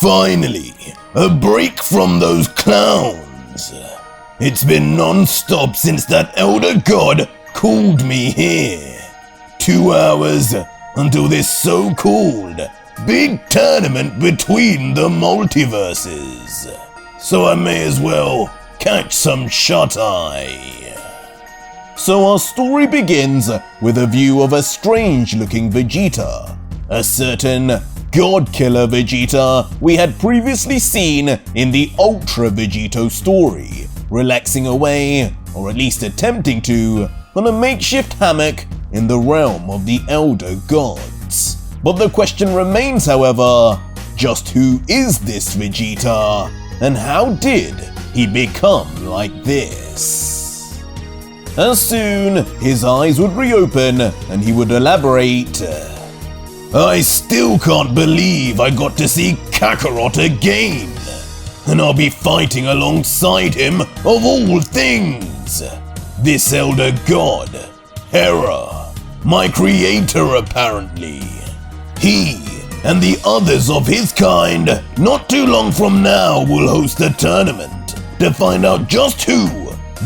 Finally, a break from those clowns. It's been non-stop since that elder god called me here. 2 hours until this so-called big tournament between the multiverses. So I may as well catch some shut-eye. So our story begins with a view of a strange-looking Vegeta, a certain God-killer Vegeta we had previously seen in the Ultra Vegito story, relaxing away, or at least attempting to, on a makeshift hammock in the realm of the Elder Gods. But the question remains, however, just who is this Vegeta, and how did he become like this? As soon his eyes would reopen and he would elaborate, I still can't believe I got to see Kakarot again, and I'll be fighting alongside him of all things. This elder god, Hera, my creator apparently. He and the others of his kind, not too long from now, will host a tournament to find out just who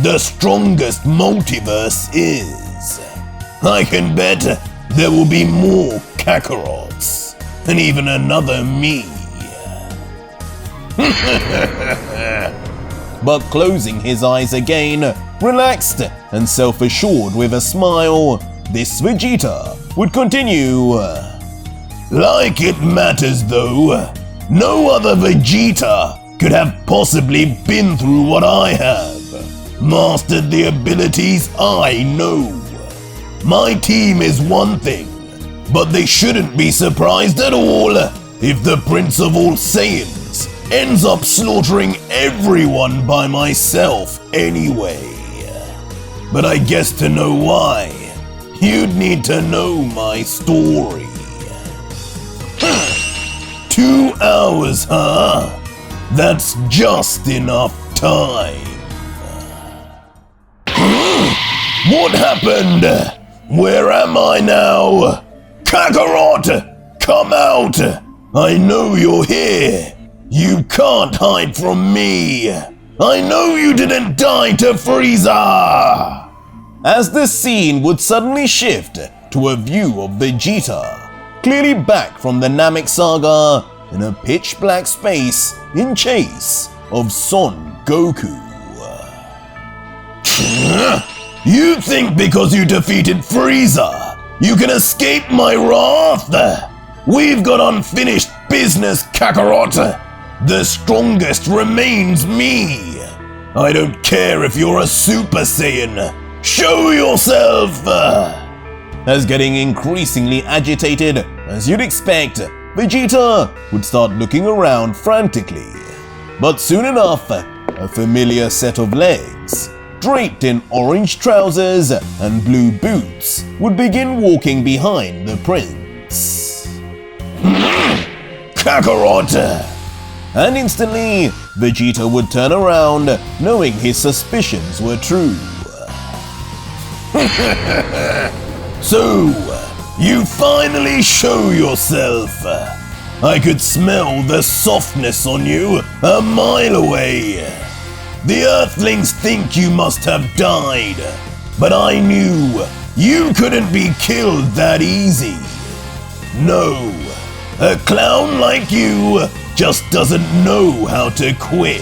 the strongest multiverse is. I can bet there will be more Kakarots, and even another me. But closing his eyes again, relaxed and self-assured with a smile, this Vegeta would continue. Like it matters though, no other Vegeta could have possibly been through what I have. Mastered the abilities I know. My team is one thing, but they shouldn't be surprised at all if the Prince of all Saiyans ends up slaughtering everyone by myself anyway. But I guess to know why, you'd need to know my story. 2 hours, huh? That's just enough time. What happened? Where am I now? Kakarot, come out! I know you're here. You can't hide from me. I know you didn't die to Frieza! As the scene would suddenly shift to a view of Vegeta, clearly back from the Namek saga, in a pitch-black space in chase of Son Goku. You think because you defeated Frieza, you can escape my wrath? We've got unfinished business, Kakarot. The strongest remains me. I don't care if you're a Super Saiyan. Show yourself! As getting increasingly agitated, as you'd expect, Vegeta would start looking around frantically. But soon enough, a familiar set of legs, draped in orange trousers and blue boots, would begin walking behind the prince. Kakarot! And instantly, Vegeta would turn around, knowing his suspicions were true. So, you finally show yourself. I could smell the softness on you a mile away. The Earthlings think you must have died, but I knew you couldn't be killed that easy. No, a clown like you just doesn't know how to quit.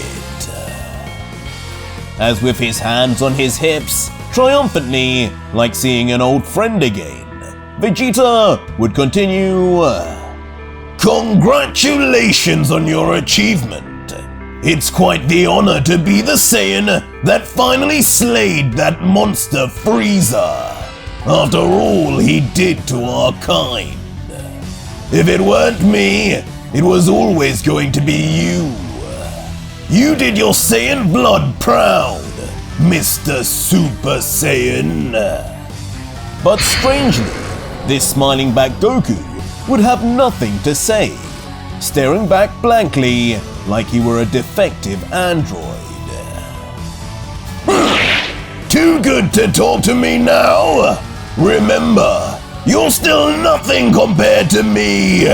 As with his hands on his hips, triumphantly, like seeing an old friend again, Vegeta would continue. Congratulations on your achievement. It's quite the honor to be the Saiyan that finally slayed that monster Frieza, after all he did to our kind. If it weren't me, it was always going to be you. You did your Saiyan blood proud, Mr. Super Saiyan. But strangely, this smiling back Goku would have nothing to say, staring back blankly like he were a defective android. Too good to talk to me now? Remember, you're still nothing compared to me.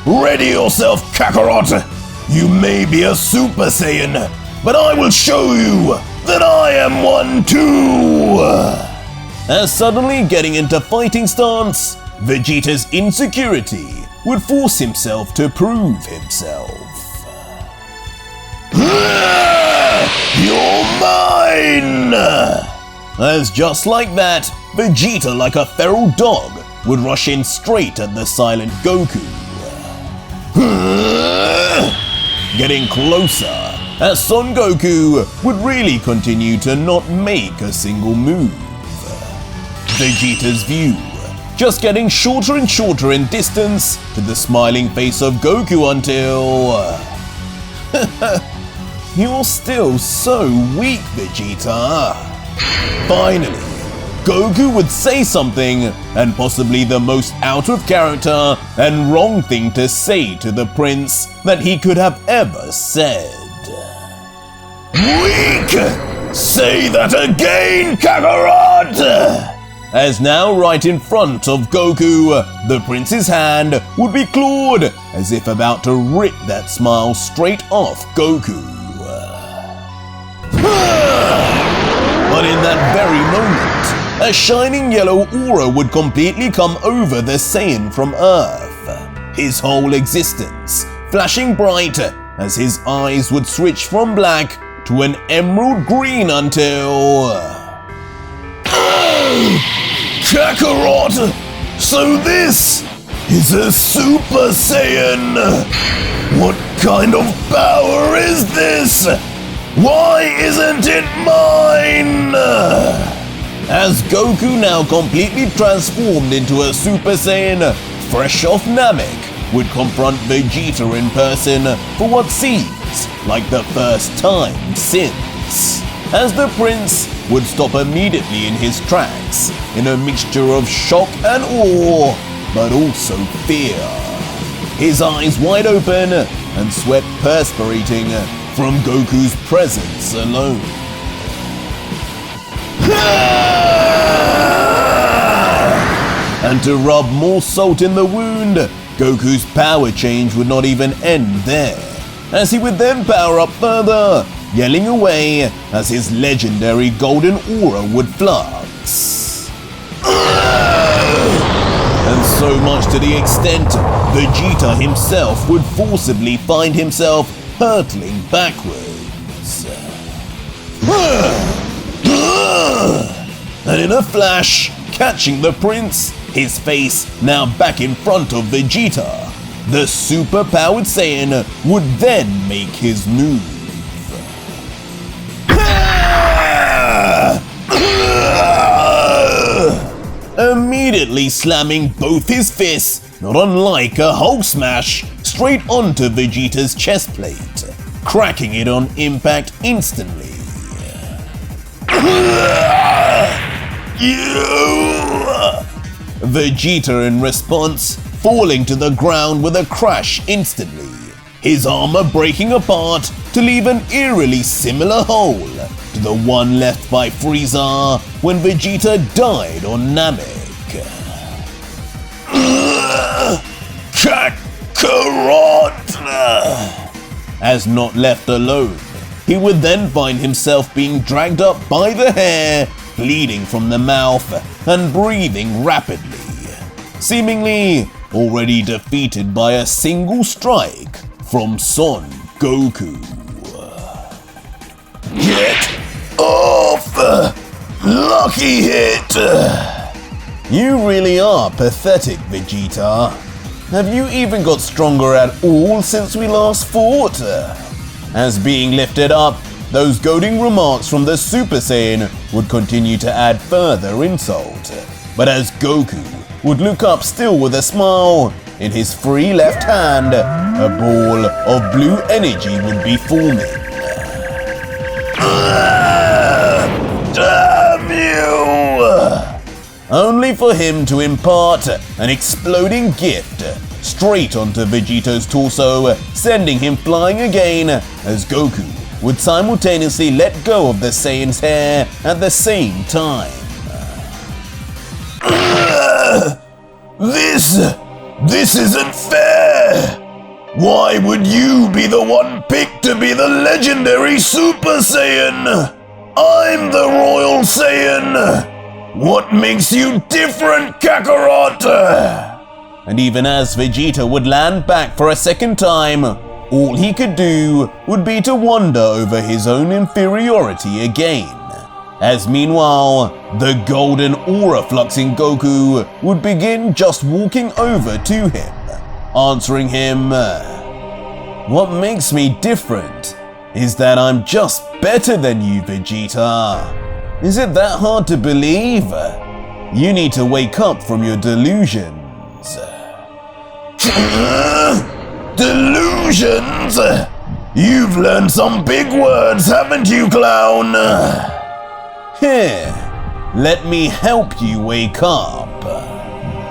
Ready yourself, Kakarot. You may be a Super Saiyan, but I will show you that I am one too! As suddenly getting into fighting stance, Vegeta's insecurity would force himself to prove himself. You're mine! As just like that, Vegeta, like a feral dog, would rush in straight at the silent Goku. Getting closer, as Son Goku would really continue to not make a single move. Vegeta's view just getting shorter and shorter in distance to the smiling face of Goku until... You're still so weak, Vegeta. Finally, Goku would say something, and possibly the most out of character and wrong thing to say to the prince that he could have ever said. Weak! Say that again, Kakarot! As now right in front of Goku, the prince's hand would be clawed as if about to rip that smile straight off Goku. But in that very moment, a shining yellow aura would completely come over the Saiyan from Earth, his whole existence flashing bright as his eyes would switch from black to an emerald green until... Kakarot! So this is a Super Saiyan! What kind of power is this? Why isn't it mine? As Goku, now completely transformed into a Super Saiyan, fresh off Namek, would confront Vegeta in person for what seems like the first time since. As the prince would stop immediately in his tracks, in a mixture of shock and awe, but also fear. His eyes wide open and sweat perspirating from Goku's presence alone. And to rub more salt in the wound, Goku's power change would not even end there, as he would then power up further, yelling away as his legendary golden aura would flux. And so much to the extent Vegeta himself would forcibly find himself hurtling backwards. And in a flash, catching the prince, his face now back in front of Vegeta, the super-powered Saiyan would then make his move. Immediately slamming both his fists, not unlike a Hulk smash, straight onto Vegeta's chest plate, cracking it on impact instantly. Vegeta in response, falling to the ground with a crash instantly, his armor breaking apart to leave an eerily similar hole to the one left by Frieza when Vegeta died on Namek. Kakarot! As not left alone, he would then find himself being dragged up by the hair, bleeding from the mouth and breathing rapidly, seemingly already defeated by a single strike from Son Goku. Get off! Lucky hit! You really are pathetic, Vegeta. Have you even got stronger at all since we last fought? As being lifted up, those goading remarks from the Super Saiyan would continue to add further insult. But as Goku would look up still with a smile, in his free left hand, a ball of blue energy would be forming. Damn you! Only for him to impart an exploding gift straight onto Vegeta's torso, sending him flying again as Goku would simultaneously let go of the Saiyan's hair at the same time. This isn't fair! Why would you be the one picked to be the legendary Super Saiyan? I'm the Royal Saiyan! What makes you different, Kakarot? And even as Vegeta would land back for a second time, all he could do would be to wonder over his own inferiority again. As meanwhile, the golden aura fluxing Goku would begin just walking over to him, answering him, "What makes me different is that I'm just better than you, Vegeta. Is it that hard to believe? You need to wake up from your delusions." Delusions? You've learned some big words, haven't you, clown? Here, let me help you wake up.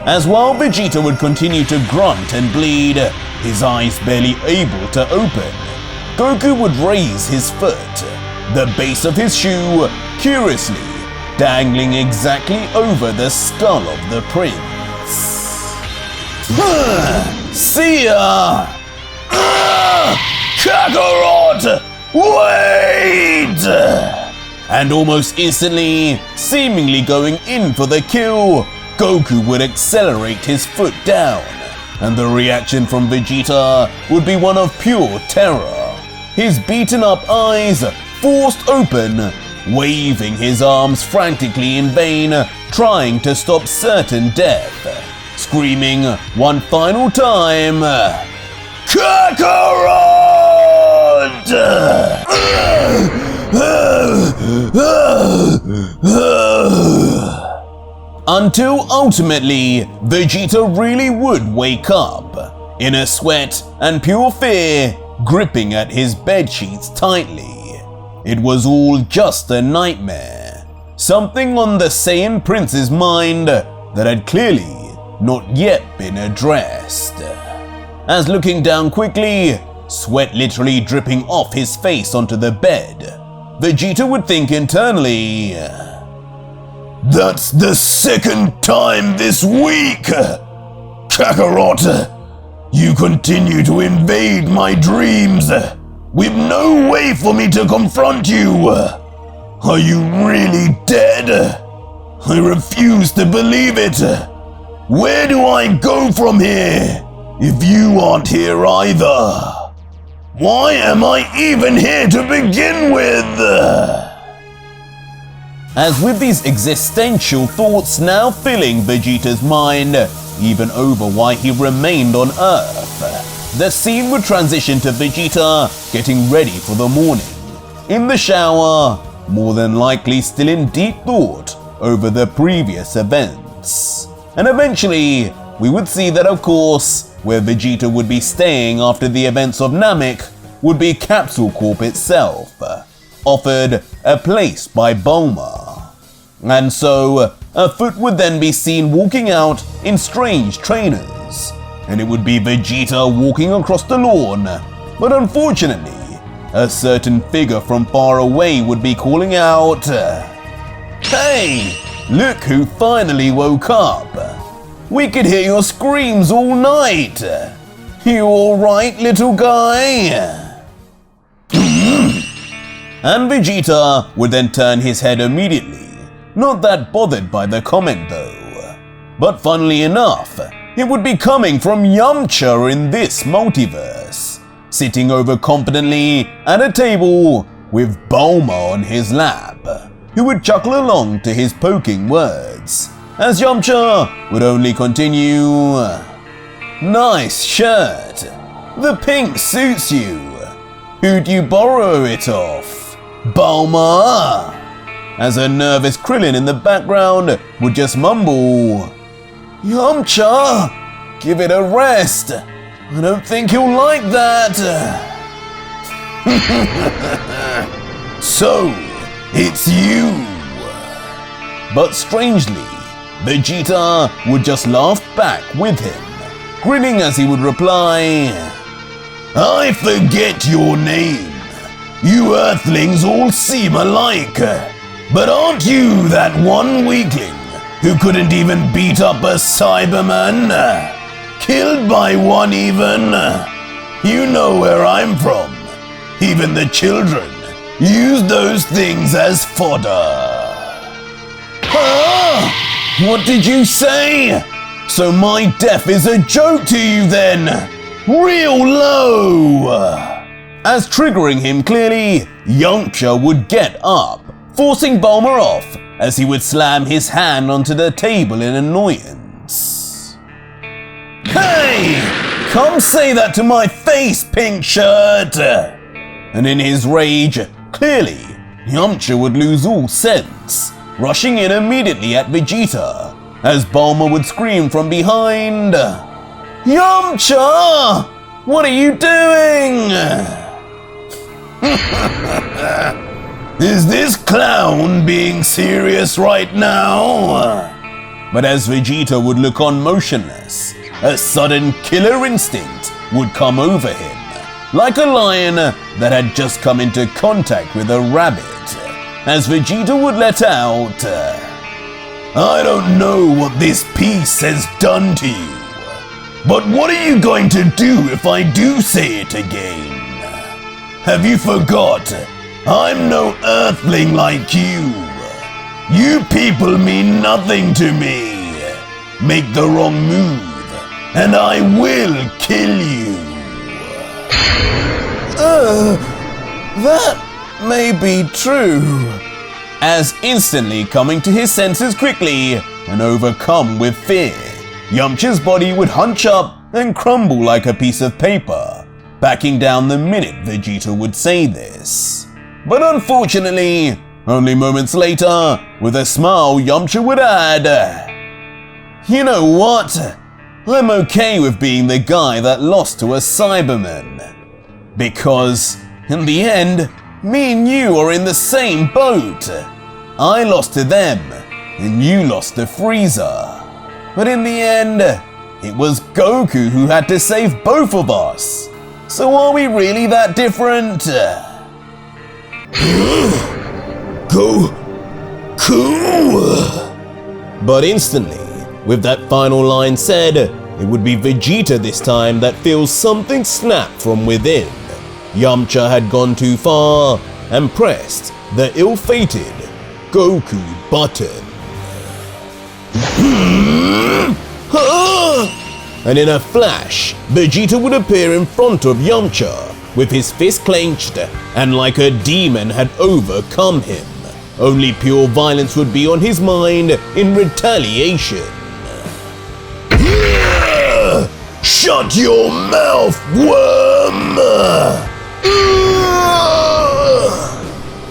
As while Vegeta would continue to grunt and bleed, his eyes barely able to open, Goku would raise his foot, the base of his shoe curiously dangling exactly over the skull of the prince. See ya! Kakarot! Wait! And almost instantly, seemingly going in for the kill, Goku would accelerate his foot down, and the reaction from Vegeta would be one of pure terror. His beaten up eyes forced open, waving his arms frantically in vain, trying to stop certain death, screaming one final time, "Kakarot!" Until ultimately, Vegeta really would wake up, in a sweat and pure fear, gripping at his bedsheets tightly. It was all just a nightmare, something on the Saiyan Prince's mind that had clearly not yet been addressed. As looking down quickly, sweat literally dripping off his face onto the bed, Vegeta would think internally, "That's the second time this week! Kakarot, you continue to invade my dreams, with no way for me to confront you. Are you really dead? I refuse to believe it. Where do I go from here, if you aren't here either? Why am I even here to begin with?" As with these existential thoughts now filling Vegeta's mind, even over why he remained on Earth, the scene would transition to Vegeta getting ready for the morning. In the shower, more than likely still in deep thought over the previous events. And eventually, we would see that, of course, where Vegeta would be staying after the events of Namek would be Capsule Corp itself, offered a place by Bulma. And so, a foot would then be seen walking out in strange trainers, and it would be Vegeta walking across the lawn, but unfortunately, a certain figure from far away would be calling out, "Hey, look who finally woke up! We could hear your screams all night! You alright, little guy?" And Vegeta would then turn his head immediately, not that bothered by the comment though. But funnily enough, it would be coming from Yamcha in this multiverse, sitting overconfidently at a table with Bulma on his lap, who would chuckle along to his poking words, as Yamcha would only continue, "Nice shirt. The pink suits you. Who'd you borrow it off? Bulma?" As a nervous Krillin in the background would just mumble, "Yamcha, give it a rest. I don't think you'll like that." "So, it's you." But strangely, Vegeta would just laugh back with him, grinning as he would reply, "I forget your name. You Earthlings all seem alike. But aren't you that one weakling who couldn't even beat up a Cyberman? Killed by one even? You know where I'm from. Even the children use those things as fodder. Ah! What did you say? So my death is a joke to you then? Real low! As triggering him clearly, Yamcha would get up, forcing Bulma off as he would slam his hand onto the table in annoyance. Hey! Come say that to my face, pink shirt! And in his rage, clearly, Yamcha would lose all sense, rushing in immediately at Vegeta, as Bulma would scream from behind, Yamcha! What are you doing? Is this clown being serious right now? But as Vegeta would look on motionless, a sudden killer instinct would come over him, like a lion that had just come into contact with a rabbit, as Vegeta would let out, I don't know what this piece has done to you, but what are you going to do if I do say it again? Have you forgot? I'm no earthling like you. You people mean nothing to me. Make the wrong move, and I will kill you. That may be true. As instantly coming to his senses quickly and overcome with fear, Yamcha's body would hunch up and crumble like a piece of paper, backing down the minute Vegeta would say this. But unfortunately, only moments later, with a smile, Yamcha would add, You know what? I'm okay with being the guy that lost to a Cyberman. Because, in the end, me and you are in the same boat. I lost to them, and you lost to Frieza. But in the end, it was Goku who had to save both of us. So are we really that different? Goku! But instantly, with that final line said, it would be Vegeta this time that feels something snap from within. Yamcha had gone too far and pressed the ill-fated Goku button. And in a flash, Vegeta would appear in front of Yamcha, with his fist clenched, and like a demon had overcome him. Only pure violence would be on his mind in retaliation. Shut your mouth, worm!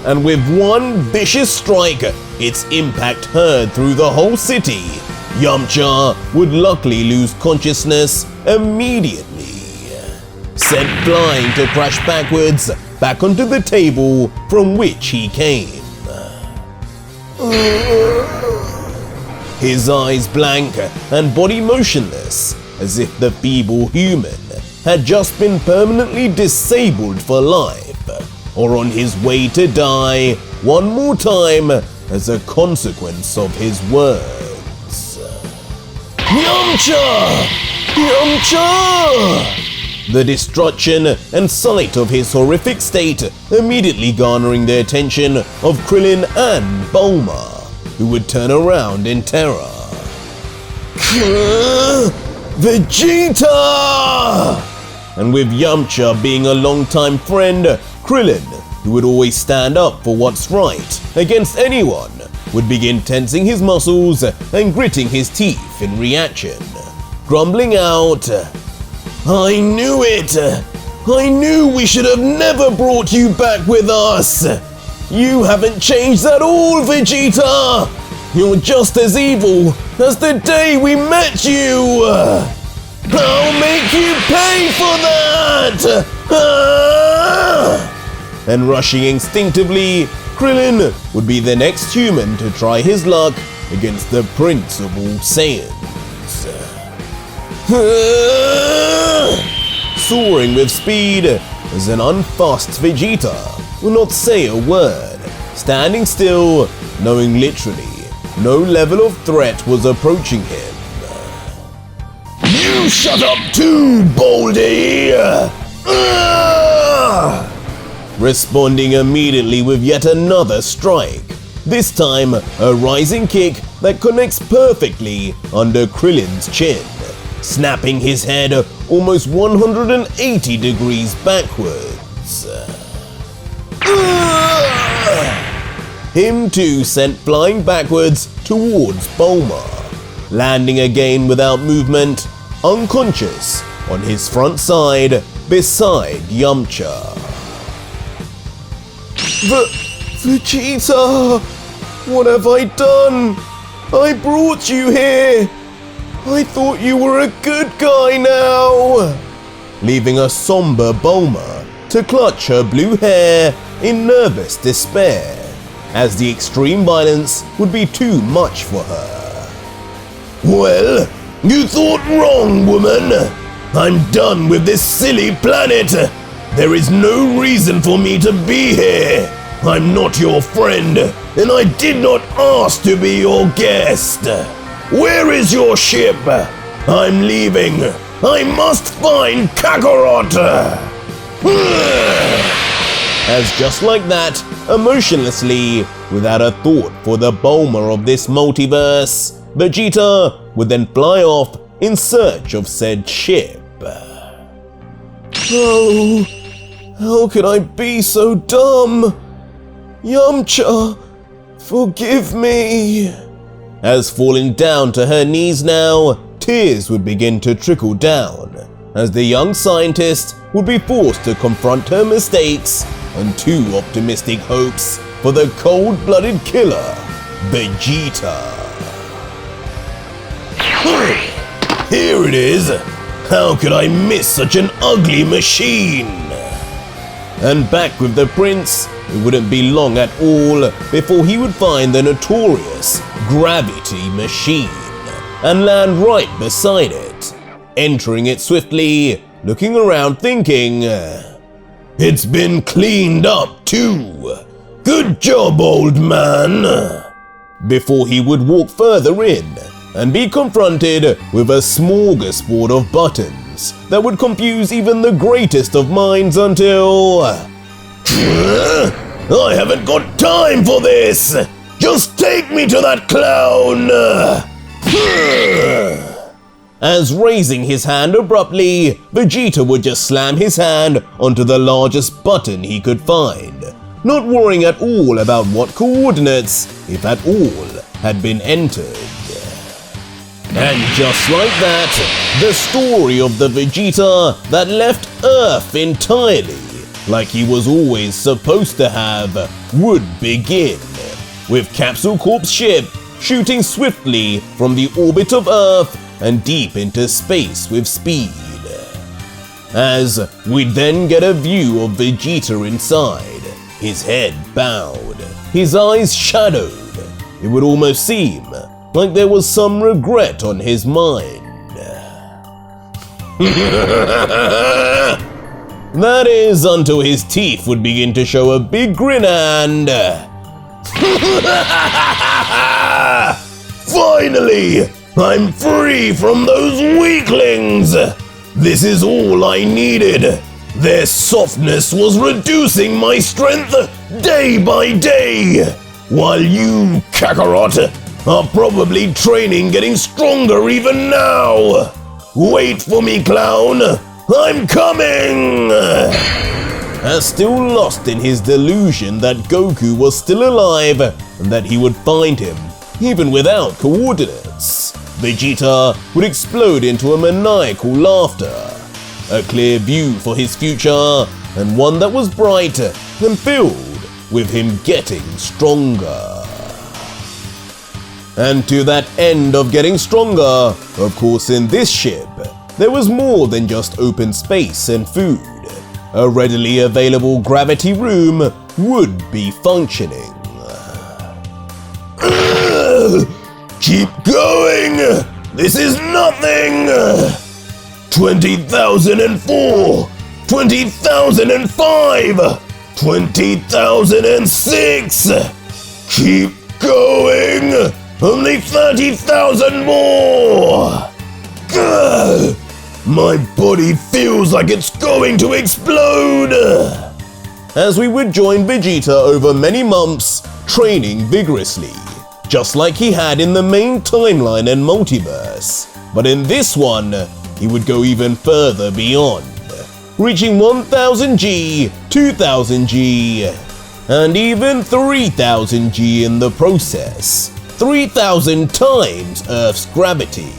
And with one vicious strike, its impact heard through the whole city, Yamcha would luckily lose consciousness immediately, sent flying to crash backwards back onto the table from which he came. His eyes blank and body motionless, as if the feeble human had just been permanently disabled for life, or on his way to die one more time as a consequence of his words. Yamcha! Yamcha! The destruction and sight of his horrific state immediately garnering the attention of Krillin and Bulma, who would turn around in terror. Vegeta! And with Yamcha being a longtime friend, Krillin, who would always stand up for what's right against anyone, would begin tensing his muscles and gritting his teeth in reaction, grumbling out, I knew it! I knew we should have never brought you back with us! You haven't changed at all, Vegeta! You're just as evil as the day we met you! I'll make you pay for that! And rushing instinctively, Krillin would be the next human to try his luck against the Prince of all Saiyans. Soaring with speed as an unfast Vegeta would not say a word, standing still, knowing literally no level of threat was approaching him. You shut up too, Baldy! responding immediately with yet another strike, this time a rising kick that connects perfectly under Krillin's chin, snapping his head almost 180 degrees backwards. Him too sent flying backwards towards Bulma, landing again without movement, unconscious on his front side beside Yamcha. Vegeta! What have I done? I brought you here! I thought you were a good guy now! Leaving a somber Bulma to clutch her blue hair in nervous despair, as the extreme violence would be too much for her. Well, you thought wrong, woman. I'm done with this silly planet. There is no reason for me to be here. I'm not your friend, and I did not ask to be your guest. Where is your ship? I'm leaving. I must find Kakarot. As just like that, emotionlessly, without a thought for the Bulma of this multiverse, Vegeta would then fly off in search of said ship. Oh, how could I be so dumb? Yamcha, forgive me. As falling down to her knees now, tears would begin to trickle down, as the young scientist would be forced to confront her mistakes and two optimistic hopes for the cold-blooded killer, Vegeta. Here it is. How could I miss such an ugly machine? And back with the prince, it wouldn't be long at all before he would find the notorious gravity machine and land right beside it, entering it swiftly, looking around thinking, it's been cleaned up too. Good job, old man. Before he would walk further in and be confronted with a smorgasbord of buttons that would confuse even the greatest of minds until... I haven't got time for this! Just take me to that clown! As raising his hand abruptly, Vegeta would just slam his hand onto the largest button he could find, not worrying at all about what coordinates, if at all, had been entered. And just like that, the story of the Vegeta that left Earth entirely, like he was always supposed to have, would begin, with Capsule Corp's ship shooting swiftly from the orbit of Earth and deep into space with speed. As we'd then get a view of Vegeta inside, his head bowed, his eyes shadowed. It would almost seem like there was some regret on his mind. That is, until his teeth would begin to show a big grin and... Finally! I'm free from those weaklings! This is all I needed. Their softness was reducing my strength day by day, while you, Kakarot, are probably training getting stronger even now. Wait for me, clown. I'm coming! As still lost in his delusion that Goku was still alive and that he would find him, even without coordinates, Vegeta would explode into a maniacal laughter. A clear view for his future, and one that was bright and filled with him getting stronger. And to that end of getting stronger, of course in this ship, there was more than just open space and food. A readily available gravity room would be functioning. Keep going! This is nothing! 20,004! 20,005! 20,006! Keep going! Only 30,000 more! My body feels like it's going to explode! as we would join Vegeta over many months, training vigorously, just like he had in the main timeline and multiverse. But in this one, he would go even further beyond, reaching 1000G, 2000G, and even 3000G in the process, 3000 times Earth's gravity,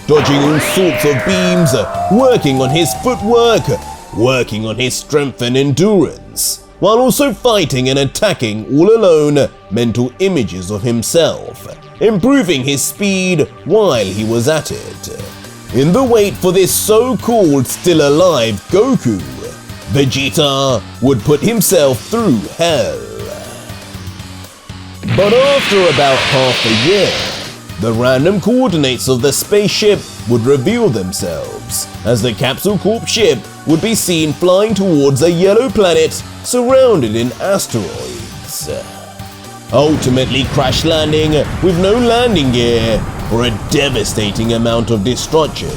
dodging all sorts of beams, working on his footwork, working on his strength and endurance, while also fighting and attacking all alone mental images of himself, improving his speed while he was at it. In the wait for this so-called still alive Goku, Vegeta would put himself through hell. But after about half a year, the random coordinates of the spaceship would reveal themselves, as the Capsule Corp ship would be seen flying towards a yellow planet surrounded in asteroids, ultimately crash landing with no landing gear for a devastating amount of destruction,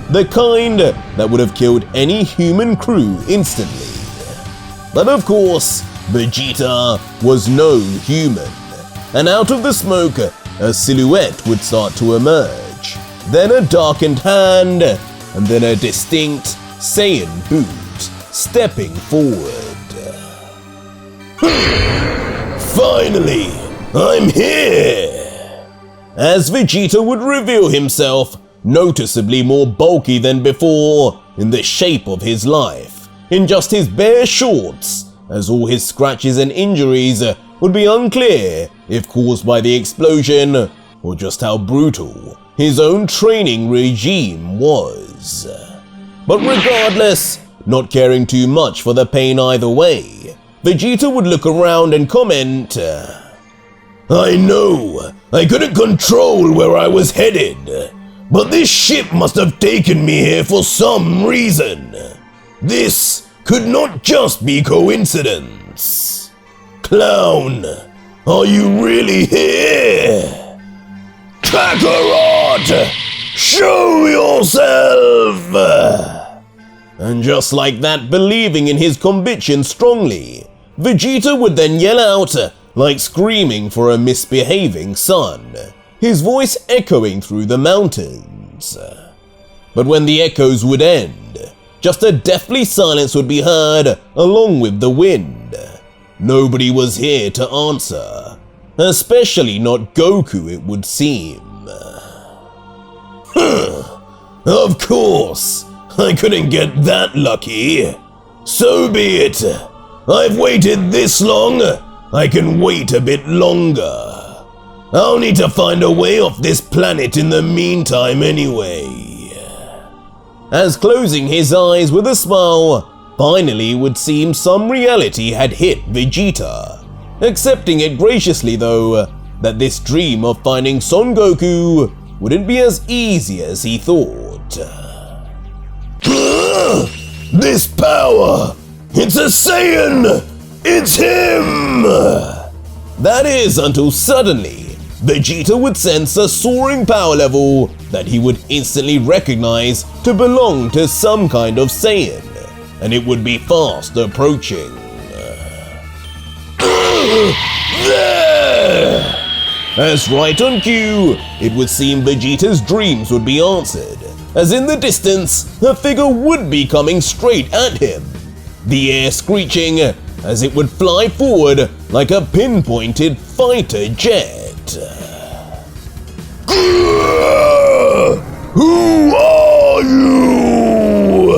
the kind that would have killed any human crew instantly. But of course, Vegeta was no human, and out of the smoke, a silhouette would start to emerge, then a darkened hand, and then a distinct Saiyan boot stepping forward. Finally, I'm here! As Vegeta would reveal himself, noticeably more bulky than before, in the shape of his life, in just his bare shorts, as all his scratches and injuries would be unclear if caused by the explosion or just how brutal his own training regime was. But regardless, not caring too much for the pain either way, Vegeta would look around and comment, I know, I couldn't control where I was headed, but this ship must have taken me here for some reason. This could not just be coincidence. Clown, are you really here? Kakarot, show yourself! And just like that, believing in his conviction strongly, Vegeta would then yell out, like screaming for a misbehaving son, his voice echoing through the mountains. But when the echoes would end, just a deathly silence would be heard along with the wind. Nobody was here to answer, especially not Goku, it would seem. Of course, I couldn't get that lucky. So be it. I've waited this long, I can wait a bit longer. I'll need to find a way off this planet in the meantime anyway. As closing his eyes with a smile, finally it would seem some reality had hit Vegeta, accepting it graciously though, that this dream of finding Son Goku wouldn't be as easy as he thought. This power! It's a Saiyan! It's him! That is until suddenly, Vegeta would sense a soaring power level that he would instantly recognize to belong to some kind of Saiyan, and it would be fast approaching. There! As right on cue, it would seem Vegeta's dreams would be answered, as in the distance, a figure would be coming straight at him, the air screeching as it would fly forward like a pinpointed fighter jet. Who are you?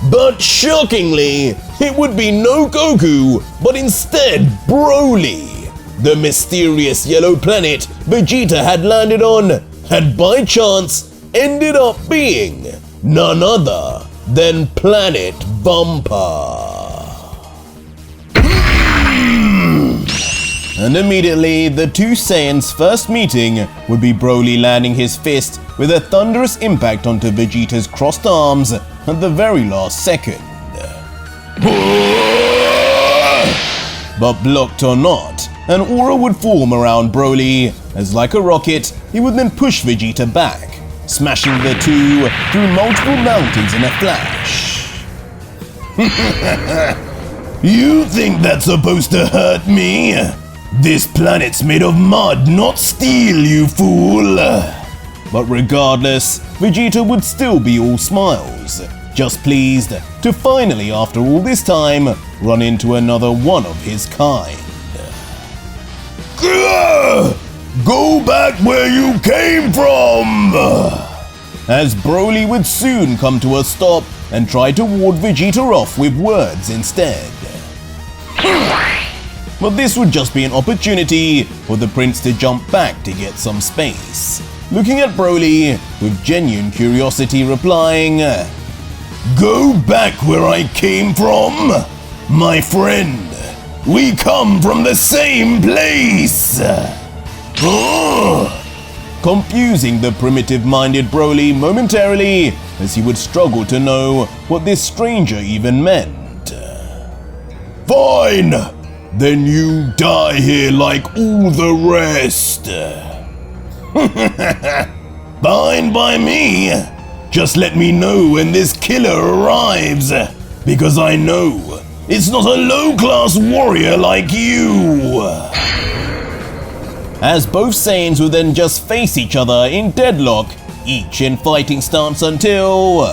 But shockingly, it would be no Goku, but instead Broly. The mysterious yellow planet Vegeta had landed on had by chance ended up being none other than Planet Bumper. And immediately, the two Saiyans' first meeting would be Broly landing his fist with a thunderous impact onto Vegeta's crossed arms at the very last second. But blocked or not, an aura would form around Broly, as like a rocket, he would then push Vegeta back, smashing the two through multiple mountains in a flash. You think that's supposed to hurt me? This planet's made of mud, not steel, you fool! But regardless, Vegeta would still be all smiles, just pleased to finally, after all this time, run into another one of his kind. Go back where you came from! As Broly would soon come to a stop and try to ward Vegeta off with words instead. But this would just be an opportunity for the prince to jump back to get some space, looking at Broly with genuine curiosity, replying, Go back where I came from? My friend, we come from the same place! Confusing the primitive-minded Broly momentarily, as he would struggle to know what this stranger even meant. Fine! Then you die here like all the rest! Fine by me! Just let me know when this killer arrives, because I know it's not a low-class warrior like you! As both Saiyans would then just face each other in deadlock, each in fighting stance until...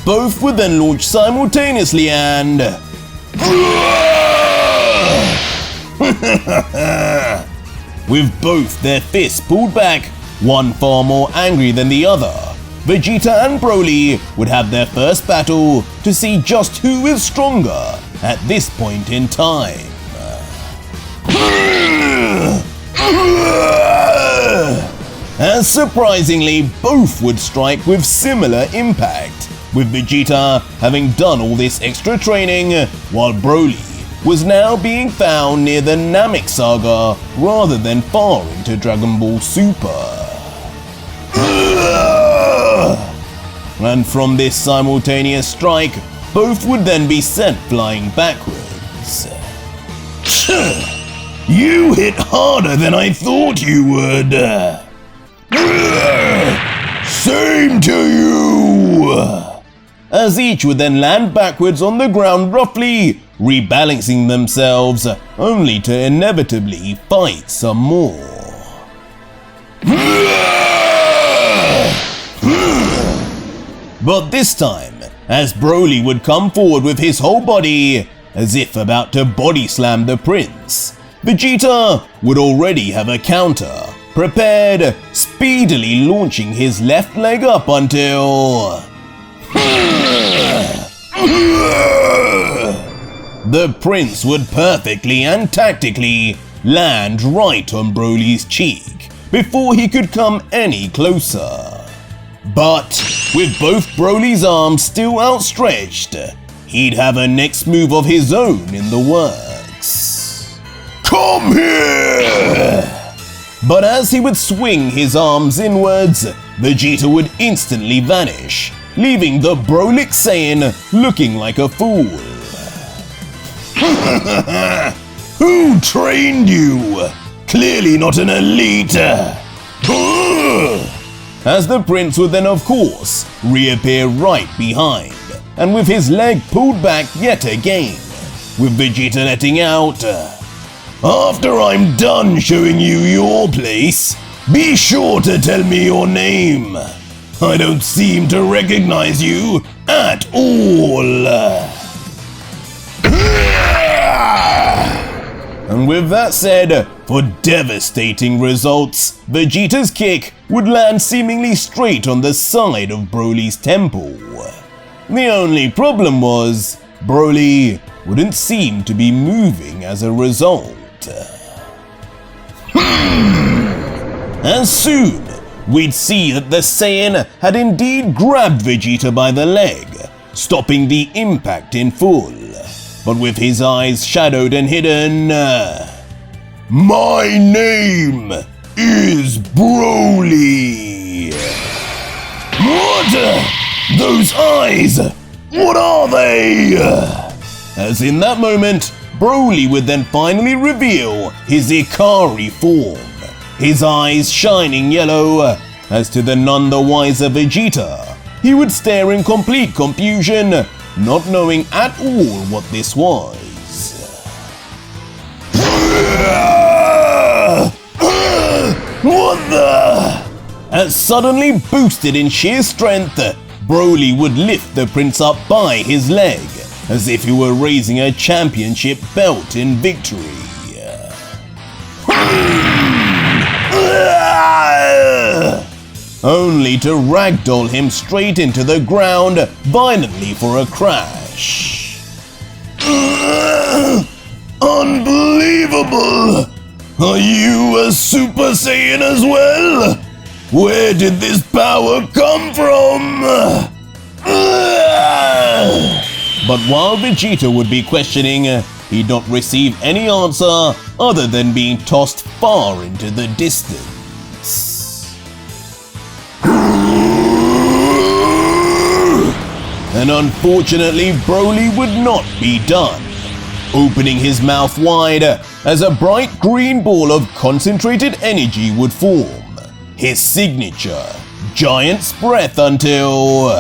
both would then launch simultaneously and... with both their fists pulled back, one far more angry than the other, Vegeta and Broly would have their first battle to see just who is stronger at this point in time. As surprisingly, both would strike with similar impact, with Vegeta having done all this extra training, while Broly was now being found near the Namek Saga rather than far into Dragon Ball Super. And from this simultaneous strike, both would then be sent flying backwards. You hit harder than I thought you would. Same to you. As each would then land backwards on the ground roughly, rebalancing themselves, only to inevitably fight some more. But this time, as Broly would come forward with his whole body, as if about to body slam the prince, Vegeta would already have a counter prepared, speedily launching his left leg up until... the prince would perfectly and tactically land right on Broly's cheek before he could come any closer. But with both Broly's arms still outstretched, he'd have a next move of his own in the works. Come here! But as he would swing his arms inwards, Vegeta would instantly vanish, leaving the Brolic Saiyan looking like a fool. Who trained you? Clearly not an elite. As the prince would then of course reappear right behind, and with his leg pulled back yet again, with Vegeta letting out, After I'm done showing you your place, be sure to tell me your name. I don't seem to recognize you at all. And with that said, for devastating results, Vegeta's kick would land seemingly straight on the side of Broly's temple. The only problem was, Broly wouldn't seem to be moving as a result. And soon, we'd see that the Saiyan had indeed grabbed Vegeta by the leg, stopping the impact in full. But with his eyes shadowed and hidden, My name is Broly. What? Those eyes, what are they? As in that moment, Broly would then finally reveal his Ikari form, his eyes shining yellow, as to the none the wiser Vegeta, he would stare in complete confusion, not knowing at all what this was. What the? As suddenly boosted in sheer strength, Broly would lift the prince up by his leg, as if he were raising a championship belt in victory. Only to ragdoll him straight into the ground violently for a crash. Unbelievable! Are you a Super Saiyan as well? Where did this power come from? But while Vegeta would be questioning, he'd not receive any answer other than being tossed far into the distance. And unfortunately, Broly would not be done, opening his mouth wide as a bright green ball of concentrated energy would form. His signature, Giant's Breath, until...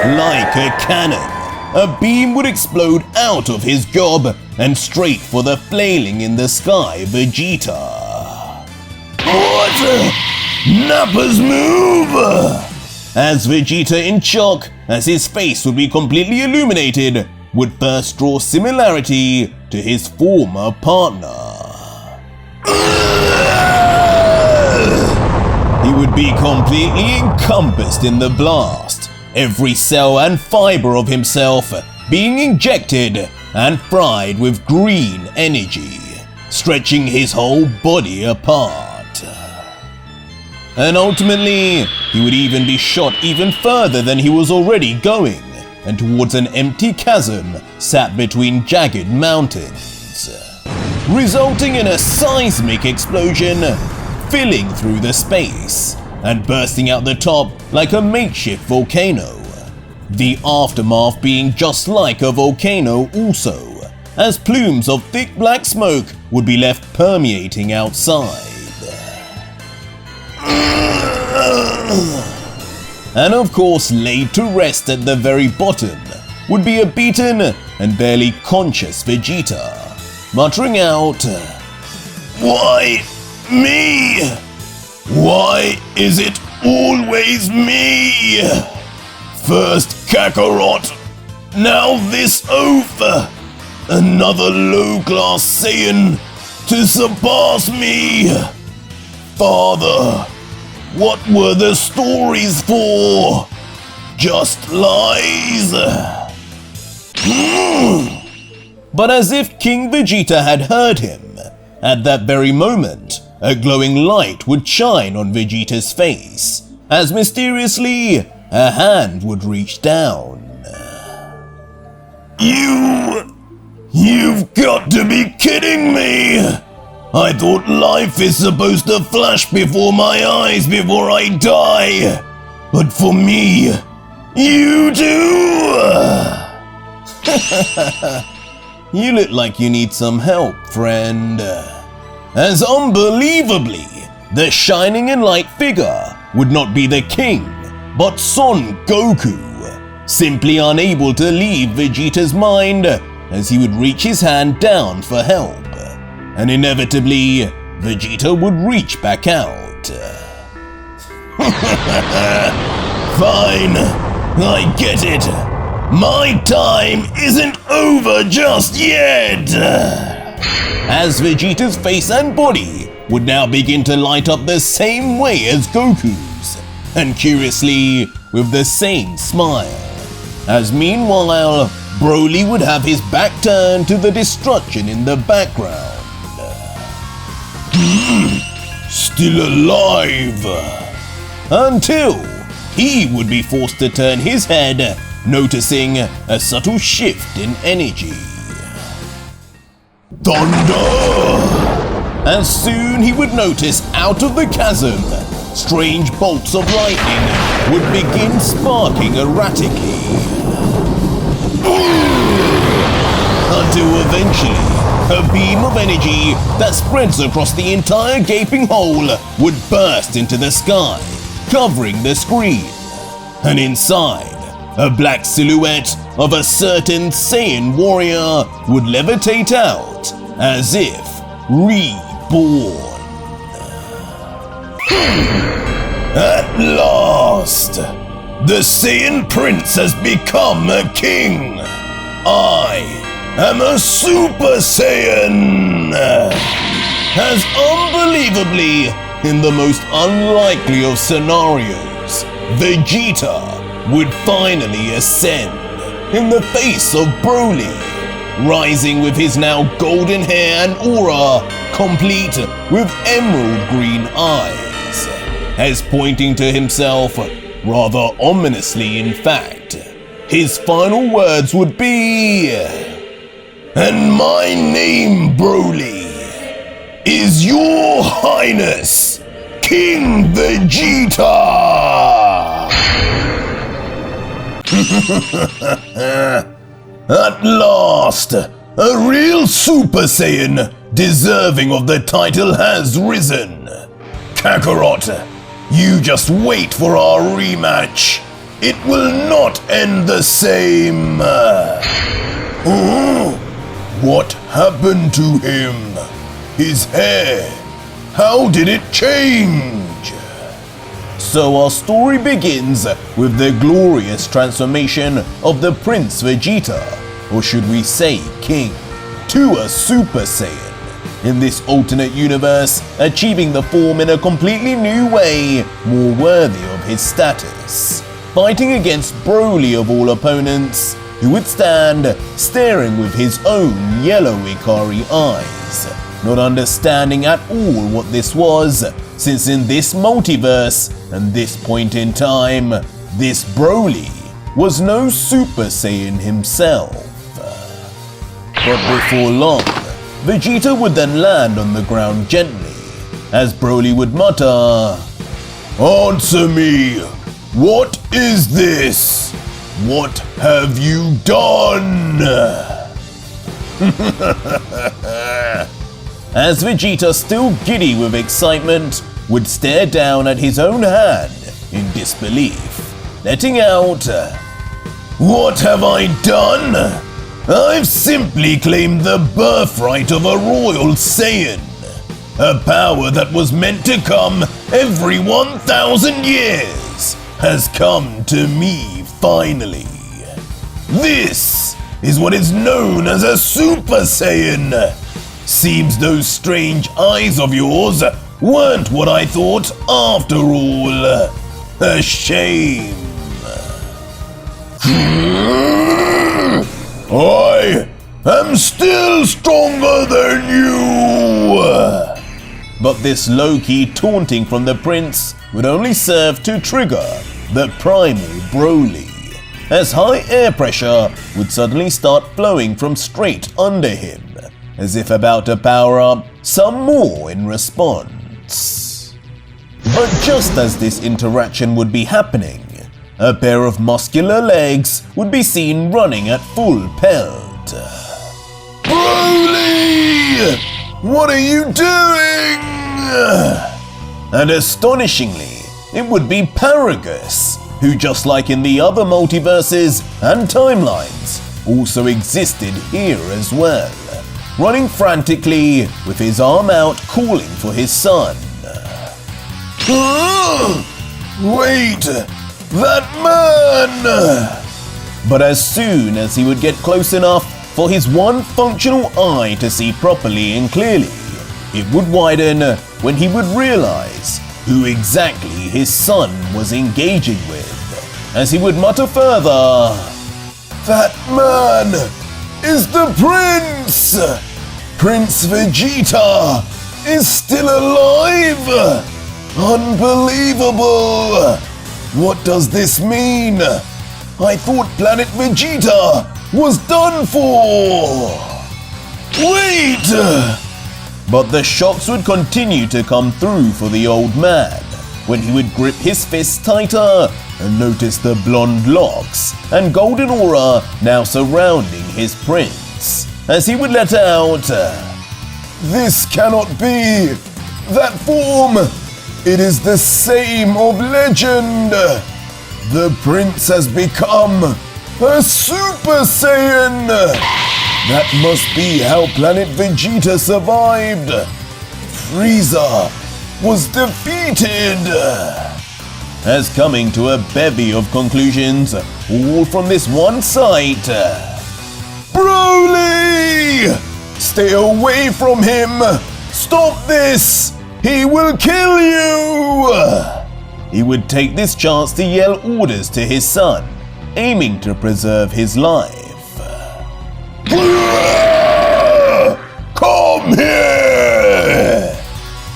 like a cannon, a beam would explode out of his gob and straight for the flailing in the sky Vegeta. What? Nappa's move! As Vegeta, in shock, as his face would be completely illuminated, would first draw similarity to his former partner. He would be completely encompassed in the blast, every cell and fiber of himself being injected and fried with green energy, stretching his whole body apart. And ultimately, he would even be shot even further than he was already going, and towards an empty chasm sat between jagged mountains, resulting in a seismic explosion filling through the space and bursting out the top like a makeshift volcano. The aftermath being just like a volcano also, as plumes of thick black smoke would be left permeating outside. And of course, laid to rest at the very bottom would be a beaten and barely conscious Vegeta, muttering out, "Why me? Why is it always me? First Kakarot, now this oaf, another low-class Saiyan to surpass me. Father, what were the stories for? Just lies." But as if King Vegeta had heard him, at that very moment, a glowing light would shine on Vegeta's face, as mysteriously a hand would reach down. You've got to be kidding me! I thought life is supposed to flash before my eyes before I die. But for me, you do! You look like you need some help, friend. As unbelievably, the shining and light figure would not be the king, but Son Goku, simply unable to leave Vegeta's mind as he would reach his hand down for help. And inevitably, Vegeta would reach back out. Fine, I get it. My time isn't over just yet. As Vegeta's face and body would now begin to light up the same way as Goku's, and curiously, with the same smile. As meanwhile, Broly would have his back turned to the destruction in the background. Still alive. Until he would be forced to turn his head, noticing a subtle shift in energy. Thunder! As soon he would notice out of the chasm, strange bolts of lightning would begin sparking erratically. Until eventually, A beam of energy that spreads across the entire gaping hole would burst into the sky, covering the screen. And inside, a black silhouette of a certain Saiyan warrior would levitate out as if reborn. At last, the Saiyan prince has become a king. I am a Super Saiyan. As unbelievably, in the most unlikely of scenarios, Vegeta would finally ascend in the face of Broly, rising with his now golden hair and aura, complete with emerald green eyes, as pointing to himself, rather ominously in fact, his final words would be, "And my name, Broly, is Your Highness, King Vegeta!" At last, a real Super Saiyan deserving of the title has risen. Kakarot, you just wait for our rematch. It will not end the same. What happened to him? His hair, how did it change? So our story begins with the glorious transformation of the Prince Vegeta, or should we say King, to a Super Saiyan. In this alternate universe, achieving the form in a completely new way, more worthy of his status. Fighting against Broly of all opponents, who would stand staring with his own yellow Ikari eyes, not understanding at all what this was, since in this multiverse and this point in time, this Broly was no Super Saiyan himself. But before long, Vegeta would then land on the ground gently, as Broly would mutter, "Answer me! What is this? What have you done?" As Vegeta, still giddy with excitement, would stare down at his own hand in disbelief, letting out, "What have I done? I've simply claimed the birthright of a royal Saiyan. A power that was meant to come every 1,000 years has come to me finally. This is what is known as a Super Saiyan. Seems those strange eyes of yours weren't what I thought after all. A shame. I am still stronger than you." But this low-key taunting from the prince would only serve to trigger the primal Broly, as high air pressure would suddenly start flowing from straight under him, as if about to power up some more in response. But just as this interaction would be happening, a pair of muscular legs would be seen running at full pelt. "Broly! What are you doing?" And astonishingly, it would be Paragus, who just like in the other multiverses and timelines, also existed here as well, running frantically with his arm out calling for his son. "Wait! That man!" But as soon as he would get close enough for his one functional eye to see properly and clearly, it would widen when he would realize who exactly his son was engaging with, as he would mutter further, "That man is the prince! Prince Vegeta is still alive! Unbelievable! What does this mean? I thought Planet Vegeta was done for! Wait!" But the shocks would continue to come through for the old man when he would grip his fists tighter and notice the blonde locks and golden aura now surrounding his prince, as he would let out, "This cannot be! That form! It is the same of legend! The prince has become a Super Saiyan! That must be how planet Vegeta survived! Frieza was defeated!" as coming to a bevy of conclusions, all from this one sight. "Broly! Stay away from him! Stop this! He will kill you!" He would take this chance to yell orders to his son, aiming to preserve his life. "Come here!"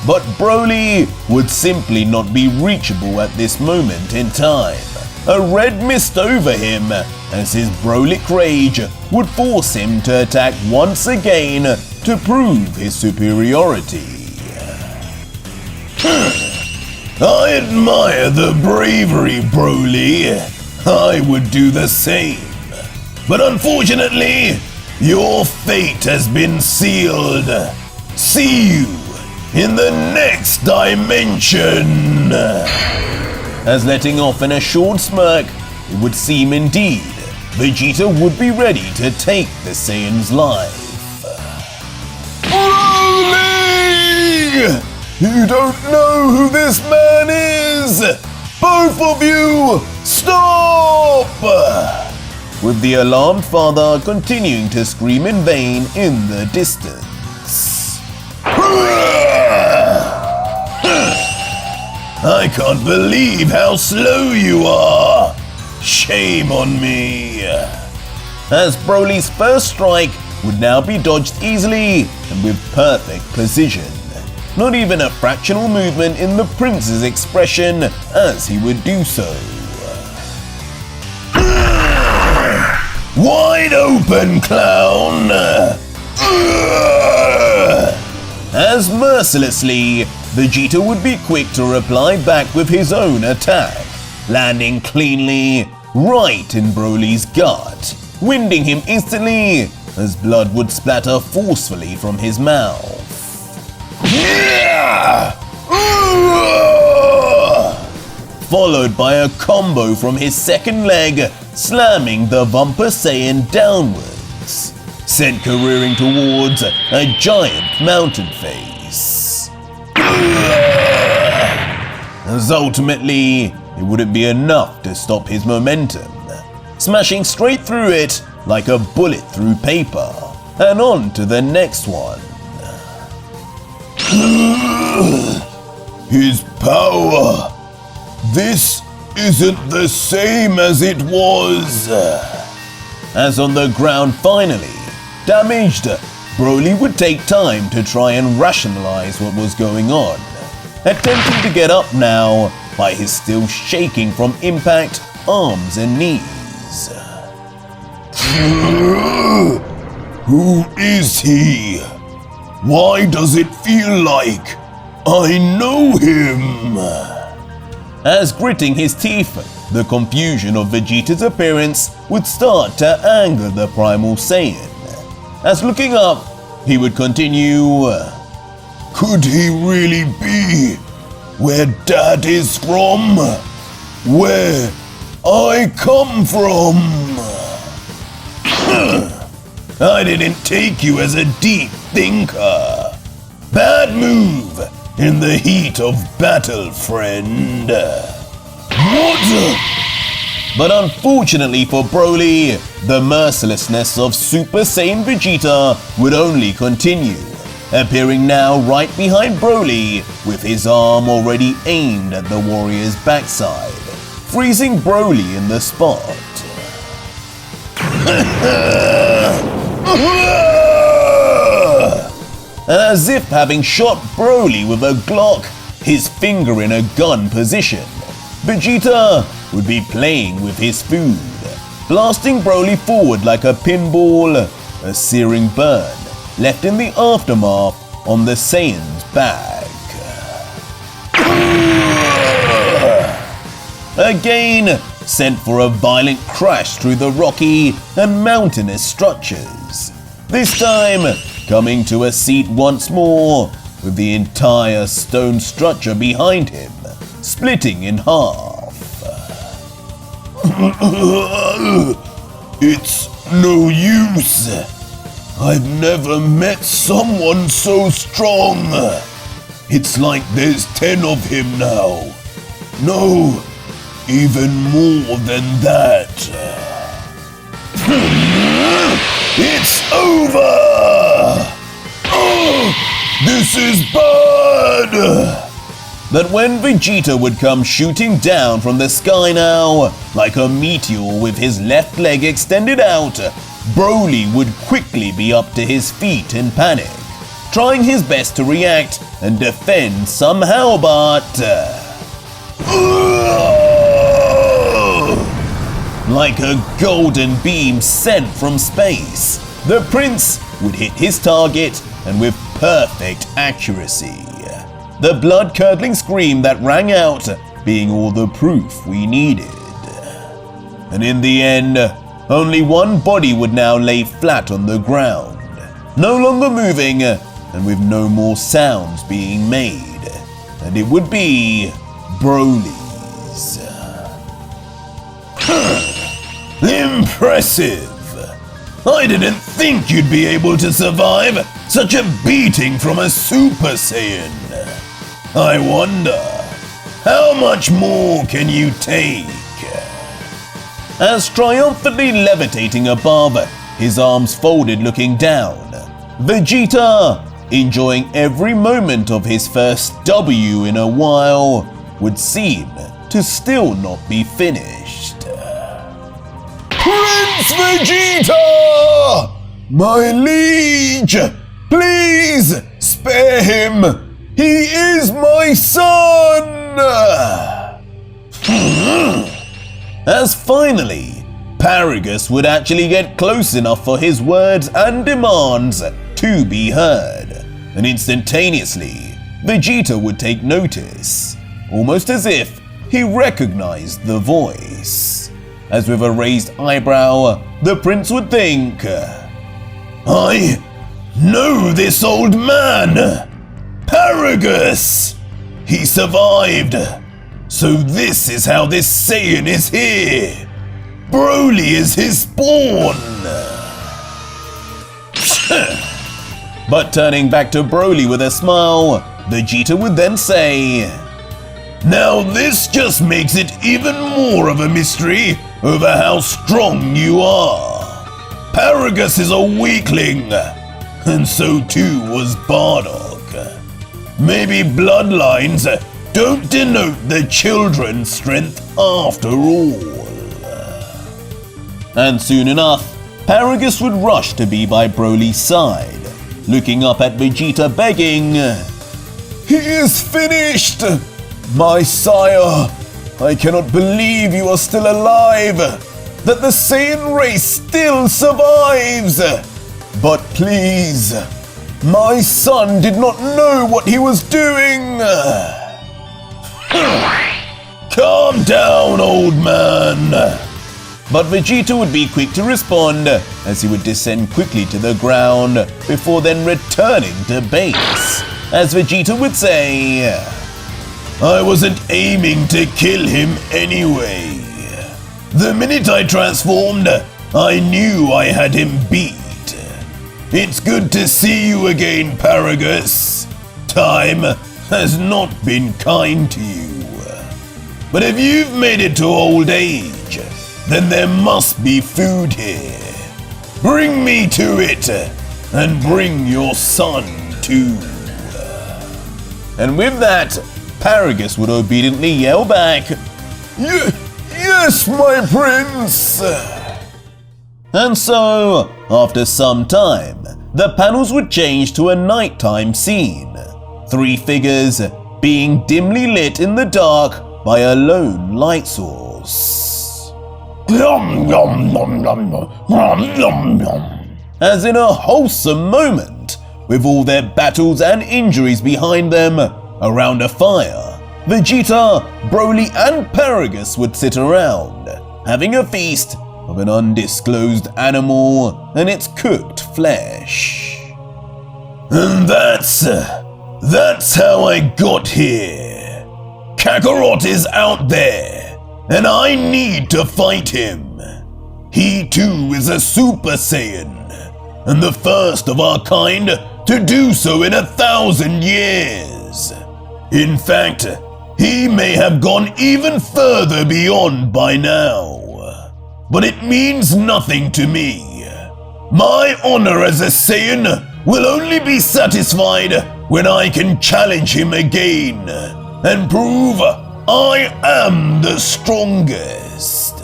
But Broly would simply not be reachable at this moment in time. A red mist over him, as his Brolic rage would force him to attack once again to prove his superiority. "I admire the bravery, Broly. I would do the same. But unfortunately, your fate has been sealed. See you in the next dimension." As letting off in a short smirk, it would seem indeed Vegeta would be ready to take the Saiyan's life. "Broly! You don't know who this man is! Both of you, stop!" With the alarmed father continuing to scream in vain in the distance. "I can't believe how slow you are! Shame on me!" As Broly's first strike would now be dodged easily and with perfect precision. Not even a fractional movement in the prince's expression as he would do so. "Wide open, clown!" As mercilessly, Vegeta would be quick to reply back with his own attack, landing cleanly right in Broly's gut, winding him instantly as blood would splatter forcefully from his mouth. Followed by a combo from his second leg, slamming the Vampa Saiyan downwards, sent careering towards a giant mountain face. As ultimately, it wouldn't be enough to stop his momentum, smashing straight through it like a bullet through paper, and on to the next one. His power! This isn't the same as it was! As on the ground finally, damaged, Broly would take time to try and rationalize what was going on, attempting to get up now by his still shaking from impact arms and knees. Who is he? Why does it feel like I know him? As gritting his teeth, the confusion of Vegeta's appearance would start to anger the Primal Saiyan. As looking up, he would continue, "Could he really be where Dad is from? Where I come from? I didn't take you as a deep thinker. Bad move in the heat of battle, friend. What?" But unfortunately for Broly, the mercilessness of Super Saiyan Vegeta would only continue, appearing now right behind Broly with his arm already aimed at the warrior's backside, freezing Broly in the spot. As if having shot Broly with a Glock, his finger in a gun position, Vegeta would be playing with his food, blasting Broly forward like a pinball, a searing burn left in the aftermath on the Saiyan's back. Again, sent for a violent crash through the rocky and mountainous structures, this time coming to a seat once more, with the entire stone structure behind him splitting in half. It's no use. I've never met someone so strong. It's like there's 10 of him now. No, even more than that. It's over! Oh, this is bad! But when Vegeta would come shooting down from the sky now, like a meteor with his left leg extended out, Broly would quickly be up to his feet in panic, trying his best to react and defend somehow, but... like a golden beam sent from space, the prince would hit his target, and with perfect accuracy. The blood-curdling scream that rang out being all the proof we needed. And in the end, only one body would now lay flat on the ground, no longer moving, and with no more sounds being made. And it would be Broly's. Impressive! I didn't think you'd be able to survive such a beating from a Super Saiyan. I wonder, how much more can you take? As triumphantly levitating above, his arms folded looking down, Vegeta, enjoying every moment of his first W in a while, would seem to still not be finished. Prince Vegeta! My liege! Please spare him! He is my son! As finally, Paragus would actually get close enough for his words and demands to be heard, and instantaneously, Vegeta would take notice, almost as if he recognized the voice. As with a raised eyebrow, the prince would think, I know this old man! Paragus! He survived! So this is how this Saiyan is here! Broly is his spawn! But turning back to Broly with a smile, Vegeta would then say, Now this just makes it even more of a mystery over how strong you are. Paragus is a weakling, and so too was Bardock. Maybe bloodlines don't denote the children's strength after all. And soon enough, Paragus would rush to be by Broly's side, looking up at Vegeta begging, He is finished! My sire, I cannot believe you are still alive, that the Saiyan race still survives. But please, my son did not know what he was doing. Calm down, old man. But Vegeta would be quick to respond, as he would descend quickly to the ground before then returning to base, as Vegeta would say, I wasn't aiming to kill him anyway. The minute I transformed, I knew I had him beat. It's good to see you again, Paragus. Time has not been kind to you. But if you've made it to old age, then there must be food here. Bring me to it, and bring your son too. And with that, Paragus would obediently yell back, Yes, my prince! And so, after some time, the panels would change to a nighttime scene, 3 figures being dimly lit in the dark by a lone light source. As in a wholesome moment, with all their battles and injuries behind them, around a fire, Vegeta, Broly and Paragus would sit around, having a feast of an undisclosed animal and its cooked flesh. And that's how I got here. Kakarot is out there, and I need to fight him. He too is a Super Saiyan, and the first of our kind to do so in 1,000 years. In fact, he may have gone even further beyond by now. But it means nothing to me. My honor as a Saiyan will only be satisfied when I can challenge him again and prove I am the strongest.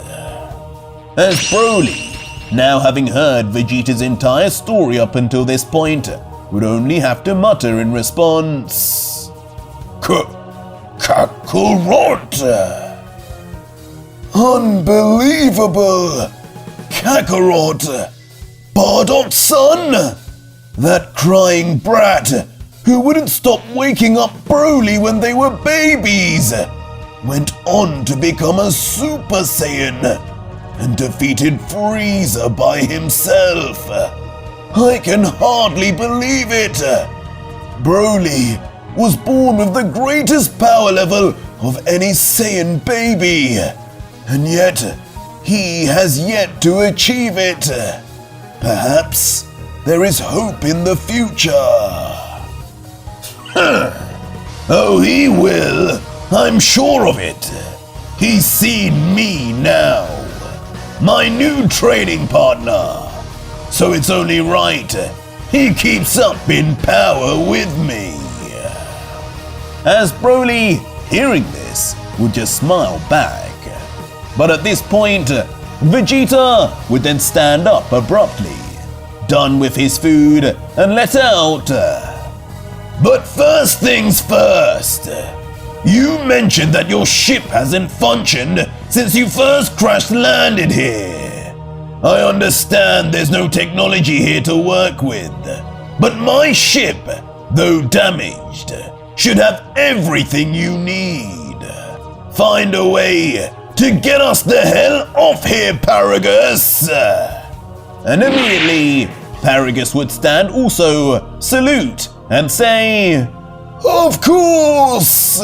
As Broly, now having heard Vegeta's entire story up until this point, would only have to mutter in response. Kakarot! Unbelievable! Kakarot! Bardock's son! That crying brat who wouldn't stop waking up Broly when they were babies went on to become a Super Saiyan and defeated Frieza by himself. I can hardly believe it. Broly was born with the greatest power level of any Saiyan baby, and yet he has yet to achieve it. Perhaps there is hope in the future. Oh, he will. I'm sure of it. He's seen me now, my new training partner. So it's only right he keeps up in power with me. As Broly, hearing this, would just smile back. But at this point, Vegeta would then stand up abruptly, done with his food, and let out. But first things first. You mentioned that your ship hasn't functioned since you first crash-landed here. I understand there's no technology here to work with, but my ship, though damaged, should have everything you need. Find a way to get us the hell off here, Paragus! And immediately, Paragus would stand also, salute, and say, "Of course!"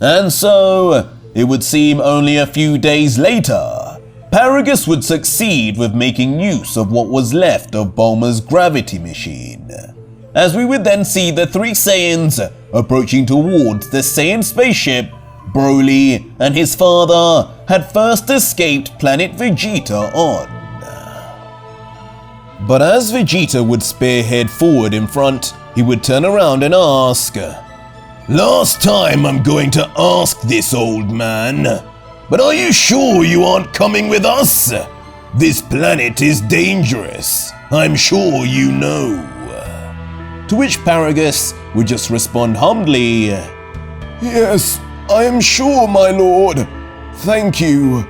And so, it would seem only a few days later, Paragus would succeed with making use of what was left of Bulma's gravity machine, as we would then see the three Saiyans approaching towards the Saiyan spaceship Broly and his father had first escaped planet Vegeta on. But as Vegeta would spearhead forward in front, he would turn around and ask, "Last time I'm going to ask this, old man, but are you sure you aren't coming with us? This planet is dangerous, I'm sure you know." To which Paragus would just respond humbly, "Yes, I am sure, my lord. Thank you.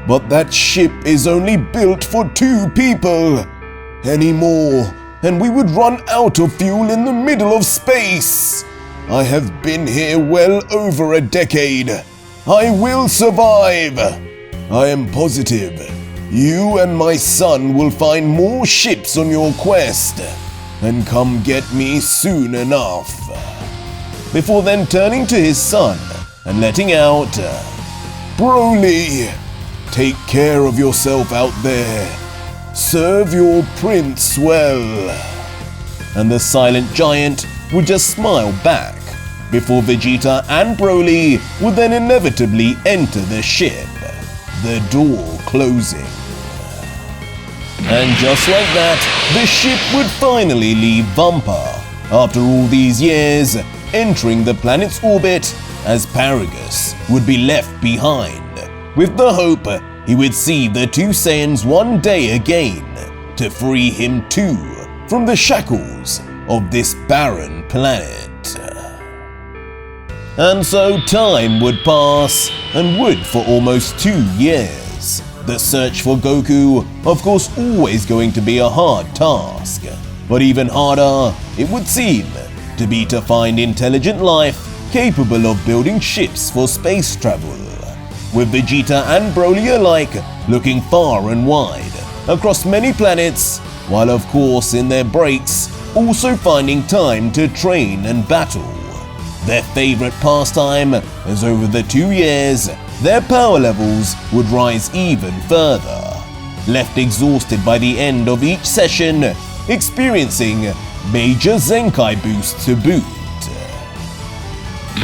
But that ship is only built for 2 people. Any more, and we would run out of fuel in the middle of space. I have been here well over a decade. I will survive. I am positive you and my son will find more ships on your quest and come get me soon enough." Before then turning to his son and letting out, "Broly, take care of yourself out there. Serve your prince well." And the silent giant would just smile back, before Vegeta and Broly would then inevitably enter the ship, the door closing. And just like that, the ship would finally leave Vampa, after all these years, entering the planet's orbit, as Paragus would be left behind, with the hope he would see the 2 Saiyans one day again, to free him too from the shackles of this barren planet. And so time would pass, and would for almost 2 years. The search for Goku, of course, always going to be a hard task, but even harder, it would seem, to be to find intelligent life capable of building ships for space travel, with Vegeta and Broly alike looking far and wide, across many planets, while of course in their breaks also finding time to train and battle. Their favorite pastime, as over the 2 years, their power levels would rise even further, left exhausted by the end of each session, experiencing major Zenkai boosts to boot.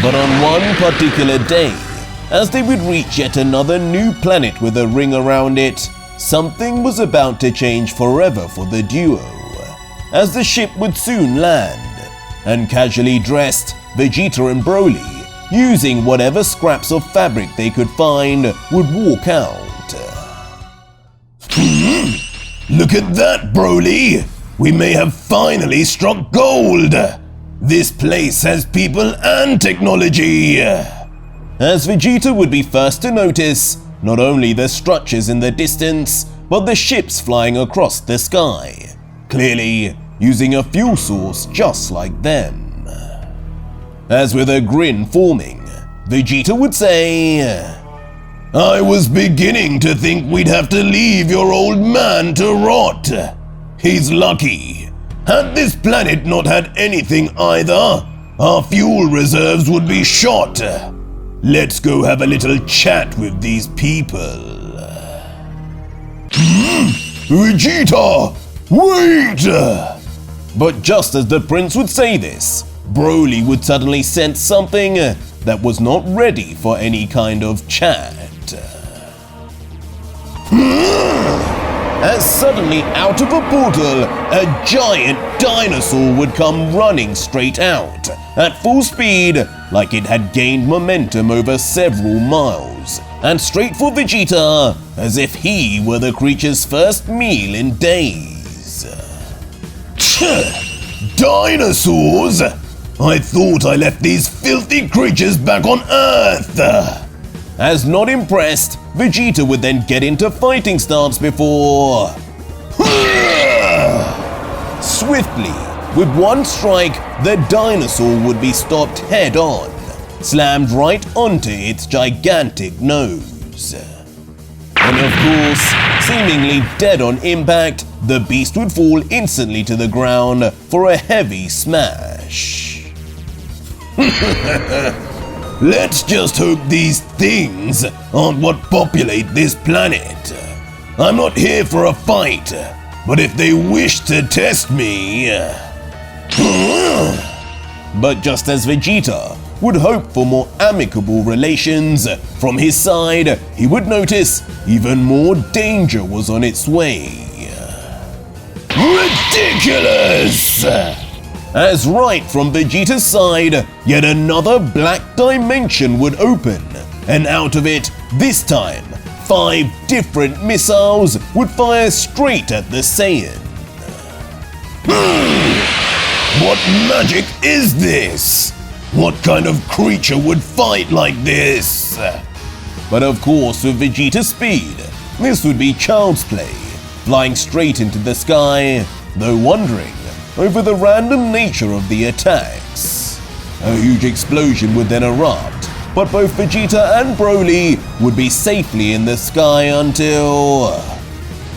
But on one particular day, as they would reach yet another new planet with a ring around it, something was about to change forever for the duo, as the ship would soon land, and casually dressed Vegeta and Broly, using whatever scraps of fabric they could find, would walk out. Look at that, Broly! We may have finally struck gold! This place has people and technology! As Vegeta would be first to notice not only the structures in the distance, but the ships flying across the sky, clearly using a fuel source just like them. As with a grin forming, Vegeta would say, I was beginning to think we'd have to leave your old man to rot. He's lucky. Had this planet not had anything either, our fuel reserves would be shot. Let's go have a little chat with these people. Vegeta! Wait! But just as the prince would say this, Broly would suddenly sense something that was not ready for any kind of chat. As suddenly out of a portal, a giant dinosaur would come running straight out, at full speed, like it had gained momentum over several miles, and straight for Vegeta, as if he were the creature's first meal in days. Dinosaurs? I thought I left these filthy creatures back on Earth! As not impressed, Vegeta would then get into fighting stance before... Swiftly, with one strike, the dinosaur would be stopped head on, slammed right onto its gigantic nose. And of course, seemingly dead on impact, the beast would fall instantly to the ground for a heavy smash. Let's just hope these things aren't what populate this planet. I'm not here for a fight, but if they wish to test me... But just as Vegeta would hope for more amicable relations, from his side, he would notice even more danger was on its way. Ridiculous! As right from Vegeta's side, yet another black dimension would open, and out of it, this time, 5 different missiles would fire straight at the Saiyan. What magic is this? What kind of creature would fight like this? But of course, with Vegeta's speed, this would be child's play, flying straight into the sky, though wondering over the random nature of the attacks. A huge explosion would then erupt, but both Vegeta and Broly would be safely in the sky until...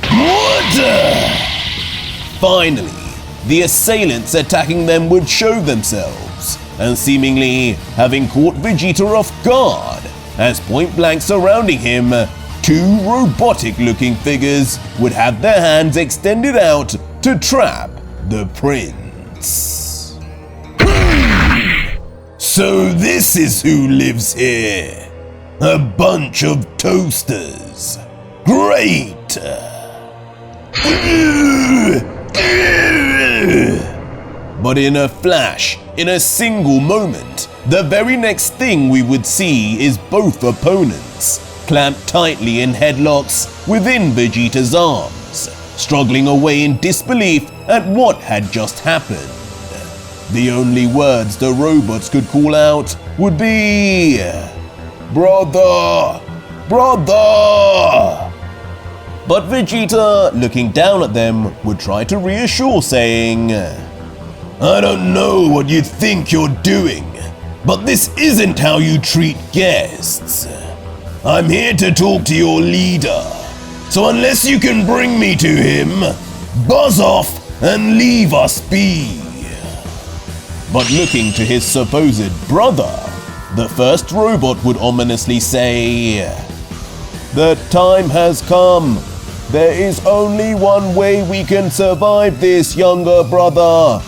What? Finally, the assailants attacking them would show themselves, and seemingly having caught Vegeta off guard, as point blank surrounding him, 2 robotic-looking figures would have their hands extended out to trap the prince. So this is who lives here. A bunch of toasters. Great! But in a flash, in a single moment, the very next thing we would see is both opponents clamped tightly in headlocks within Vegeta's arms, struggling away in disbelief at what had just happened. The only words the robots could call out would be, "Brother! Brother!" But Vegeta, looking down at them, would try to reassure, saying, I don't know what you think you're doing, but this isn't how you treat guests. I'm here to talk to your leader, so unless you can bring me to him, buzz off and leave us be. But looking to his supposed brother, the first robot would ominously say, "The time has come. There is only one way we can survive this, younger brother.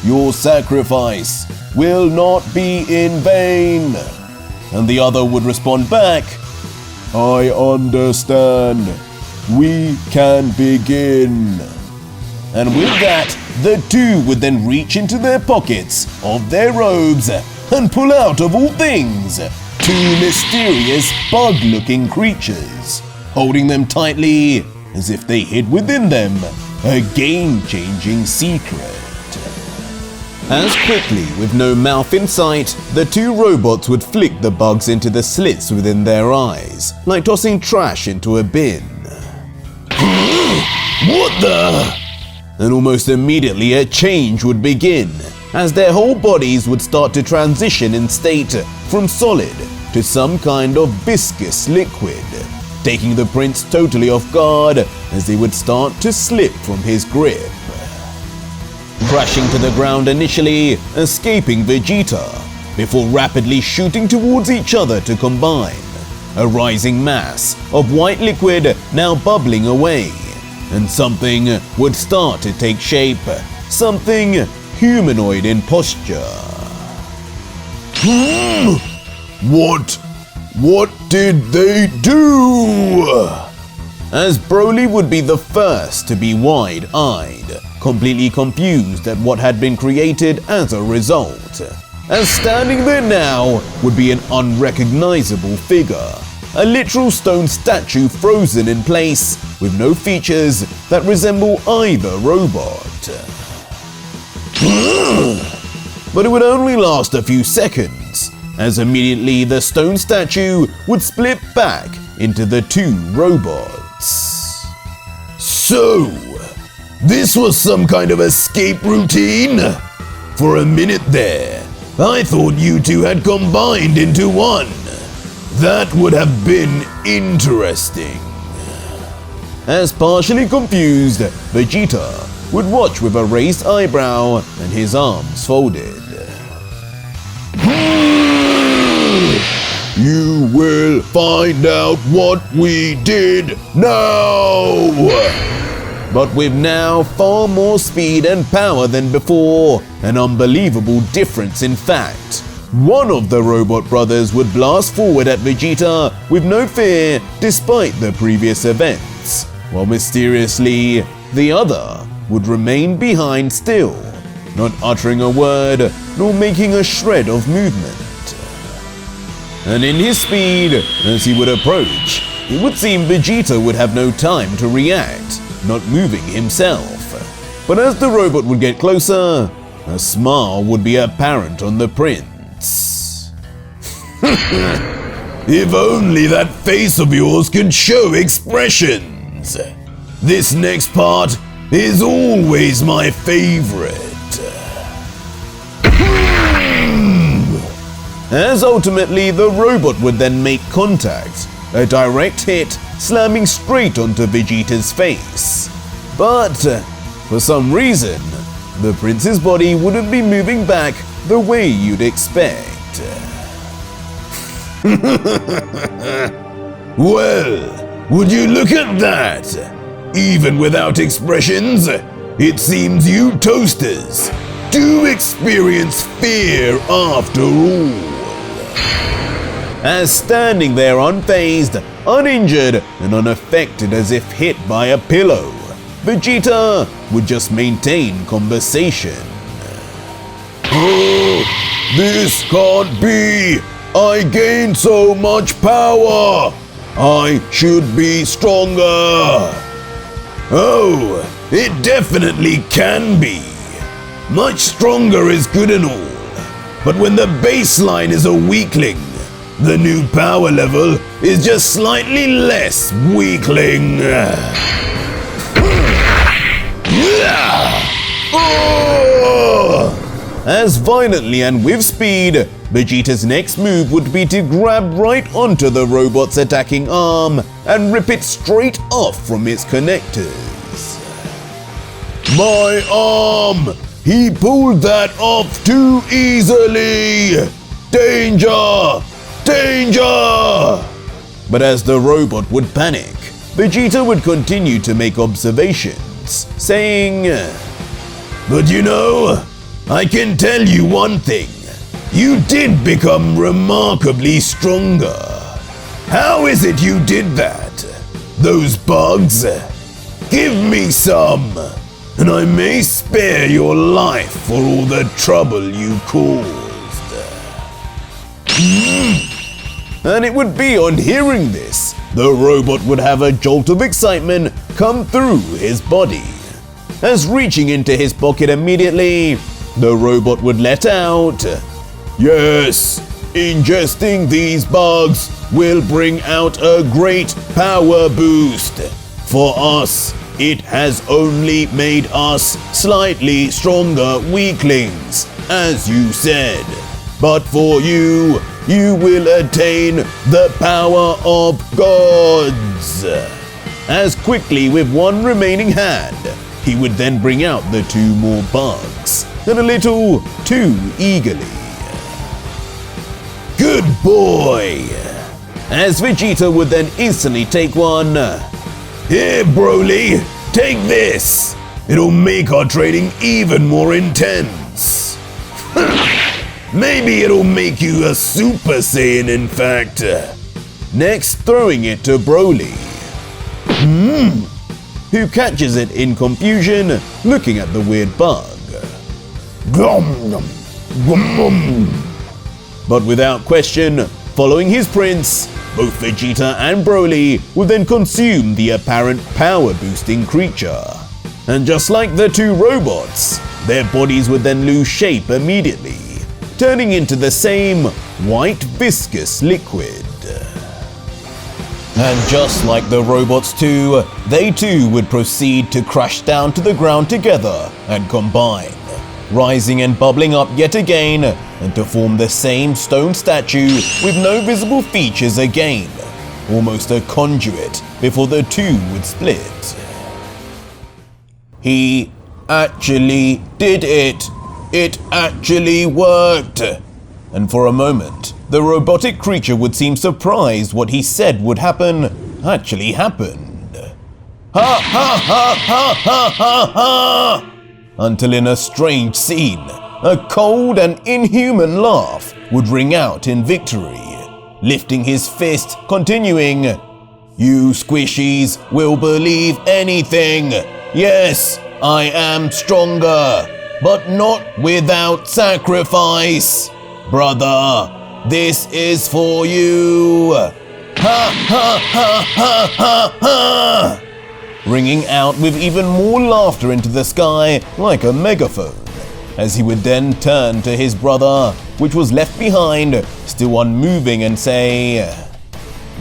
Your sacrifice will not be in vain." And the other would respond back, "I understand. We can begin." And with that, the two would then reach into their pockets of their robes and pull out, of all things, two mysterious bug-looking creatures, holding them tightly as if they hid within them a game-changing secret. As quickly, with no mouth in sight, the two robots would flick the bugs into the slits within their eyes, like tossing trash into a bin. What the? And almost immediately a change would begin, as their whole bodies would start to transition in state from solid to some kind of viscous liquid, taking the prince totally off guard as they would start to slip from his grip. Crashing to the ground initially, escaping Vegeta, before rapidly shooting towards each other to combine, a rising mass of white liquid now bubbling away, and something would start to take shape, something humanoid in posture. What did they do? As Broly would be the first to be wide-eyed, completely confused at what had been created as a result. As standing there now would be an unrecognizable figure, a literal stone statue frozen in place with no features that resemble either robot. But it would only last a few seconds, as immediately the stone statue would split back into the two robots. So, this was some kind of escape routine? For a minute there, I thought you two had combined into one. That would have been interesting. As partially confused, Vegeta would watch with a raised eyebrow and his arms folded. You will find out what we did now! But with now far more speed and power than before, an unbelievable difference in fact. One of the robot brothers would blast forward at Vegeta with no fear despite the previous events, while mysteriously, the other would remain behind still, not uttering a word nor making a shred of movement. And in his speed, as he would approach, it would seem Vegeta would have no time to react, not moving himself. But as the robot would get closer, a smile would be apparent on the prince. If only that face of yours could show expressions. This next part is always my favorite. As ultimately the robot would then make contact, a direct hit slamming straight onto Vegeta's face. But for some reason, the prince's body wouldn't be moving back the way you'd expect. Well, would you look at that? Even without expressions, it seems you toasters do experience fear after all. As standing there unfazed, uninjured, and unaffected as if hit by a pillow, Vegeta would just maintain conversation. Oh, this can't be! I gained so much power! I should be stronger! Oh, it definitely can be. Much stronger is good and all. But when the baseline is a weakling, the new power level is just slightly less weakling. As violently and with speed, Vegeta's next move would be to grab right onto the robot's attacking arm and rip it straight off from its connectors. My arm! He pulled that off too easily! Danger! Danger! But as the robot would panic, Vegeta would continue to make observations, saying, But you know, I can tell you one thing. You did become remarkably stronger. How is it you did that? Those bugs? Give me some, and I may spare your life for all the trouble you caused. And it would be on hearing this, the robot would have a jolt of excitement come through his body. As reaching into his pocket immediately, the robot would let out, Yes, ingesting these bugs will bring out a great power boost. For us, it has only made us slightly stronger weaklings, as you said. But for you, you will attain the power of gods. As quickly with one remaining hand, he would then bring out the 2 more bugs, and a little too eagerly. Good boy! As Vegeta would then instantly take one. Here, Broly, take this! It'll make our training even more intense. Maybe it'll make you a Super Saiyan, in fact. Next, throwing it to Broly, who catches it in confusion, looking at the weird bug. But without question, following his prince, both Vegeta and Broly would then consume the apparent power-boosting creature. And just like the 2 robots, their bodies would then lose shape immediately, turning into the same white viscous liquid. And just like the robots too, they too would proceed to crash down to the ground together and combine, rising and bubbling up yet again, and to form the same stone statue with no visible features again, almost a conduit before the 2 would split. He actually did it! It actually worked! And for a moment, the robotic creature would seem surprised what he said would happen actually happened. Ha ha ha ha ha ha ha! Until in a strange scene, a cold and inhuman laugh would ring out in victory, lifting his fist, continuing, You squishies will believe anything. Yes, I am stronger, but not without sacrifice. Brother, this is for you. Ha ha ha ha ha ha! Ringing out with even more laughter into the sky like a megaphone, as he would then turn to his brother, which was left behind, still unmoving, and say,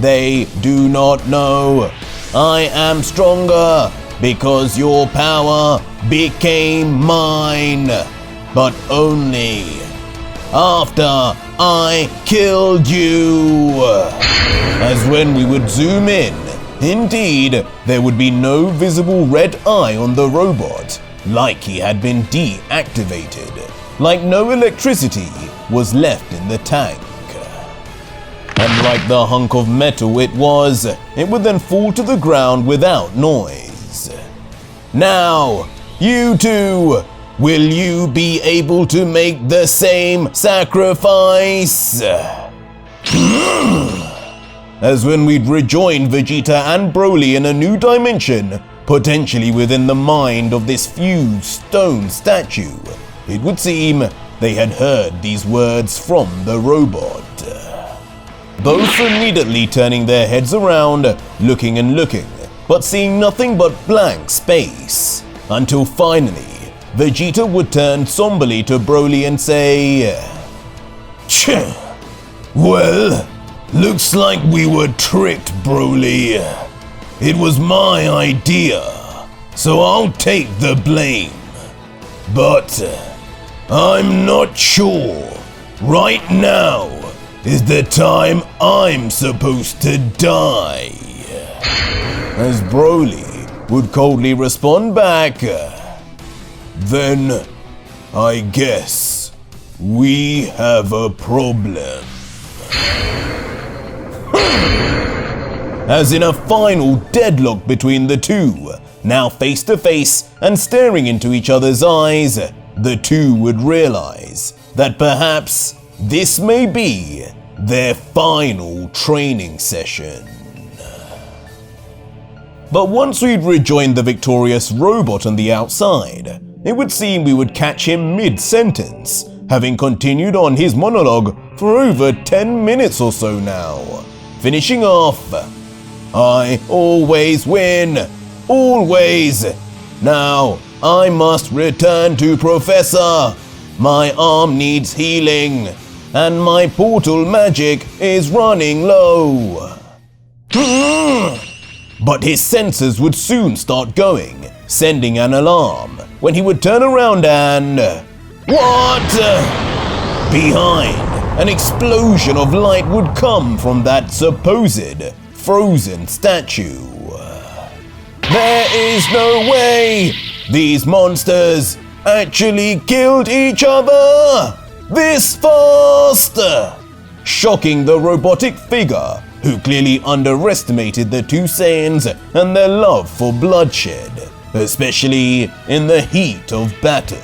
They do not know. I am stronger because your power became mine, but only after I killed you. As when we would zoom in, indeed, there would be no visible red eye on the robot, like he had been deactivated, like no electricity was left in the tank. And like the hunk of metal it would then fall to the ground without noise. Now, you two, will you be able to make the same sacrifice? As when we'd rejoin Vegeta and Broly in a new dimension, potentially within the mind of this fused stone statue, it would seem they had heard these words from the robot. Both immediately turning their heads around, looking and looking, but seeing nothing but blank space, until finally, Vegeta would turn somberly to Broly and say, Well, looks like we were tricked, Broly. It was my idea, so I'll take the blame. But I'm not sure. Right now is the time I'm supposed to die. As Broly would coldly respond back, Then I guess we have a problem. As in a final deadlock between the two, now face to face and staring into each other's eyes, the two would realize that perhaps this may be their final training session. But once we'd rejoined the victorious robot on the outside, it would seem we would catch him mid-sentence, having continued on his monologue for over 10 minutes or so now, finishing off, "I always win, always. Now I must return to Professor. My arm needs healing, and my portal magic is running low." But his sensors would soon start going, sending an alarm, when he would turn around and... What? Behind, an explosion of light would come from that supposed frozen statue. There is no way these monsters actually killed each other this fast! Shocking the robotic figure, who clearly underestimated the two Saiyans and their love for bloodshed, especially in the heat of battle.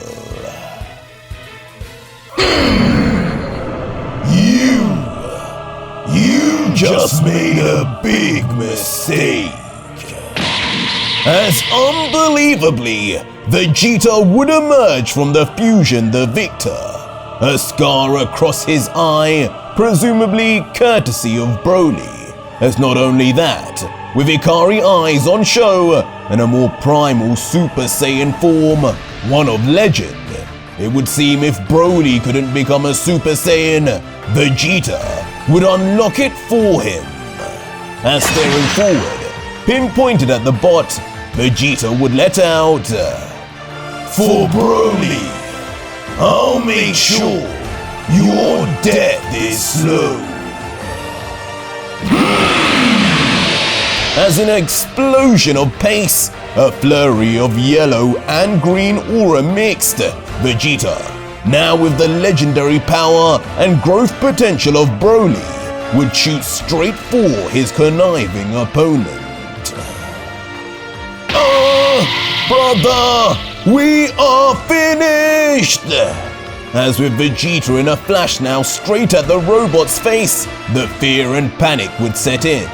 You just made a big mistake. As unbelievably, Vegeta would emerge from the fusion the victor, a scar across his eye, presumably courtesy of Broly, as not only that, with Ikari eyes on show and a more primal Super Saiyan form, one of legend, it would seem if Broly couldn't become a Super Saiyan, Vegeta would unlock it for him. As staring forward, pinpointed at the bot, Vegeta would let out, "For Broly, I'll make sure your death is slow." As an explosion of pace, a flurry of yellow and green aura mixed, Vegeta, now with the legendary power and growth potential of Broly, would shoot straight for his conniving opponent. Brother, we are finished! As with Vegeta in a flash now straight at the robot's face, the fear and panic would set in.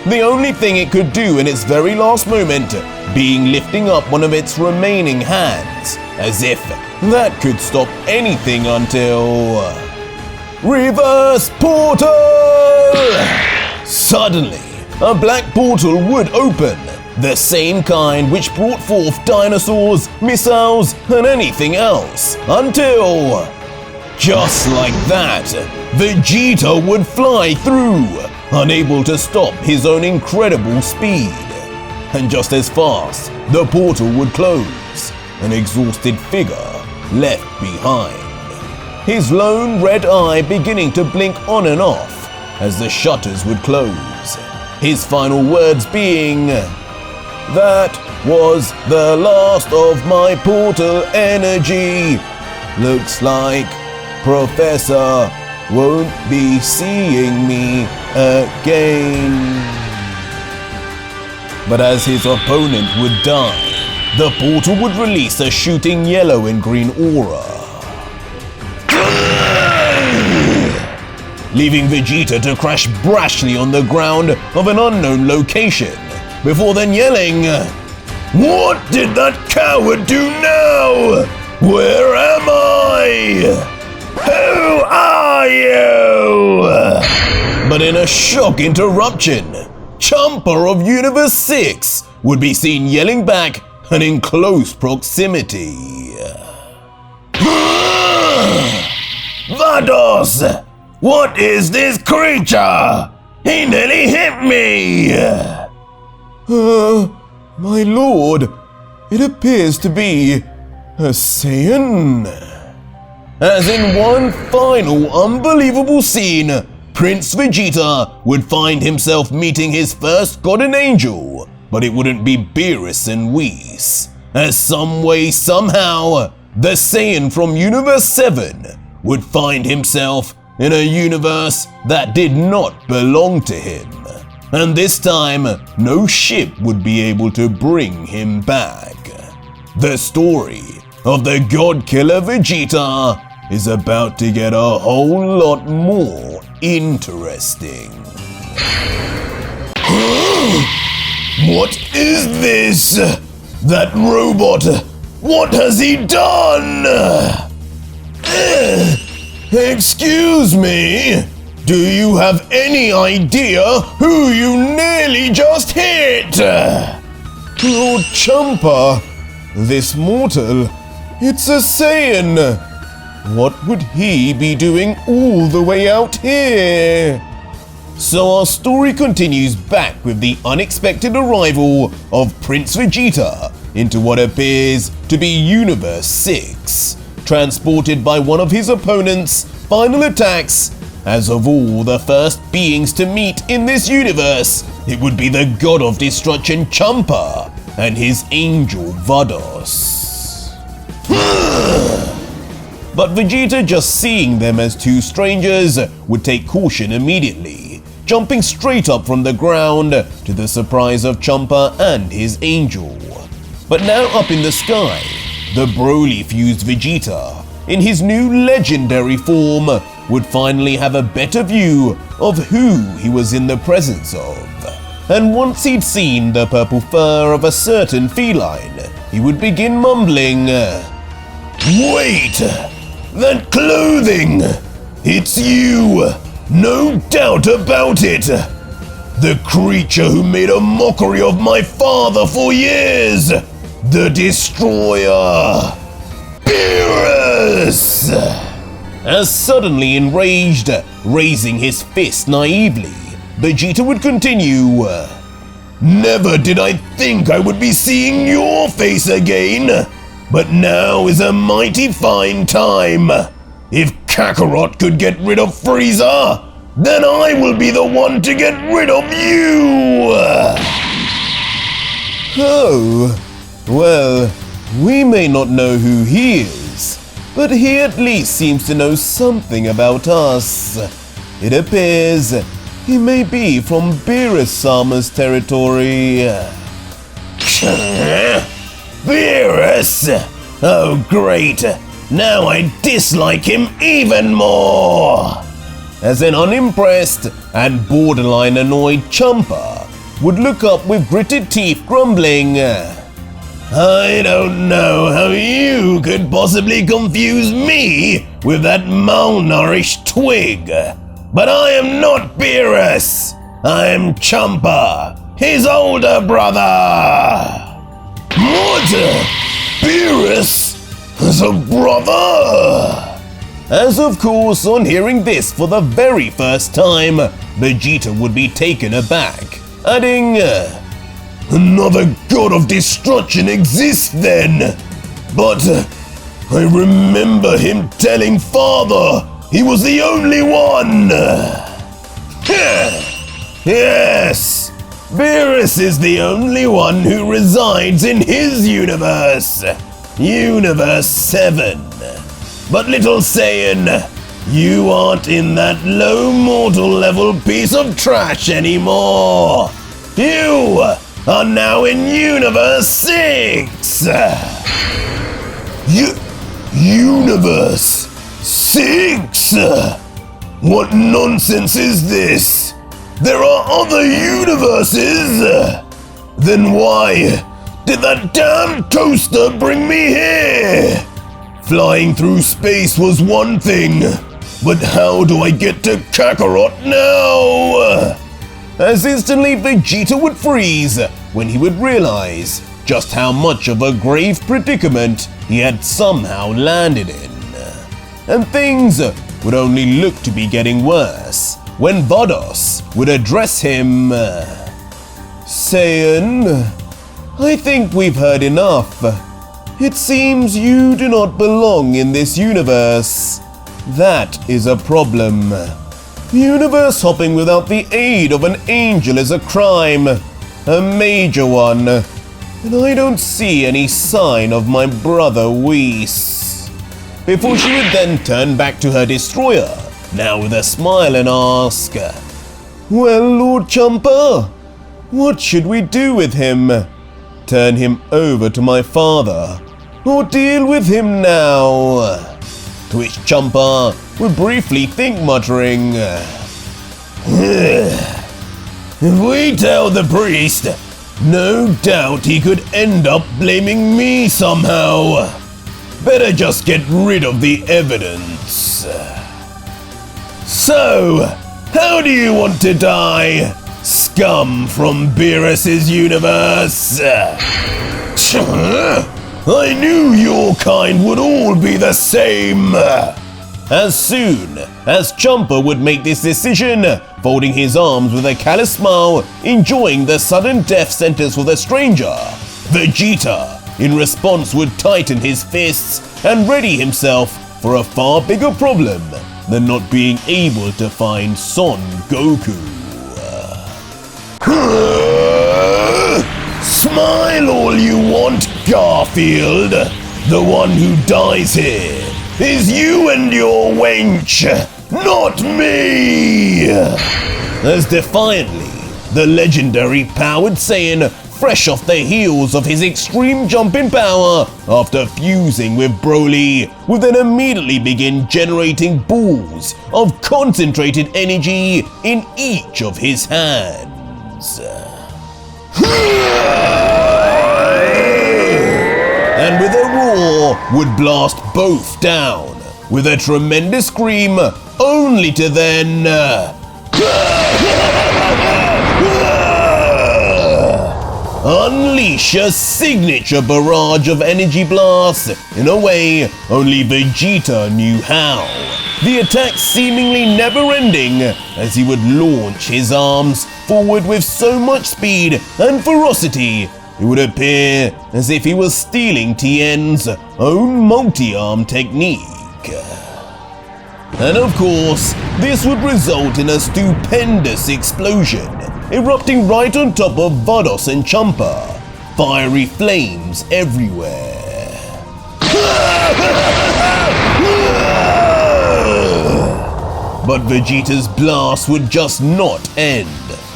The only thing it could do in its very last moment being lifting up one of its remaining hands, as if that could stop anything until... Reverse portal! Suddenly, a black portal would open, the same kind which brought forth dinosaurs, missiles, and anything else, until... Just like that, Vegeta would fly through, unable to stop his own incredible speed. And just as fast, the portal would close, an exhausted figure left behind. His lone red eye beginning to blink on and off as the shutters would close. His final words being, "That was the last of my portal energy. Looks like Professor won't be seeing me again." But as his opponent would die, the portal would release a shooting yellow and green aura, leaving Vegeta to crash brashly on the ground of an unknown location, before then yelling, "What did that coward do now? Where am I? Who are you?" But in a shock interruption, Champa of Universe 6 would be seen yelling back and in close proximity. Vados! What is this creature? He nearly hit me! My lord, it appears to be a Saiyan. As in one final unbelievable scene, Prince Vegeta would find himself meeting his first god and angel, but it wouldn't be Beerus and Whis. as some way, somehow, the Saiyan from Universe 7 would find himself in a universe that did not belong to him. And this time, no ship would be able to bring him back. The story of the God Killer Vegeta is about to get a whole lot more interesting. What is this? That robot, what has he done? Excuse me, do you have any idea who you nearly just hit? Lord Champa, this mortal, it's a Saiyan. What would he be doing all the way out here? So our story continues back with the unexpected arrival of Prince Vegeta into what appears to be Universe 6, transported by one of his opponent's final attacks. As of all the first beings to meet in this universe, it would be the god of destruction Champa and his angel Vados. But Vegeta, just seeing them as two strangers, would take caution immediately, jumping straight up from the ground to the surprise of Champa and his angel. But now up in the sky, the Broly-fused Vegeta, in his new legendary form, would finally have a better view of who he was in the presence of. And once he'd seen the purple fur of a certain feline, he would begin mumbling, Wait! That clothing! It's you! No doubt about it! The creature who made a mockery of my father for years! The Destroyer! Beerus! As suddenly enraged, raising his fist naively, Vegeta would continue, Never did I think I would be seeing your face again! But now is a mighty fine time! If Kakarot could get rid of Frieza, then I will be the one to get rid of you! Oh, well, we may not know who he is, but he at least seems to know something about us. It appears he may be from Beerus-sama's territory. Beerus! Oh great! Now I dislike him even more! As an unimpressed and borderline annoyed Champa would look up with gritted teeth grumbling, I don't know how you could possibly confuse me with that malnourished twig, but I am not Beerus! I am Champa, his older brother! What? Beerus as a brother? As of course, on hearing this for the very first time, Vegeta would be taken aback, adding, Another god of destruction exists then, but I remember him telling father he was the only one. Yes, Beerus is the only one who resides in his universe, Universe 7. But little Saiyan, you aren't in that low mortal level piece of trash anymore. You are now in Universe 6! Universe 6? What nonsense is this? There are other universes! Then why did that damn toaster bring me here? Flying through space was one thing, but how do I get to Kakarot now? As instantly Vegeta would freeze when he would realize just how much of a grave predicament he had somehow landed in. And things would only look to be getting worse when Vados would address him. Saiyan, I think we've heard enough. It seems you do not belong in this universe. That is a problem. Universe hopping without the aid of an angel is a crime. A major one. and I don't see any sign of my brother Whis. Before she would then turn back to her destroyer, now with a smile, and ask, "Well, Lord Champa, what should we do with him? Turn him over to my father, or deal with him now?" To which Champa would briefly think, muttering, If we tell the priest, no doubt he could end up blaming me somehow. Better just get rid of the evidence. So, how do you want to die, scum from Beerus's universe? I knew your kind would all be the same. As soon as Champa would make this decision, folding his arms with a callous smile, enjoying the sudden death sentence for the stranger, Vegeta, in response, would tighten his fists and ready himself for a far bigger problem than not being able to find Son Goku. Smile all you want, Garfield. The one who dies here is you and your wench, not me! As defiantly, the legendary powered Saiyan, fresh off the heels of his extreme jump in power after fusing with Broly, would then immediately begin generating balls of concentrated energy in each of his hands. And with a roar would blast both down, with a tremendous scream, only to then unleash a signature barrage of energy blasts in a way only Vegeta knew how. The attack seemingly never-ending as he would launch his arms forward with so much speed and ferocity it would appear as if he was stealing Tien's own multi-arm technique. And of course, this would result in a stupendous explosion, erupting right on top of Vados and Champa, fiery flames everywhere. But Vegeta's blast would just not end.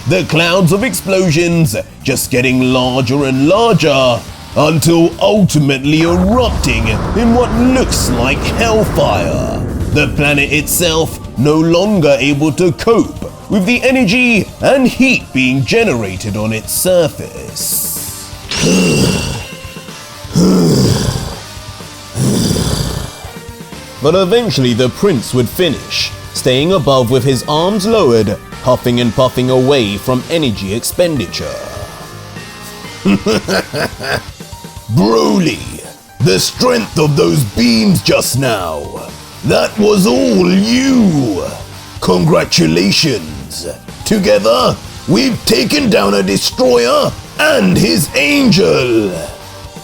The clouds of explosions just getting larger and larger until ultimately erupting in what looks like hellfire. The planet itself no longer able to cope with the energy and heat being generated on its surface. But eventually the prince would finish, staying above with his arms lowered, huffing and puffing away from energy expenditure. Broly, the strength of those beams just now, that was all you. Congratulations. Together, we've taken down a destroyer and his angel.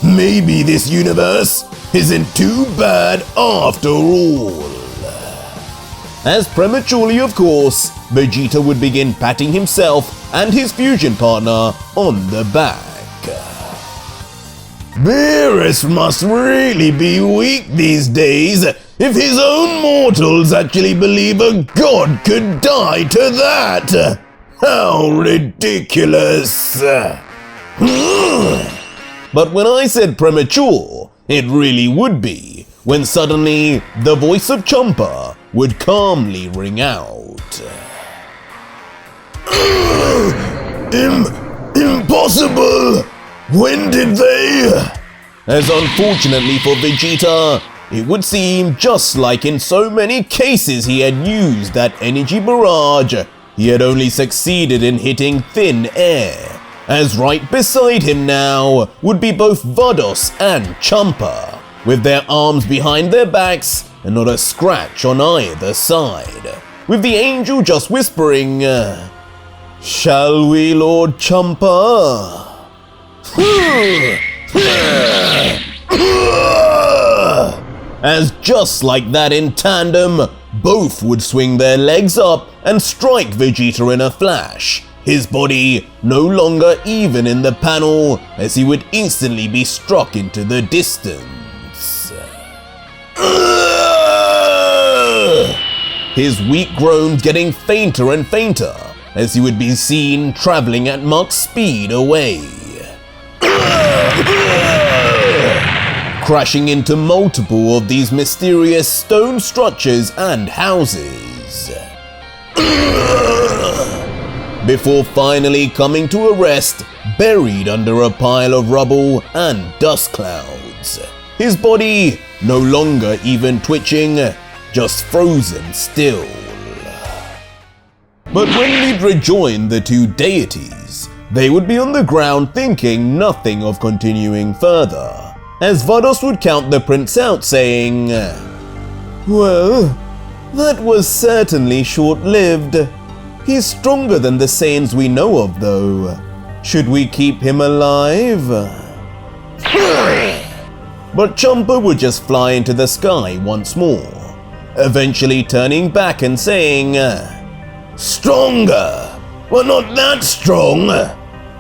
Maybe this universe isn't too bad after all. As prematurely, of course, Vegeta would begin patting himself and his fusion partner on the back. Beerus must really be weak these days if his own mortals actually believe a god could die to that. How ridiculous. But when I said premature, it really would be when suddenly the voice of Champa would calmly ring out. Impossible! When did they? As unfortunately for Vegeta, it would seem just like in so many cases he had used that energy barrage, he had only succeeded in hitting thin air, as right beside him now would be both Vados and Champa, with their arms behind their backs and not a scratch on either side, with the angel just whispering, "Shall we, Lord Champa?" As just like that in tandem, both would swing their legs up and strike Vegeta in a flash, his body no longer even in the panel, as he would instantly be struck into the distance. His weak groans getting fainter and fainter, as he would be seen traveling at Mach speed away, crashing into multiple of these mysterious stone structures and houses, before finally coming to a rest, buried under a pile of rubble and dust clouds, his body no longer even twitching, just frozen still. But when we'd rejoin the two deities, they would be on the ground thinking nothing of continuing further, as Vados would count the prince out saying, "Well, that was certainly short-lived. He's stronger than the Saiyans we know of, though. Should we keep him alive?" But Champa would just fly into the sky once more, eventually turning back and saying, "Stronger? Well, not that strong.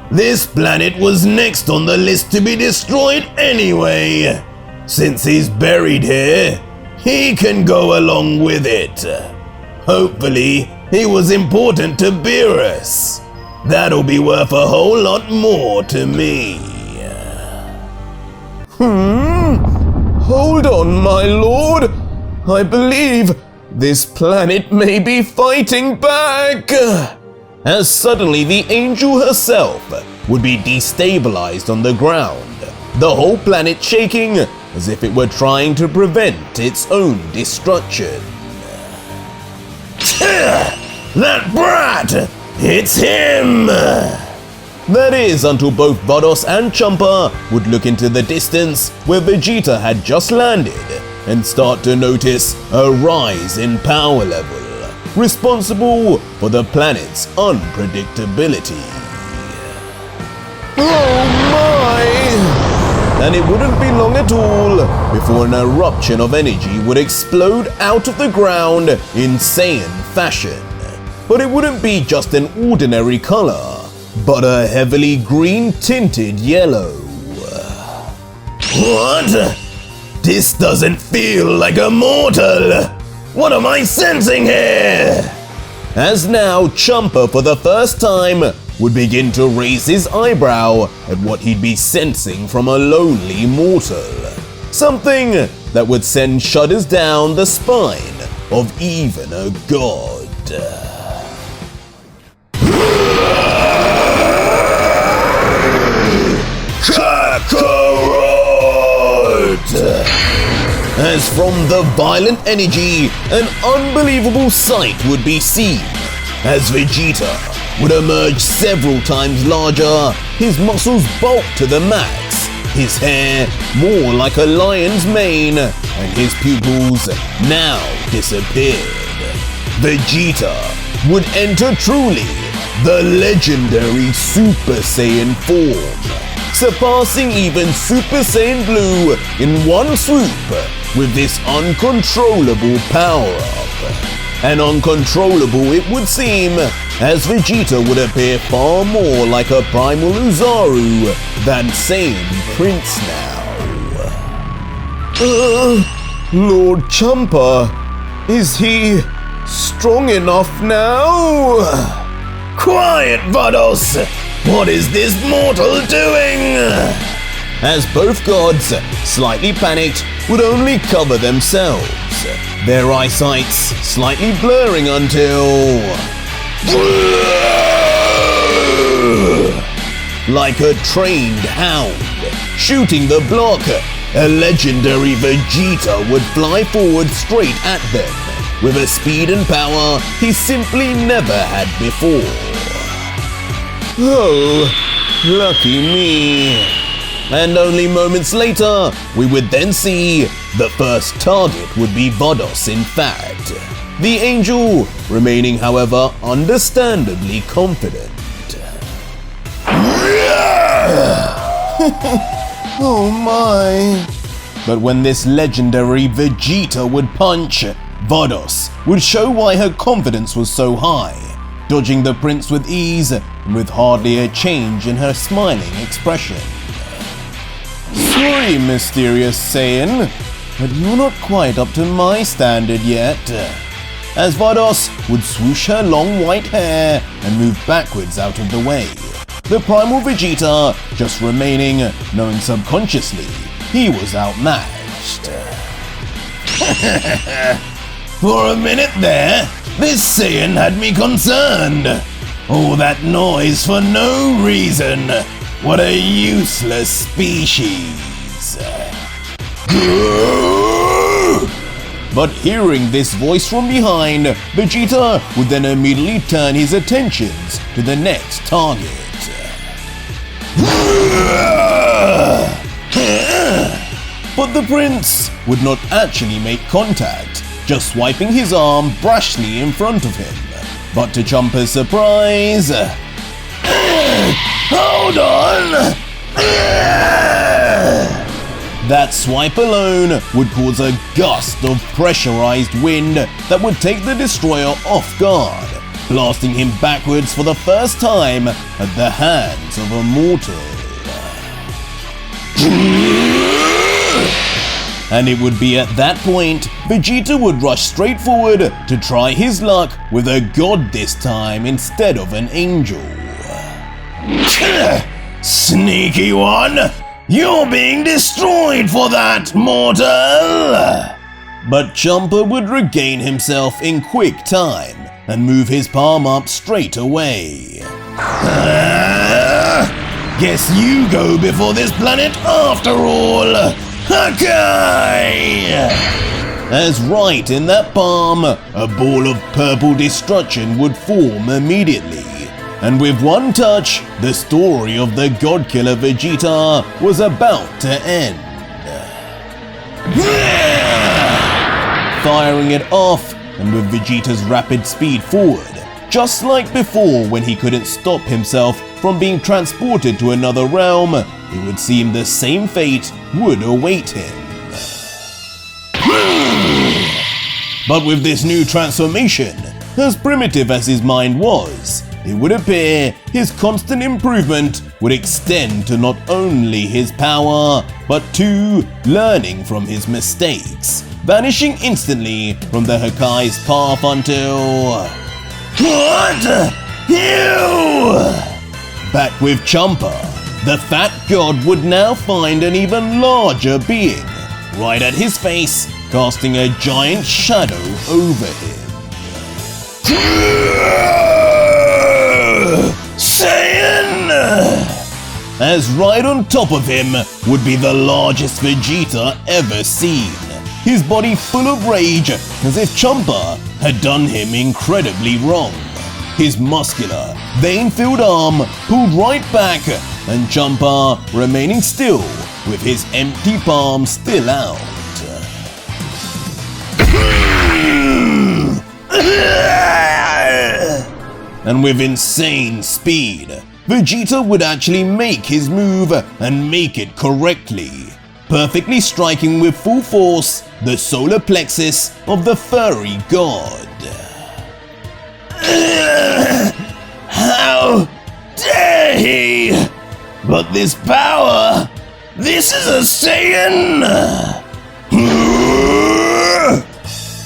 This planet was next on the list to be destroyed anyway. Since he's buried here, he can go along with it. Hopefully, he was important to Beerus. That'll be worth a whole lot more to me." Hold on, my lord. I believe this planet may be fighting back. as suddenly the angel herself would be destabilized on the ground, the whole planet shaking as if it were trying to prevent its own destruction. That brat! It's him! That is, until both Vados and Champa would look into the distance where Vegeta had just landed and start to notice a rise in power level, responsible for the planet's unpredictability. Oh my! And it wouldn't be long at all before an eruption of energy would explode out of the ground in Saiyan fashion. But it wouldn't be just an ordinary color, but a heavily green-tinted yellow. What? This doesn't feel like a mortal! What am I sensing here? As now Champa for the first time would begin to raise his eyebrow at what he'd be sensing from a lonely mortal. Something that would send shudders down the spine of even a god. As from the violent energy, an unbelievable sight would be seen, as Vegeta would emerge several times larger, his muscles bulked to the max, his hair more like a lion's mane, and his pupils now disappeared. Vegeta would enter truly the legendary Super Saiyan form, surpassing even Super Saiyan Blue in one swoop with this uncontrollable power-up. And uncontrollable it would seem, as Vegeta would appear far more like a primal Uzaru than Saiyan Prince now. Lord Champa, is he strong enough now? Quiet, Vados! What is this mortal doing? As both gods, slightly panicked, would only cover themselves, their eyesights slightly blurring until... like a trained hound, shooting the block, a legendary Vegeta would fly forward straight at them, with a speed and power he simply never had before. Oh, lucky me. And only moments later, we would then see the first target would be Vados in fact. The angel remaining, however, understandably confident. Oh my! But when this legendary Vegeta would punch, Vados would show why her confidence was so high, dodging the prince with ease and with hardly a change in her smiling expression. Sorry, mysterious Saiyan, but you're not quite up to my standard yet. As Vados would swoosh her long white hair and move backwards out of the way, the primal Vegeta just remaining, knowing subconsciously he was outmatched. For a minute there, this Saiyan had me concerned. All that noise for no reason. What a useless species. But hearing this voice from behind, Vegeta would then immediately turn his attentions to the next target. But the prince would not actually make contact, just swiping his arm brashly in front of him. But to Champa's surprise, Hold on! that swipe alone would cause a gust of pressurized wind that would take the destroyer off guard, blasting him backwards for the first time at the hands of a mortal. And it would be at that point Vegeta would rush straight forward to try his luck with a god this time instead of an angel. Sneaky one! You're being destroyed for that, mortal! But Champa would regain himself in quick time and move his palm up straight away. Guess you go before this planet after all! Hakai! As right in that palm, a ball of purple destruction would form immediately. And with one touch, the story of the God Killer Vegeta was about to end. Firing it off, and with Vegeta's rapid speed forward, just like before when he couldn't stop himself from being transported to another realm, it would seem the same fate would await him. But with this new transformation, as primitive as his mind was, it would appear his constant improvement would extend to not only his power, but to learning from his mistakes, vanishing instantly from the Hakai's path until... What? You! Back with Champa, the fat god would now find an even larger being, right at his face, casting a giant shadow over him. Saiyan! As right on top of him would be the largest Vegeta ever seen, his body full of rage as if Champa had done him incredibly wrong. His muscular, vein-filled arm pulled right back and Champa remaining still with his empty palm still out. And with insane speed, Vegeta would actually make his move and make it correctly, perfectly striking with full force the solar plexus of the furry god. How dare he! But this power, this is a Saiyan!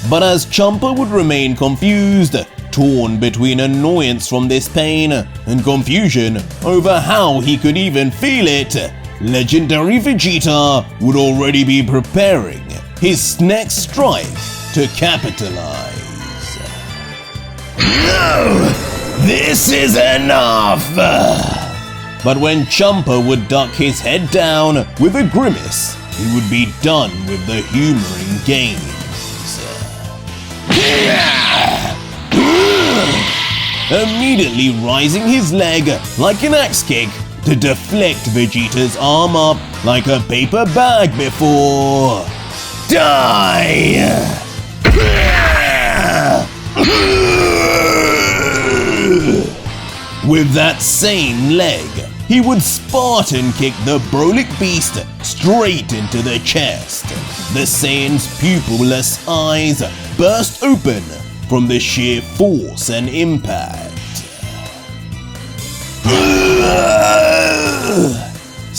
But as Champa would remain confused, torn between annoyance from this pain and confusion over how he could even feel it, legendary Vegeta would already be preparing his next strike to capitalize. No! This is enough! But when Champa would duck his head down with a grimace, he would be done with the humoring games. Immediately rising his leg like an axe kick to deflect Vegeta's arm up like a paper bag before... Die! With that same leg, he would Spartan kick the Brolic beast straight into the chest. The Saiyan's pupilless eyes burst open from the sheer force and impact.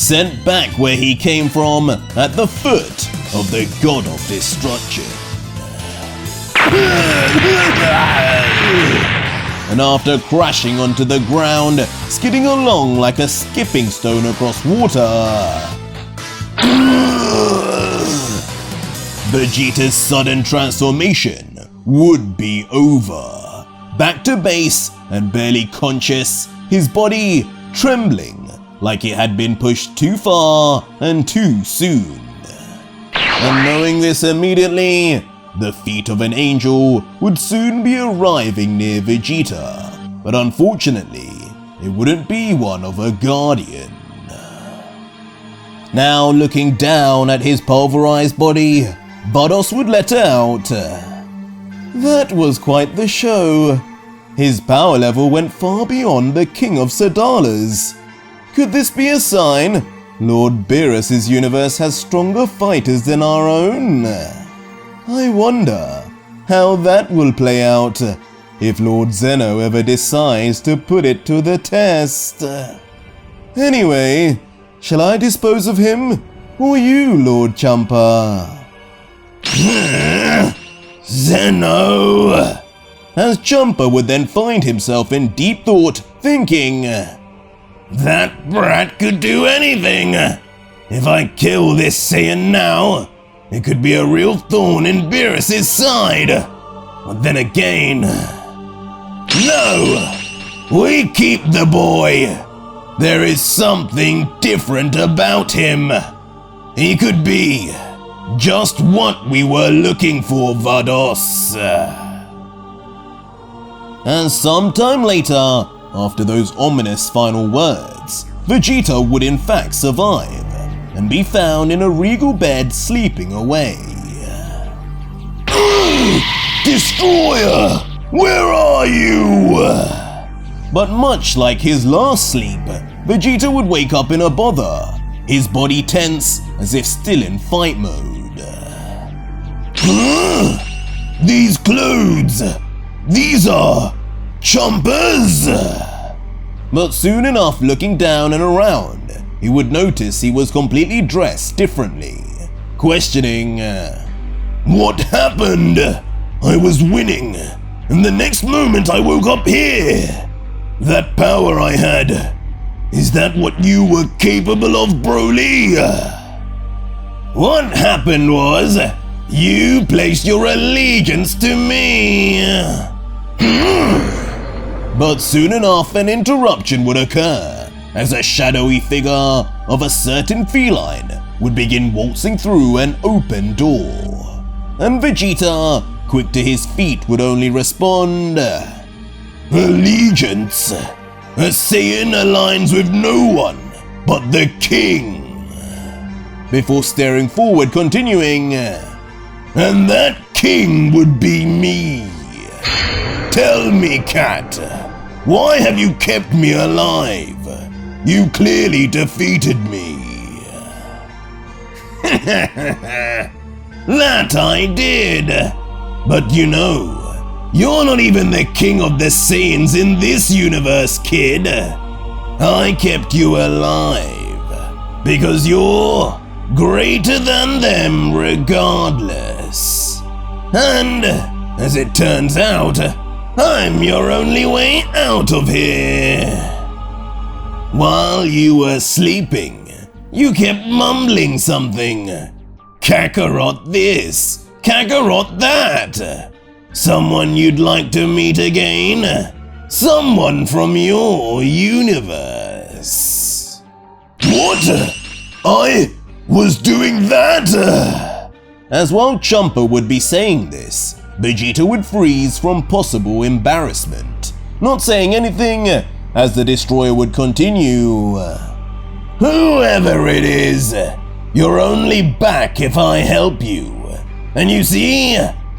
sent back where he came from at the foot of the God of Destruction. And after crashing onto the ground, skidding along like a skipping stone across water, Vegeta's sudden transformation would be over. Back to base and barely conscious, his body trembling like it had been pushed too far and too soon. And knowing this immediately, the feet of an angel would soon be arriving near Vegeta, but unfortunately, it wouldn't be one of a guardian. Now looking down at his pulverized body, Vados would let out, "That was quite the show. His power level went far beyond the King of Sadalas. Could this be a sign Lord Beerus's universe has stronger fighters than our own? I wonder how that will play out if Lord Zeno ever decides to put it to the test. Anyway, shall I dispose of him, or you, Lord Champa?" Zeno! As Champa would then find himself in deep thought, thinking, "That brat could do anything. If I kill this Saiyan now, it could be a real thorn in Beerus's side. But then again, no! We keep the boy. There is something different about him. He could be just what we were looking for, Vados." And sometime later, after those ominous final words, Vegeta would in fact survive and be found in a regal bed sleeping away. "Destroyer! Where are you?" But much like his last sleep, Vegeta would wake up in a bother, his body tense as if still in fight mode. These clothes! These are Champa's! But soon enough, looking down and around, he would notice he was completely dressed differently, questioning, "What happened? I was winning, and the next moment I woke up here. That power I had, is that what you were capable of, Broly? What happened was, you placed your allegiance to me." But soon enough an interruption would occur, as a shadowy figure of a certain feline would begin waltzing through an open door. And Vegeta, quick to his feet, would only respond, "Allegiance? A Saiyan aligns with no one but the king." Before staring forward, continuing, "And that king would be me. Tell me, cat, why have you kept me alive? You clearly defeated me." "That I did. But you know, you're not even the king of the Saiyans in this universe, kid. I kept you alive because you're greater than them regardless. And, as it turns out, I'm your only way out of here. While you were sleeping, you kept mumbling something. Kakarot this, Kakarot that. Someone you'd like to meet again? Someone from your universe." "What? I was doing that?" As while Champa would be saying this, Vegeta would freeze from possible embarrassment, not saying anything, as the destroyer would continue, "Whoever it is, you're only back if I help you. And you see,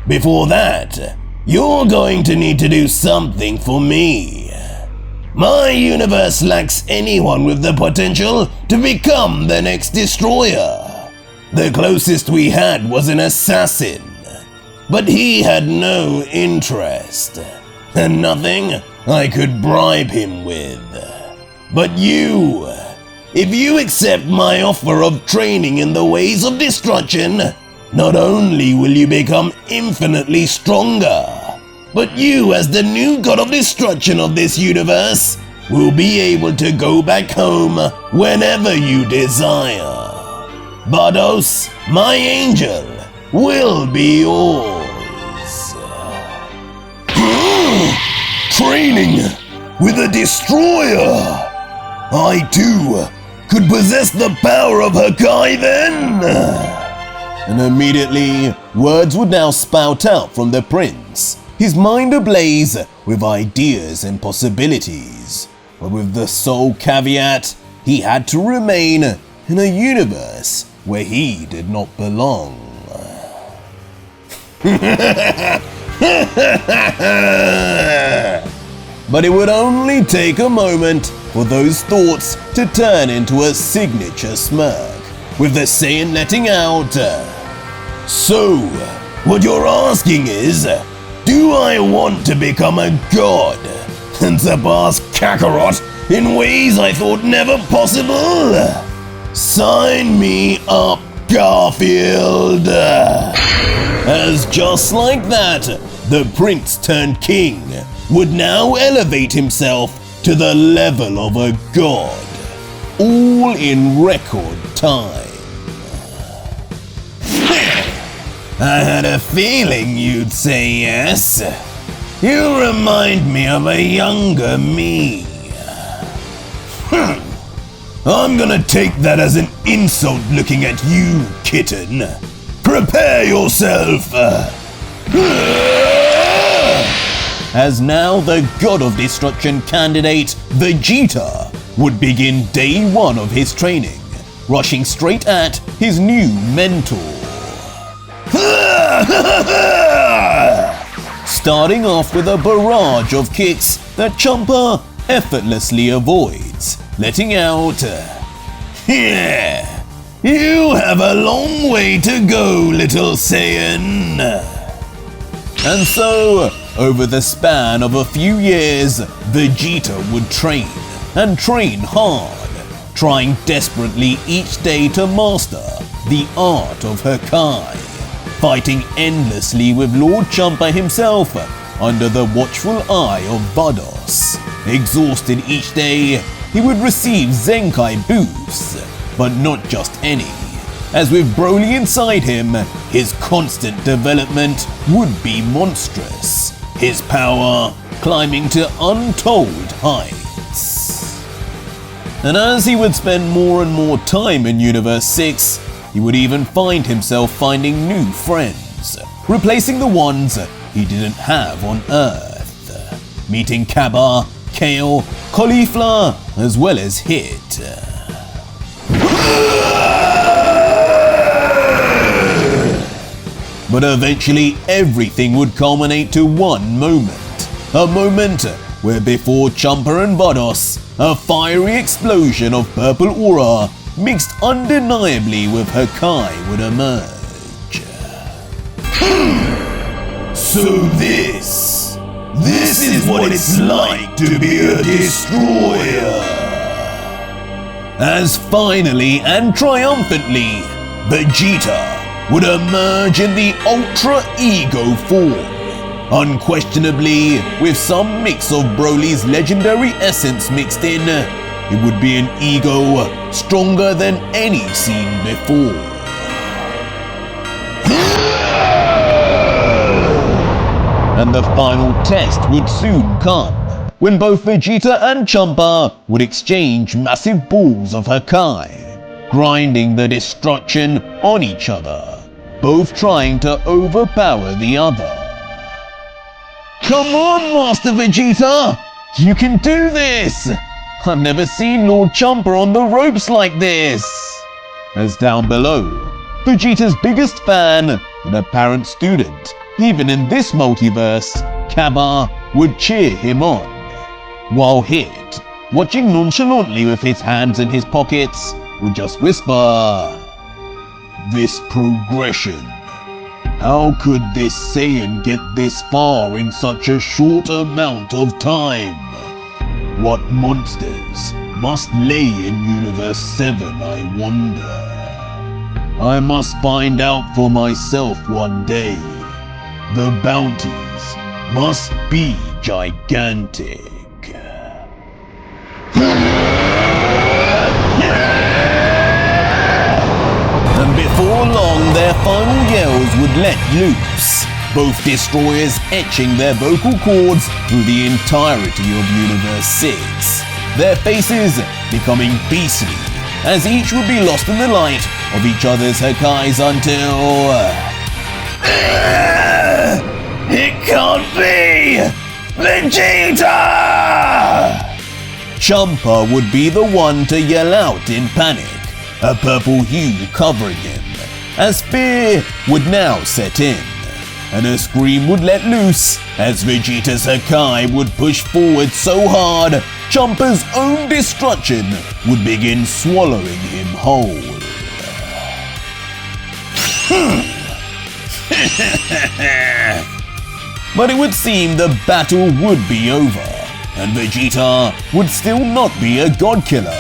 before that, you're going to need to do something for me. My universe lacks anyone with the potential to become the next destroyer. The closest we had was an assassin, but he had no interest, and nothing I could bribe him with. But you if you accept my offer of training in the ways of destruction, not only will you become infinitely stronger, but you, as the new god of destruction of this universe, will be able to go back home whenever you desire. Vados, my angel, will be yours. Training with a destroyer! I too could possess the power of Hakai then! And immediately, words would now spout out from the prince, his mind ablaze with ideas and possibilities. But with the sole caveat, he had to remain in a universe where he did not belong. But it would only take a moment for those thoughts to turn into a signature smirk, with the Saiyan letting out, So, what you're asking is, do I want to become a god and surpass Kakarot in ways I thought never possible? Sign me up, Garfield! As just like that, the prince turned king would now elevate himself to the level of a god, all in record time. I had a feeling you'd say yes. You remind me of a younger me. I'm gonna take that as an insult looking at you, kitten. Prepare yourself! As now the god of destruction candidate, Vegeta, would begin day one of his training, rushing straight at his new mentor. Starting off with a barrage of kicks that Champa effortlessly avoids, letting out, Yeah, you have a long way to go, little Saiyan. And so, over the span of a few years, Vegeta would train, and train hard, trying desperately each day to master the art of Hakai, fighting endlessly with Lord Champa himself under the watchful eye of Vados. Exhausted each day, he would receive Zenkai boosts, but not just any. As with Broly inside him, his constant development would be monstrous, his power climbing to untold heights. And as he would spend more and more time in Universe 6, he would even find himself finding new friends, replacing the ones he didn't have on Earth, meeting Kaba, Kale, Caulifla, as well as Hit. But eventually everything would culminate to one moment. A moment where before Champa and Vados, a fiery explosion of purple aura mixed undeniably with Hakai would emerge. So this is what it's like to be a destroyer. As finally and triumphantly, Vegeta would emerge in the Ultra Ego form, unquestionably with some mix of Broly's legendary essence mixed in. It would be an ego stronger than any seen before. And the final test would soon come, when both Vegeta and Champa would exchange massive balls of Hakai, grinding the destruction on each other, both trying to overpower the other. Come on, Master Vegeta! You can do this! I've never seen Lord Champa on the ropes like this! As down below, Vegeta's biggest fan and apparent student, even in this multiverse, Kaba, would cheer him on, while Hit, watching nonchalantly with his hands in his pockets, would just whisper, "This progression. How could this Saiyan get this far in such a short amount of time? What monsters must lay in Universe 7, I wonder? I must find out for myself one day. The bounties must be gigantic. And before long, their final yells would let loose, both destroyers etching their vocal cords through the entirety of Universe 6, their faces becoming beastly, as each would be lost in the light of each other's Hakais until... It can't be! Vegeta! Champa would be the one to yell out in panic, a purple hue covering him, as fear would now set in, and a scream would let loose as Vegeta's Hakai would push forward so hard, Champa's own destruction would begin swallowing him whole. But it would seem the battle would be over, and Vegeta would still not be a god killer.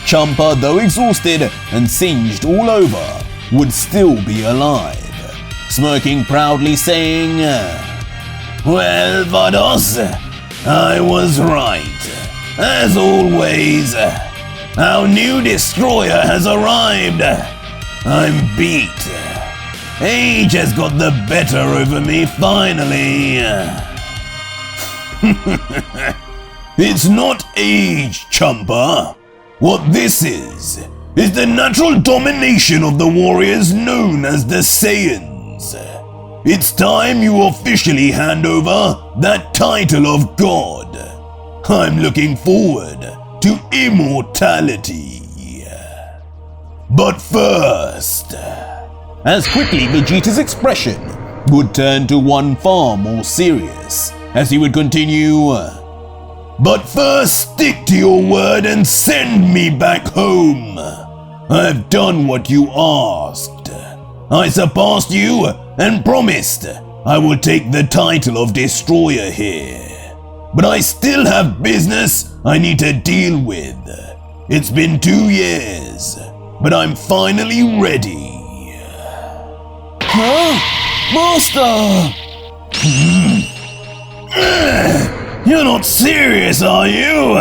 Champa, though exhausted and singed all over, would still be alive, smirking proudly saying, "Well, Vados, I was right. As always, our new destroyer has arrived. I'm beat. Age has got the better over me finally." It's not age, Champa. What this is the natural domination of the warriors known as the Saiyans. It's time you officially hand over that title of God. I'm looking forward to immortality. But first... As quickly, Vegeta's expression would turn to one far more serious, as he would continue, "But first, stick to your word and send me back home. I've done what you asked. I surpassed you and promised I will take the title of Destroyer here. But I still have business I need to deal with. It's been 2 years, but I'm finally ready." Huh? Master! You're not serious, are you?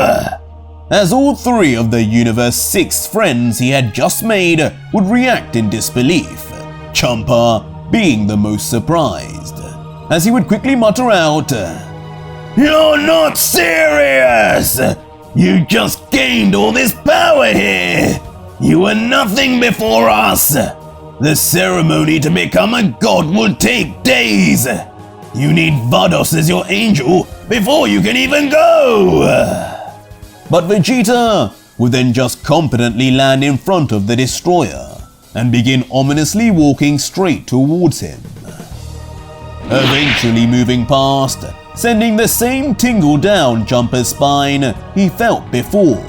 As all three of the Universe 6 friends he had just made would react in disbelief, Champa being the most surprised, as he would quickly mutter out, "You're not serious! You just gained all this power here! You were nothing before us! The ceremony to become a god will take days! You need Vados as your angel before you can even go!" But Vegeta would then just competently land in front of the destroyer and begin ominously walking straight towards him, eventually moving past, sending the same tingle down Champa's spine he felt before,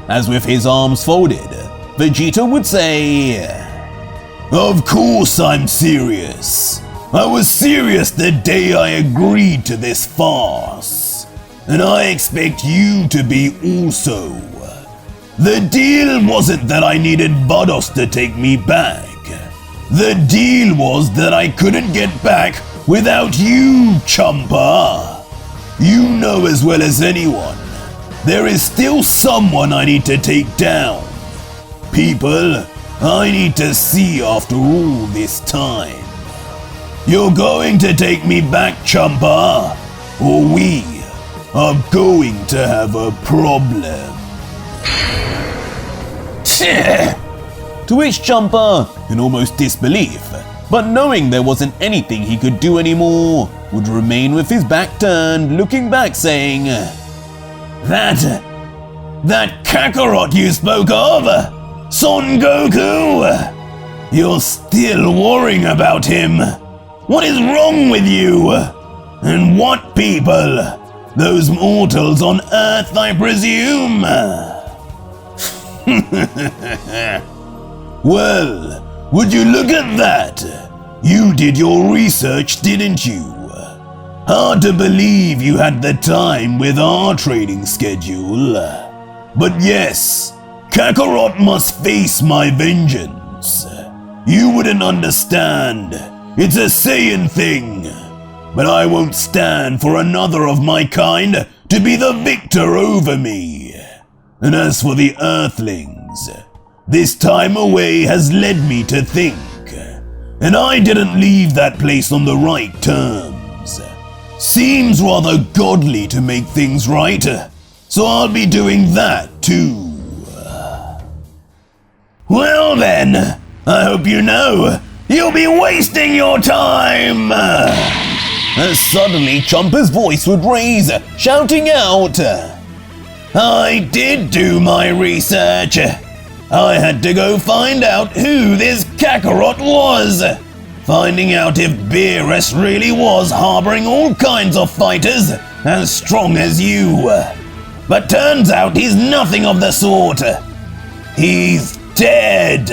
as with his arms folded, Vegeta would say, "Of course I'm serious. I was serious the day I agreed to this farce. And I expect you to be also. The deal wasn't that I needed Vados to take me back. The deal was that I couldn't get back without you, Champa. You know as well as anyone, there is still someone I need to take down. People I need to see after all this time. You're going to take me back, Champa, or we are going to have a problem." To which Champa, in almost disbelief, but knowing there wasn't anything he could do anymore, would remain with his back turned, looking back saying, That Kakarot you spoke of? Son Goku? You're still worrying about him. What is wrong with you? And what people? Those mortals on Earth, I presume? Well, would you look at that? You did your research, didn't you? Hard to believe you had the time with our training schedule. But yes, Kakarot must face my vengeance. You wouldn't understand. It's a Saiyan thing. But I won't stand for another of my kind to be the victor over me. And as for the Earthlings, this time away has led me to think. And I didn't leave that place on the right terms. Seems rather godly to make things right, so I'll be doing that too. Well then, I hope you know, you'll be wasting your time! Suddenly, Chompa's voice would raise, shouting out, I did do my research. I had to go find out who this Kakarot was. Finding out if Beerus really was harboring all kinds of fighters as strong as you. But turns out he's nothing of the sort. He's dead.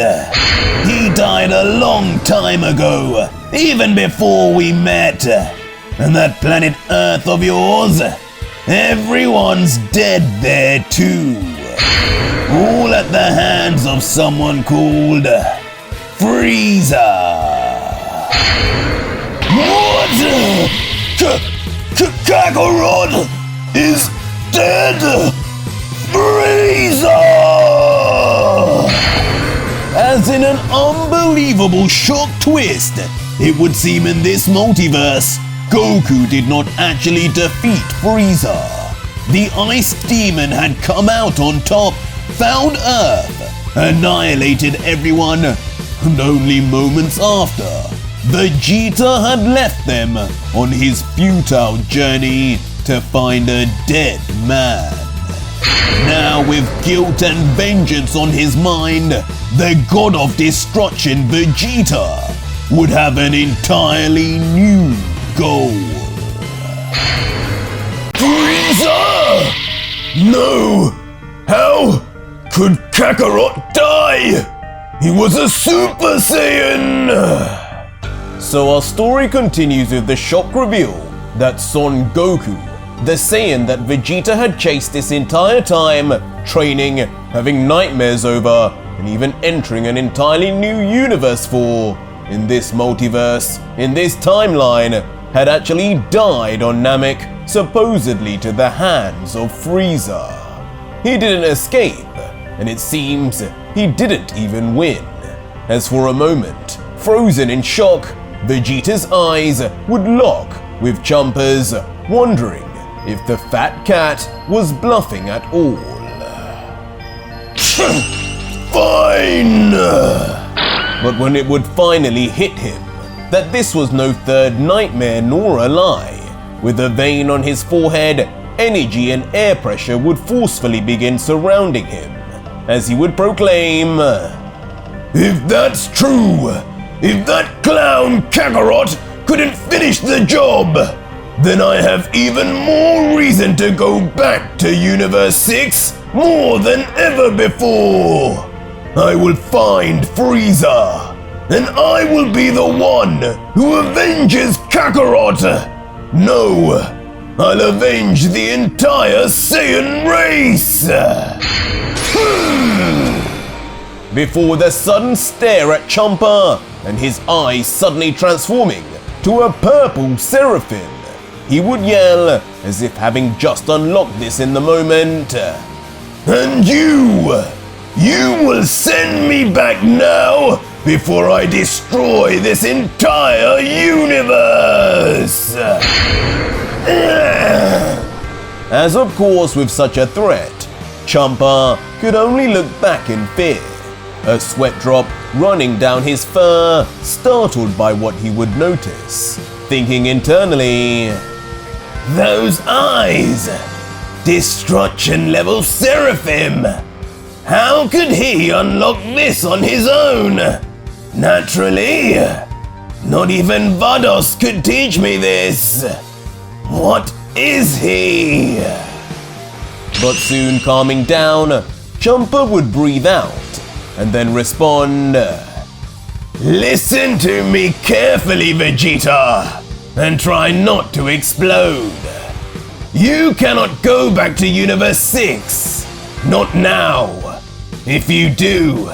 He died a long time ago, even before we met. And that planet Earth of yours, everyone's dead there too. All at the hands of someone called Frieza. What? Kakarot is dead! Frieza! As in an unbelievable shock twist, it would seem in this multiverse, Goku did not actually defeat Frieza. The Ice Demon had come out on top, found Earth, annihilated everyone, and only moments after, Vegeta had left them on his futile journey to find a dead man. Now with guilt and vengeance on his mind, the god of destruction Vegeta would have an entirely new goal. Frieza! No! How could Kakarot die? He was a Super Saiyan! So our story continues with the shock reveal that Son Goku, the Saiyan that Vegeta had chased this entire time, training, having nightmares over, and even entering an entirely new universe for, in this multiverse, in this timeline, had actually died on Namek, supposedly to the hands of Frieza. He didn't escape, and it seems he didn't even win. As for a moment, frozen in shock, Vegeta's eyes would lock with Chompa's, wondering if the fat cat was bluffing at all. Fine! But when it would finally hit him that this was no third nightmare nor a lie, with a vein on his forehead, energy and air pressure would forcefully begin surrounding him, as he would proclaim, If that's true, if that clown Kakarot couldn't finish the job, then I have even more reason to go back to Universe 6 more than ever before. I will find Frieza, and I will be the one who avenges Kakarot. No, I'll avenge the entire Saiyan race. before the sudden stare at Champa and his eyes suddenly transforming to a purple seraphim, he would yell as if having just unlocked this in the moment. And you will send me back now before I destroy this entire universe! As of course with such a threat, Champa could only look back in fear, a sweat drop running down his fur, startled by what he would notice, thinking internally, Those eyes! Destruction level Seraphim! How could he unlock this on his own? Naturally, not even Vados could teach me this. What is he? But soon calming down, Champa would breathe out and then respond, Listen to me carefully, Vegeta, and try not to explode. You cannot go back to Universe 6. Not now. If you do,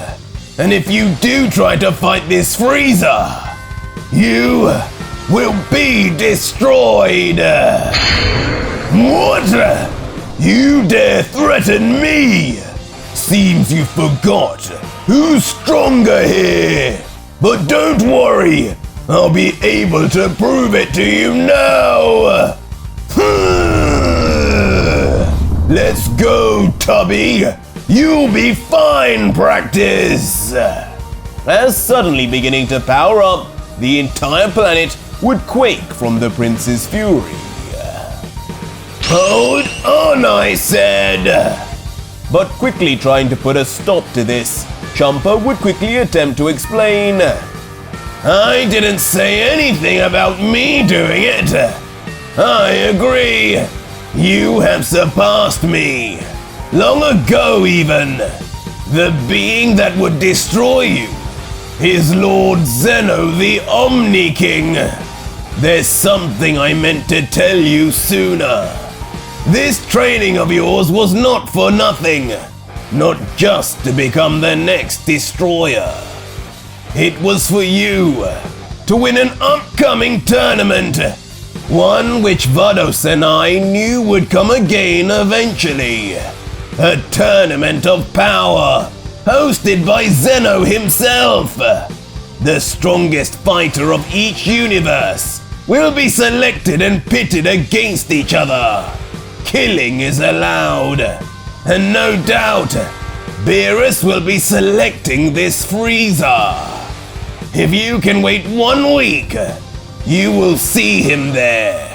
and if you do try to fight this Frieza, you will be destroyed. What? You dare threaten me? Seems you forgot who's stronger here. But don't worry, I'll be able to prove it to you now. Let's go, Tubby. You'll be fine, practice. As suddenly beginning to power up, the entire planet would quake from the prince's fury. Hold on, I said. But quickly trying to put a stop to this, Champa would quickly attempt to explain. I didn't say anything about me doing it. I agree. You have surpassed me. Long ago even. The being that would destroy you is Lord Zeno the Omni King. There's something I meant to tell you sooner. This training of yours was not for nothing. Not just to become the next destroyer. It was for you to win an upcoming tournament. One which Vados and I knew would come again eventually. A tournament of power, hosted by Zeno himself. The strongest fighter of each universe will be selected and pitted against each other. Killing is allowed. And no doubt, Beerus will be selecting this Frieza. If you can wait 1 week, you will see him there.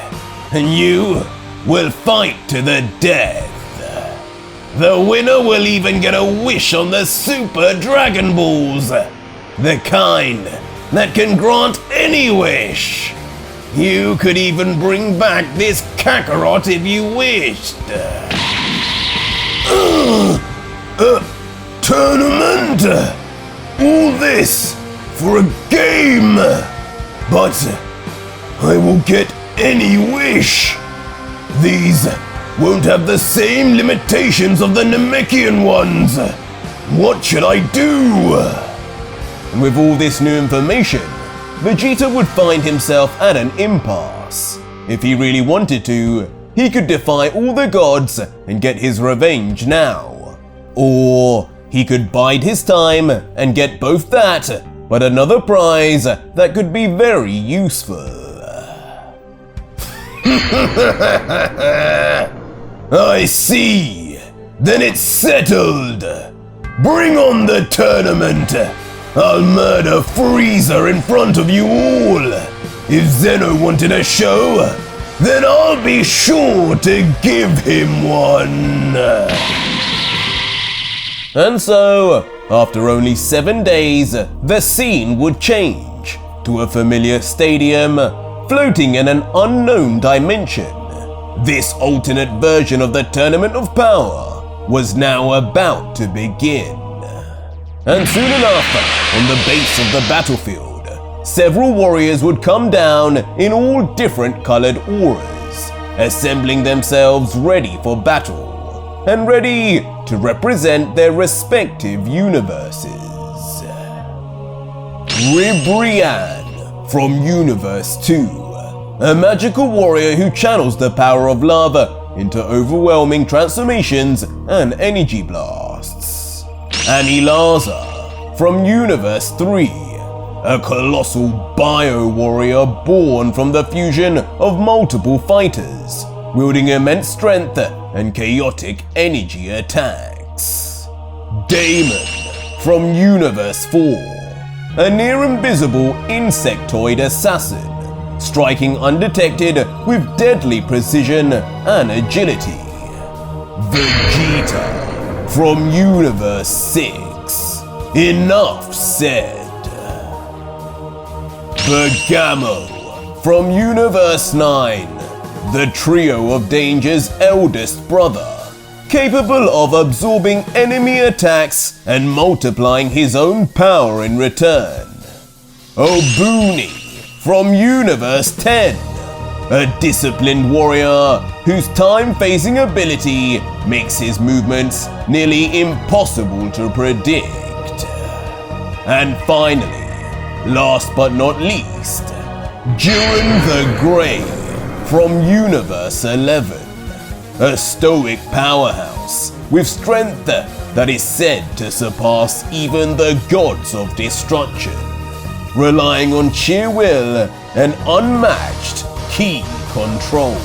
And you will fight to the death. The winner will even get a wish on the Super Dragon Balls. The kind that can grant any wish. You could even bring back this Kakarot if you wished. Tournament? All this for a game? But I will get any wish. These won't have the same limitations of the Namekian ones. What should I do? With all this new information, Vegeta would find himself at an impasse. If he really wanted to, he could defy all the gods and get his revenge now. Or he could bide his time and get both that, but another prize that could be very useful. I see. Then it's settled. Bring on the tournament. I'll murder Frieza in front of you all. If Zeno wanted a show, then I'll be sure to give him one. And so, after only 7 days, the scene would change to a familiar stadium floating in an unknown dimension. This alternate version of the Tournament of Power was now about to begin. And soon enough, on the base of the battlefield, several warriors would come down in all different colored auras, assembling themselves ready for battle, and ready to represent their respective universes. Ribrianne from Universe 2, a magical warrior who channels the power of lava into overwhelming transformations and energy blasts. Anilaza from Universe 3, a colossal bio-warrior born from the fusion of multiple fighters, wielding immense strength and chaotic energy attacks. Damon from Universe 4, a near-invisible insectoid assassin, striking undetected with deadly precision and agility. Vegeta from Universe 6. Enough said. Bergamo from Universe 9. The trio of Danger's eldest brother, capable of absorbing enemy attacks and multiplying his own power in return. Obuni from Universe 10, a disciplined warrior whose time-phasing ability makes his movements nearly impossible to predict. And finally, last but not least, Jiren the Grey from Universe 11, a stoic powerhouse with strength that is said to surpass even the gods of destruction, relying on sheer will and unmatched ki control.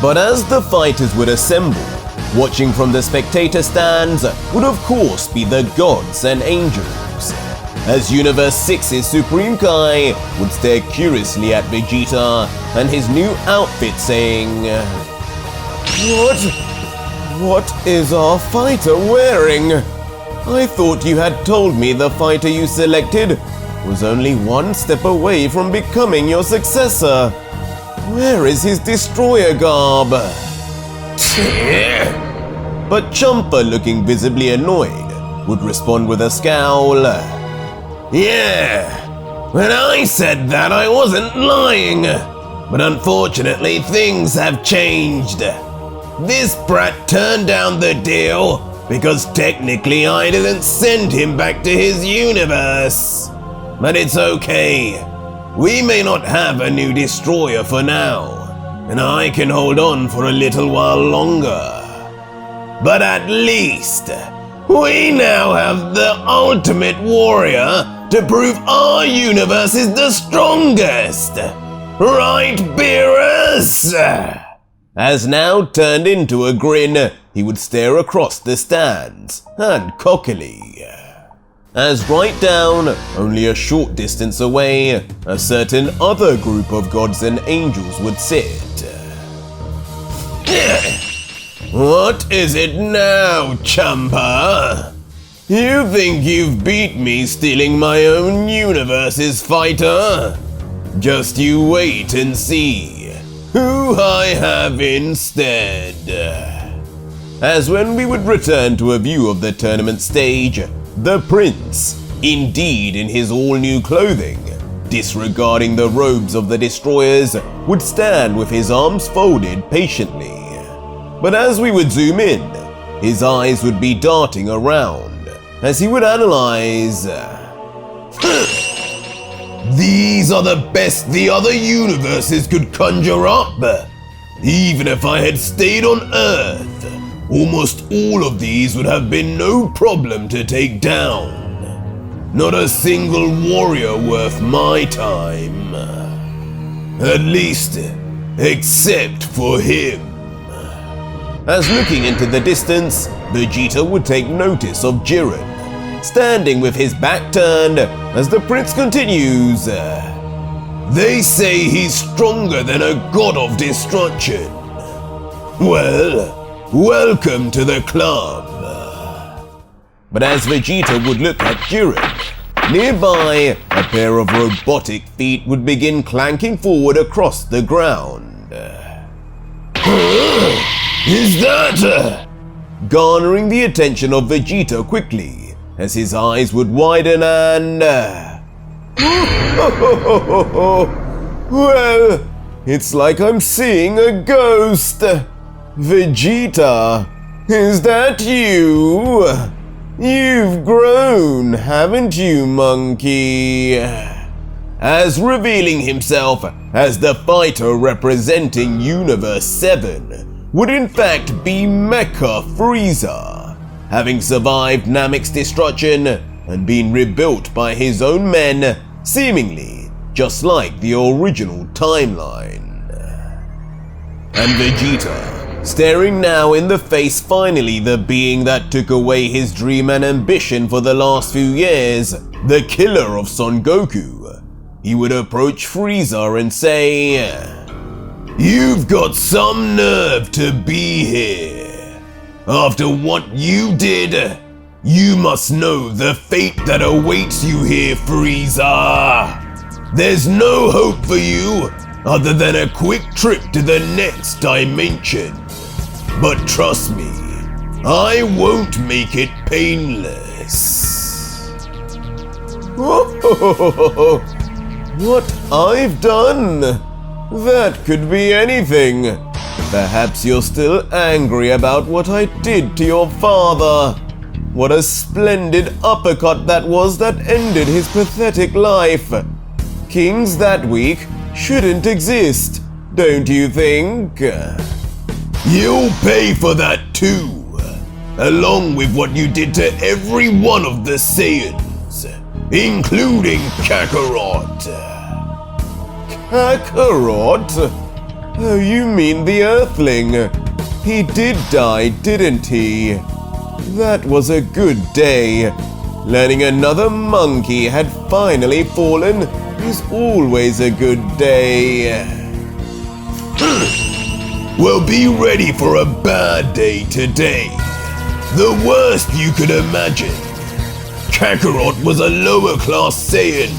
But as the fighters would assemble, watching from the spectator stands would of course be the gods and angels, as Universe 6's Supreme Kai would stare curiously at Vegeta and his new outfit saying, What is our fighter wearing? I thought you had told me the fighter you selected was only one step away from becoming your successor. Where is his destroyer garb? But Champa, looking visibly annoyed, would respond with a scowl. Yeah, when I said that I wasn't lying, but unfortunately things have changed. This brat turned down the deal because technically I didn't send him back to his universe. But it's okay. We may not have a new destroyer for now, and I can hold on for a little while longer. But at least, we now have the ultimate warrior to prove our universe is the strongest. Right, Beerus? As now turned into a grin, he would stare across the stands, and cockily. As right down, only a short distance away, a certain other group of gods and angels would sit. What is it now, Champa? You think you've beat me stealing my own universe's fighter? Just you wait and see who I have instead. As when we would return to a view of the tournament stage, the prince, indeed in his all-new clothing, disregarding the robes of the destroyers, would stand with his arms folded patiently. But as we would zoom in, his eyes would be darting around as he would analyze. These are the best the other universes could conjure up. Even if I had stayed on Earth, almost all of these would have been no problem to take down. Not a single warrior worth my time. At least, except for him. As looking into the distance, Vegeta would take notice of Jiren, standing with his back turned as the prince continues. They say he's stronger than a god of destruction. Well, welcome to the club. But as Vegeta would look at Jiren, nearby, a pair of robotic feet would begin clanking forward across the ground. Is that... Garnering the attention of Vegeta quickly, as his eyes would widen and... Well, it's like I'm seeing a ghost. Vegeta, is that you? You've grown, haven't you, monkey? As revealing himself as the fighter representing Universe 7 would in fact be Mecha Frieza, having survived Namek's destruction and been rebuilt by his own men, seemingly just like the original timeline. And Vegeta, staring now in the face finally the being that took away his dream and ambition for the last few years, the killer of Son Goku, he would approach Frieza and say, "You've got some nerve to be here. After what you did, you must know the fate that awaits you here, Frieza. There's no hope for you other than a quick trip to the next dimension. But trust me, I won't make it painless." What I've done? That could be anything. Perhaps you're still angry about what I did to your father. What a splendid uppercut that was that ended his pathetic life. Kings that weak shouldn't exist, don't you think? You'll pay for that too, along with what you did to every one of the Saiyans, including Kakarot. Kakarot? Oh, you mean the Earthling. He did die, didn't he? That was a good day. Learning another monkey had finally fallen is always a good day. Well, be ready for a bad day today. The worst you could imagine. Kakarot was a lower class Saiyan.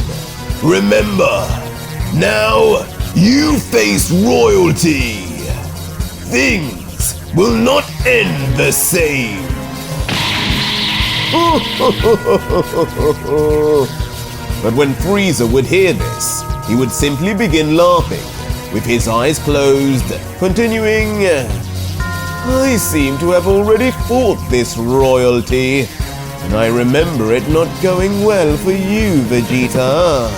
Remember, now you face royalty. Things will not end the same. But when Frieza would hear this, he would simply begin laughing, with his eyes closed, continuing, I seem to have already fought this royalty, and I remember it not going well for you, Vegeta.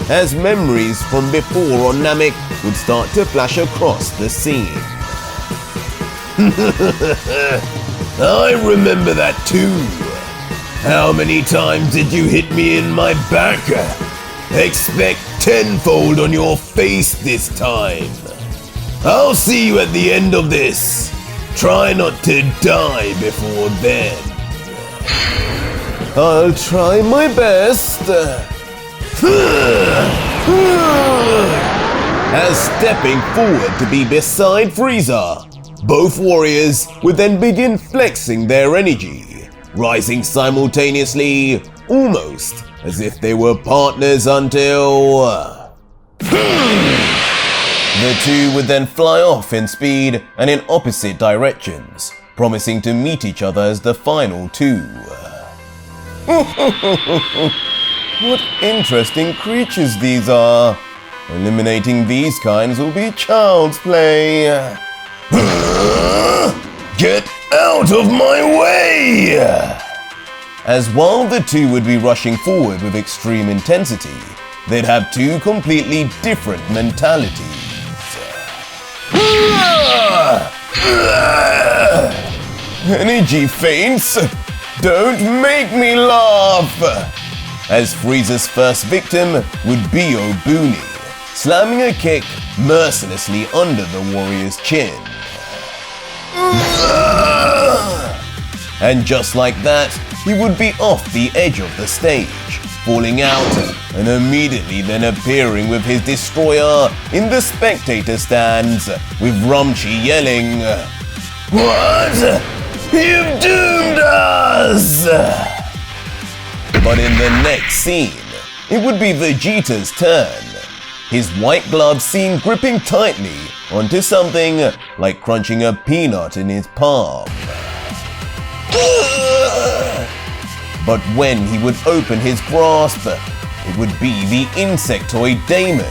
As memories from before on Namek would start to flash across the scene. I remember that too. How many times did you hit me in my back? Expect tenfold on your face this time. I'll see you at the end of this. Try not to die before then. I'll try my best. As stepping forward to be beside Frieza, both warriors would then begin flexing their energy, rising simultaneously, almost as if they were partners until... The two would then fly off in speed and in opposite directions, promising to meet each other as the final two. What interesting creatures these are. Eliminating these kinds will be child's play. Get out of my way! As while the two would be rushing forward with extreme intensity, they'd have two completely different mentalities. Energy feints? Don't make me laugh! As Frieza's first victim would be Obuni, slamming a kick mercilessly under the warrior's chin. And just like that, he would be off the edge of the stage, falling out and immediately then appearing with his destroyer in the spectator stands, with Rumchi yelling, What? You've doomed us! But in the next scene, it would be Vegeta's turn. His white gloves seen gripping tightly onto something like crunching a peanut in his palm. But when he would open his grasp, it would be the insectoid daemon,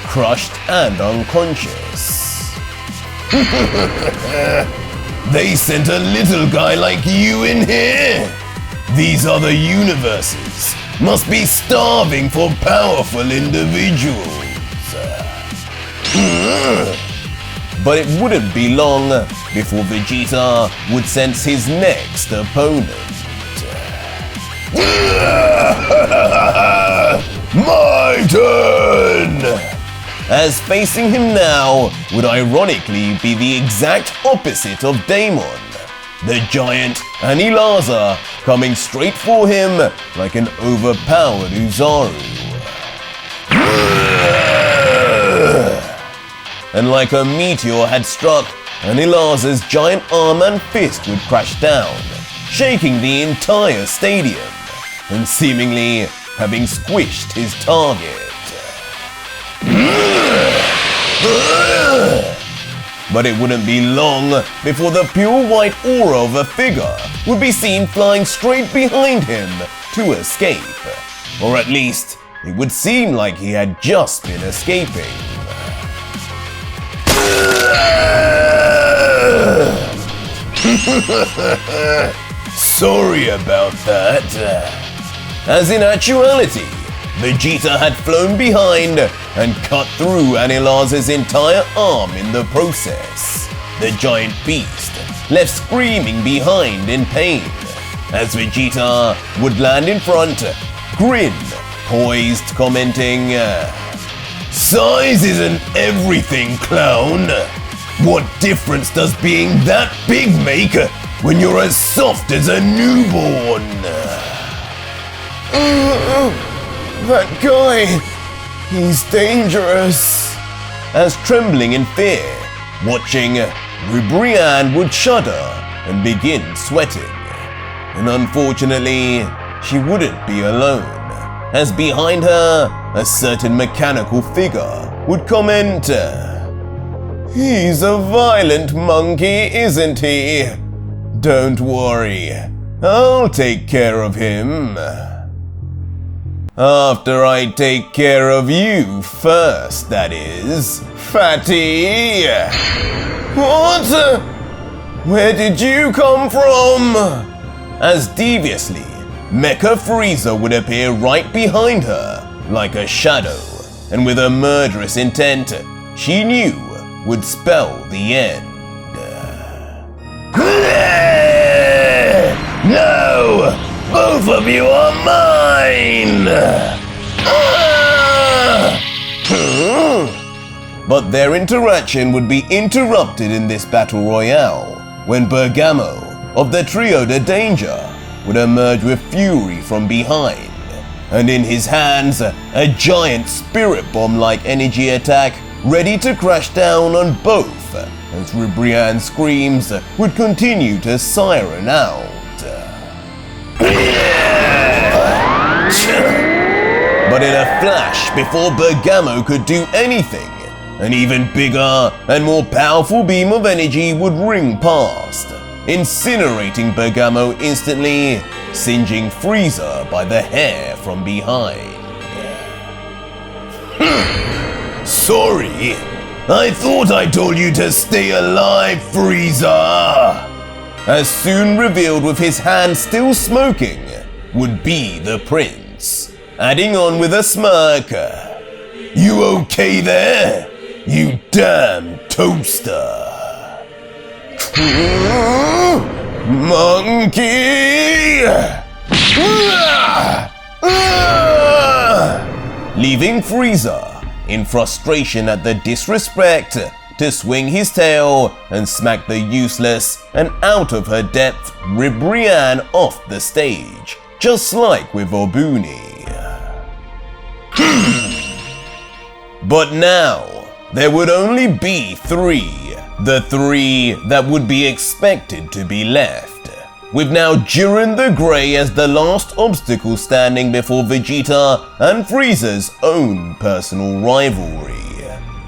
crushed and unconscious. They sent a little guy like you in here? These other universes must be starving for powerful individuals. But it wouldn't be long before Vegeta would sense his next opponent. My turn! As facing him now would ironically be the exact opposite of Daemon, the giant Anilaza coming straight for him like an overpowered Uzaru. And like a meteor had struck, Anilaza's giant arm and fist would crash down, shaking the entire stadium, and seemingly having squished his target. But it wouldn't be long before the pure white aura of a figure would be seen flying straight behind him to escape, or at least it would seem like he had just been escaping. Sorry about that. As in actuality, Vegeta had flown behind and cut through Anilarz's entire arm in the process. The giant beast left screaming behind in pain, as Vegeta would land in front, grin, poised, commenting, "Size isn't everything, clown. What difference does being that big make when you're as soft as a newborn?" That guy, he's dangerous. As trembling in fear, watching, Ribrianne would shudder and begin sweating. And unfortunately, she wouldn't be alone, as behind her, a certain mechanical figure would comment, He's a violent monkey, isn't he? "Don't worry, I'll take care of him. After I take care of you first, that is, fatty." What? Where did you come from? As deviously, Mecha Frieza would appear right behind her, like a shadow, and with a murderous intent she knew would spell the end. No! Both of you are mine! But their interaction would be interrupted in this battle royale when Bergamo of the Trio de Danger would emerge with fury from behind, and in his hands a giant spirit bomb-like energy attack ready to crash down on both, as Ribrianne's screams would continue to siren out. But in a flash, before Bergamo could do anything, an even bigger and more powerful beam of energy would ring past, incinerating Bergamo instantly, singeing Frieza by the hair from behind. Sorry, I thought I told you to stay alive, Frieza! As soon revealed with his hand still smoking would be the prince, adding on with a smirk, "You okay there? You damn toaster!" Monkey! Leaving Frieza in frustration at the disrespect to swing his tail and smack the useless and out of her depth Ribrianne off the stage, just like with Obuni. But now, there would only be three, the three that would be expected to be left, with now Jiren the Grey as the last obstacle standing before Vegeta and Frieza's own personal rivalry.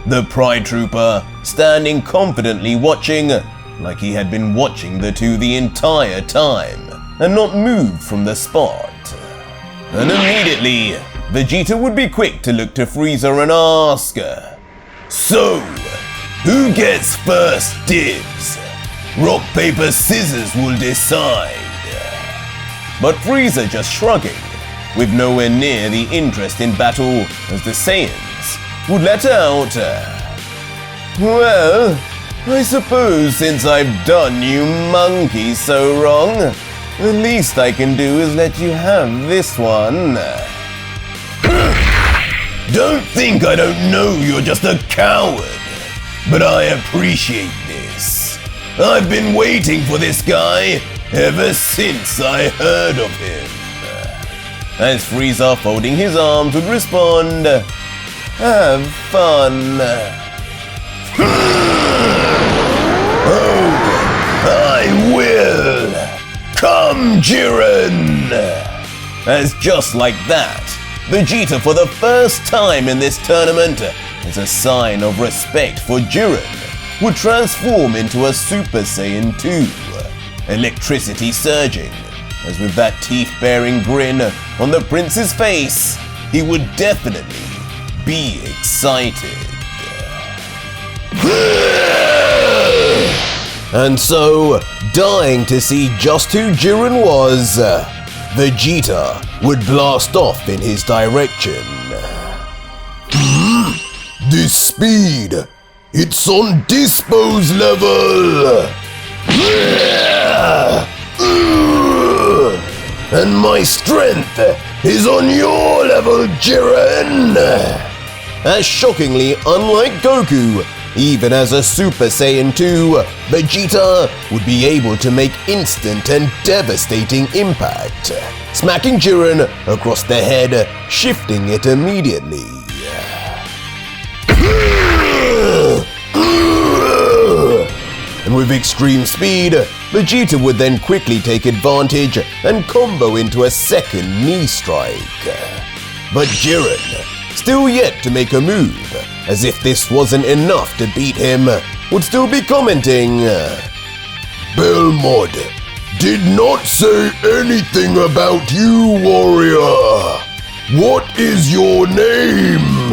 The Pride Trooper standing confidently watching, like he had been watching the two the entire time, and not moved from the spot. And immediately, Vegeta would be quick to look to Frieza and ask, "So, who gets first dibs? Rock, paper, scissors will decide." But Frieza just shrugging, with nowhere near the interest in battle as the Saiyans, would let out, "Well, I suppose since I've done you monkeys so wrong, the least I can do is let you have this one." Don't think I don't know you're just a coward, but I appreciate this. I've been waiting for this guy ever since I heard of him. As Frieza folding his arms would respond, "Have fun." Oh, I will! Come, Jiren! As just like that, Vegeta for the first time in this tournament, as a sign of respect for Jiren, would transform into a Super Saiyan 2, electricity surging, as with that teeth-baring grin on the prince's face, he would definitely be excited. And so, dying to see just who Jiren was, Vegeta would blast off in his direction. This speed, it's on Dispo's level! And my strength is on your level, Jiren! As shockingly unlike Goku, even as a Super Saiyan 2, Vegeta would be able to make instant and devastating impact, smacking Jiren across the head, shifting it immediately. And with extreme speed, Vegeta would then quickly take advantage and combo into a second knee strike. But Jiren, still yet to make a move, as if this wasn't enough to beat him, would still be commenting, Belmod did not say anything about you, warrior. What is your name?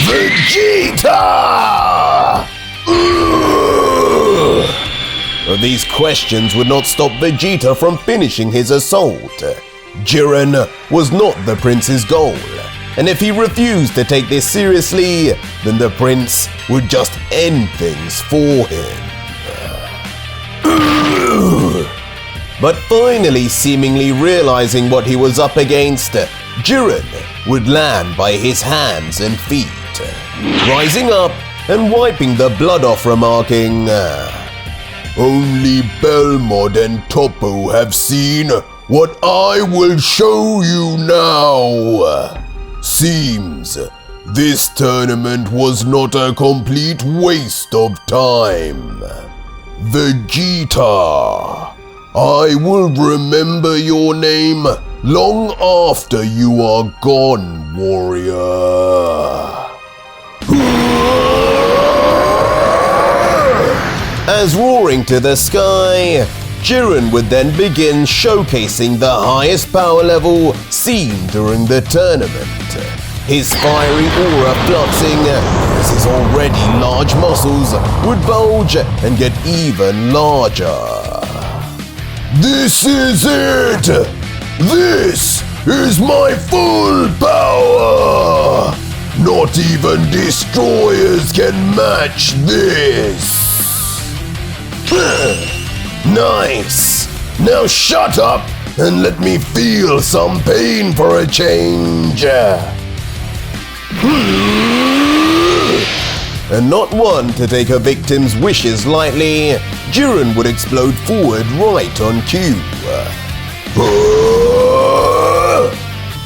Vegeta! These questions would not stop Vegeta from finishing his assault. Jiren was not the prince's goal, and if he refused to take this seriously, then the prince would just end things for him. But finally seemingly realizing what he was up against, Jiren would land by his hands and feet, rising up and wiping the blood off, remarking, Only Belmod and Toppo have seen what I will show you now. Seems this tournament was not a complete waste of time. Vegeta, I will remember your name long after you are gone, warrior. As roaring to the sky, Jiren would then begin showcasing the highest power level seen during the tournament, his fiery aura fluxing as his already large muscles would bulge and get even larger. This is it! This is my full power! Not even destroyers can match this! Nice! Now shut up and let me feel some pain for a change! And not one to take a victim's wishes lightly, Jiren would explode forward right on cue.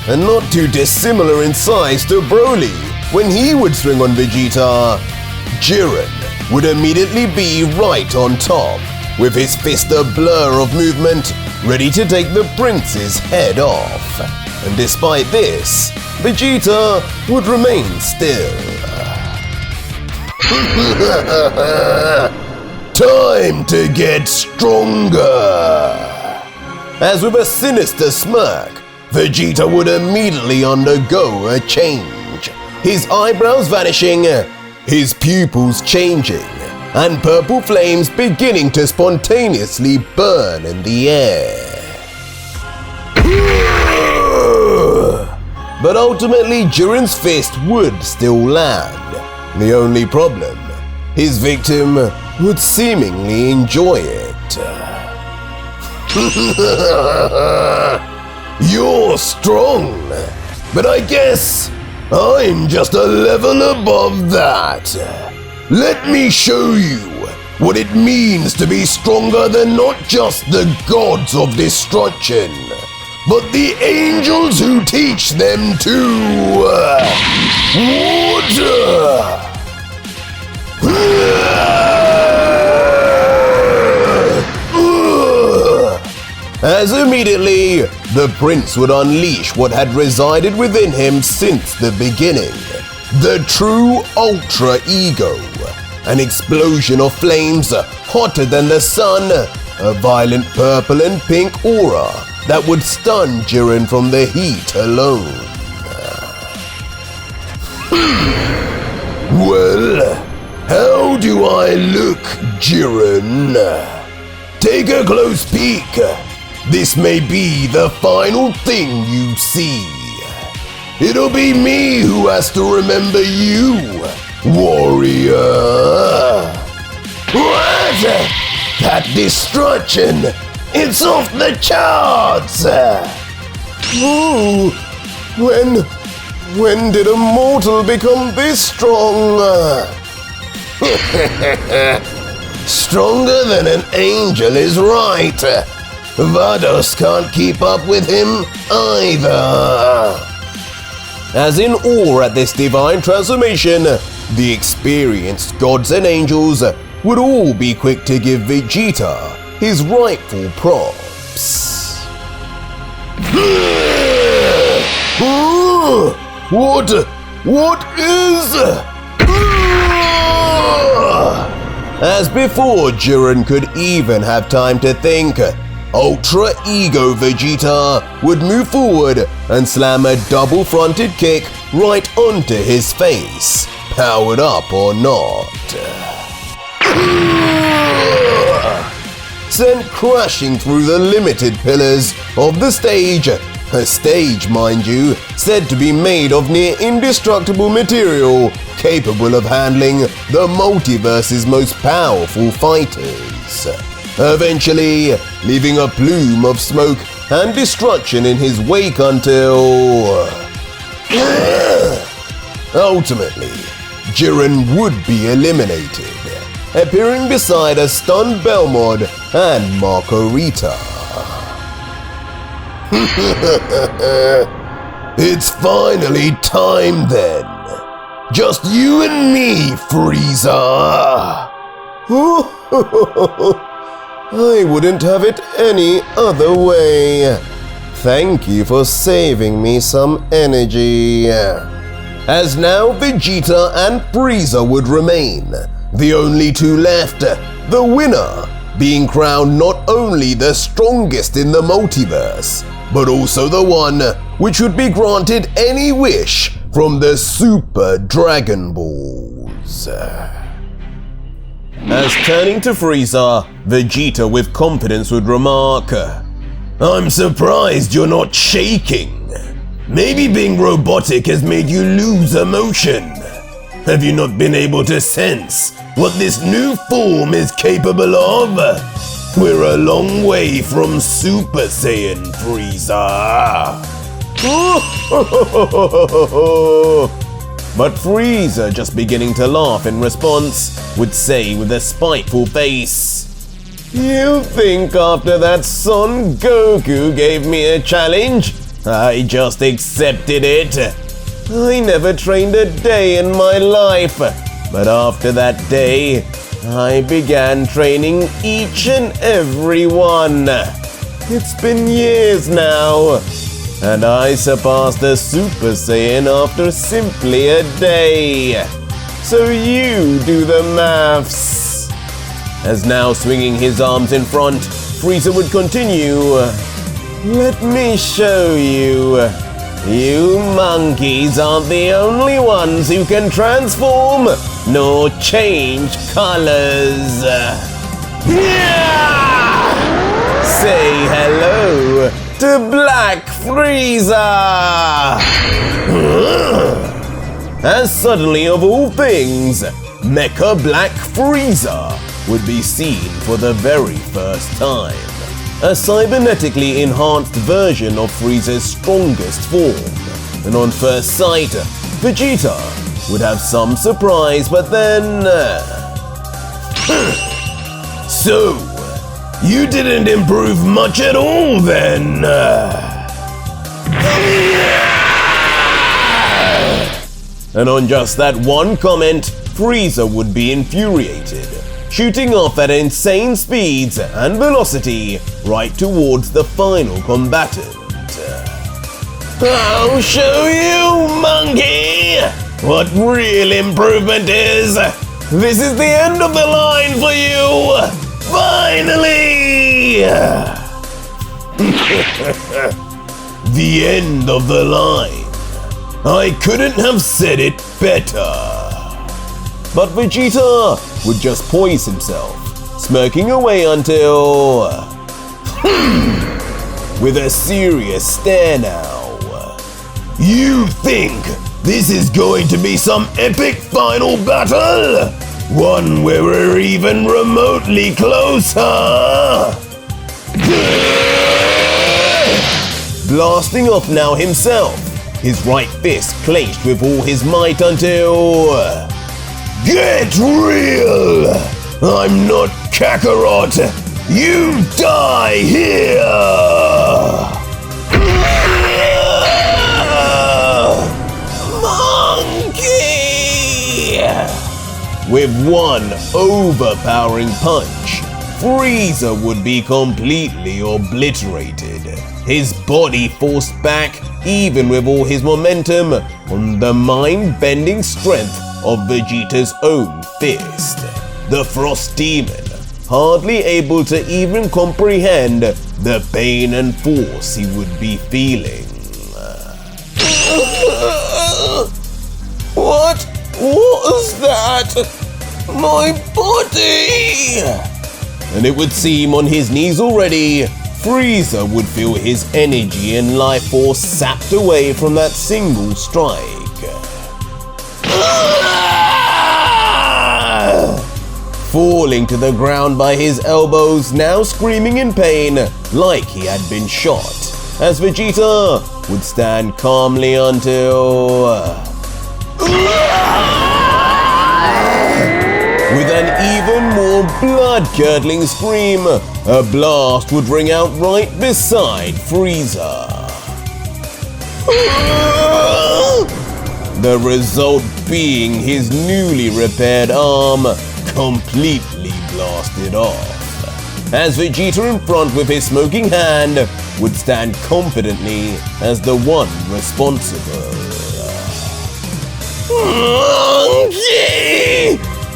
And not too dissimilar in size to Broly, when he would swing on Vegeta, Jiren would immediately be right on top, with his fist a blur of movement, ready to take the prince's head off. And despite this, Vegeta would remain still. Time to get stronger! As with a sinister smirk, Vegeta would immediately undergo a change, his eyebrows vanishing, his pupils changing, and purple flames beginning to spontaneously burn in the air. But ultimately, Jiren's fist would still land. The only problem, his victim would seemingly enjoy it. You're strong, but I guess I'm just a level above that. Let me show you what it means to be stronger than not just the gods of destruction, but the angels who teach them to water. As immediately, the prince would unleash what had resided within him since the beginning, the true Ultra Ego, an explosion of flames hotter than the sun, a violent purple and pink aura that would stun Jiren from the heat alone. Well, how do I look, Jiren? Take a close peek. This may be the final thing you see. It'll be me who has to remember you, warrior. What? That destruction! It's off the charts! Ooh, when did a mortal become this strong? Stronger than an angel is right. Vados can't keep up with him either. As in awe at this divine transformation, the experienced gods and angels would all be quick to give Vegeta his rightful props. What is? As before Jiren could even have time to think, Ultra Ego Vegeta would move forward and slam a double-fronted kick right onto his face, powered up or not. Sent crashing through the limited pillars of the stage, a stage, mind you, said to be made of near indestructible material capable of handling the multiverse's most powerful fighters. Eventually, leaving a plume of smoke and destruction in his wake until... Ultimately, Jiren would be eliminated, appearing beside a stunned Belmod and Margarita. It's finally time then. Just you and me, Frieza. I wouldn't have it any other way. Thank you for saving me some energy. As now Vegeta and Frieza would remain, the only two left, the winner being crowned not only the strongest in the multiverse, but also the one which would be granted any wish from the Super Dragon Balls. As turning to Frieza, Vegeta with confidence would remark, I'm surprised you're not shaking. Maybe being robotic has made you lose emotion. Have you not been able to sense what this new form is capable of? We're a long way from Super Saiyan, Frieza. But Frieza, just beginning to laugh in response, would say with a spiteful face, You think after that Son Goku gave me a challenge, I just accepted it? I never trained a day in my life, but after that day, I began training each and every one. It's been years now, and I surpassed the Super Saiyan after simply a day. So you do the maths. As now swinging his arms in front, Frieza would continue. Let me show you. You monkeys aren't the only ones who can transform nor change colors. Say hello to Black Frieza! As suddenly of all things, Mecha Black Frieza would be seen for the very first time. A cybernetically enhanced version of Frieza's strongest form. And on first sight, Vegeta would have some surprise, but then... So, you didn't improve much at all then. And on just that one comment, Frieza would be infuriated, shooting off at insane speeds and velocity right towards the final combatant. I'll show you, monkey, what real improvement is. This is the end of the line for you. Finally! The end of the line. I couldn't have said it better. But Vegeta would just poise himself, smirking away until... with a serious stare now. You think this is going to be some epic final battle? One where we're even remotely closer? Blasting off now himself, his right fist clenched with all his might until... Get real! I'm not Kakarot! You die here! Monkey! With one overpowering punch, Frieza would be completely obliterated, his body forced back even with all his momentum on the mind-bending strength of Vegeta's own fist. The Frost Demon, hardly able to even comprehend the pain and force he would be feeling. What was that? My body! And it would seem on his knees already, Frieza would feel his energy and life force sapped away from that single strike. Falling to the ground by his elbows, now screaming in pain like he had been shot, as Vegeta would stand calmly until... With an even more blood-curdling scream, a blast would ring out right beside Frieza. The result being his newly repaired arm completely blasted off, as Vegeta in front with his smoking hand would stand confidently as the one responsible. Monkey!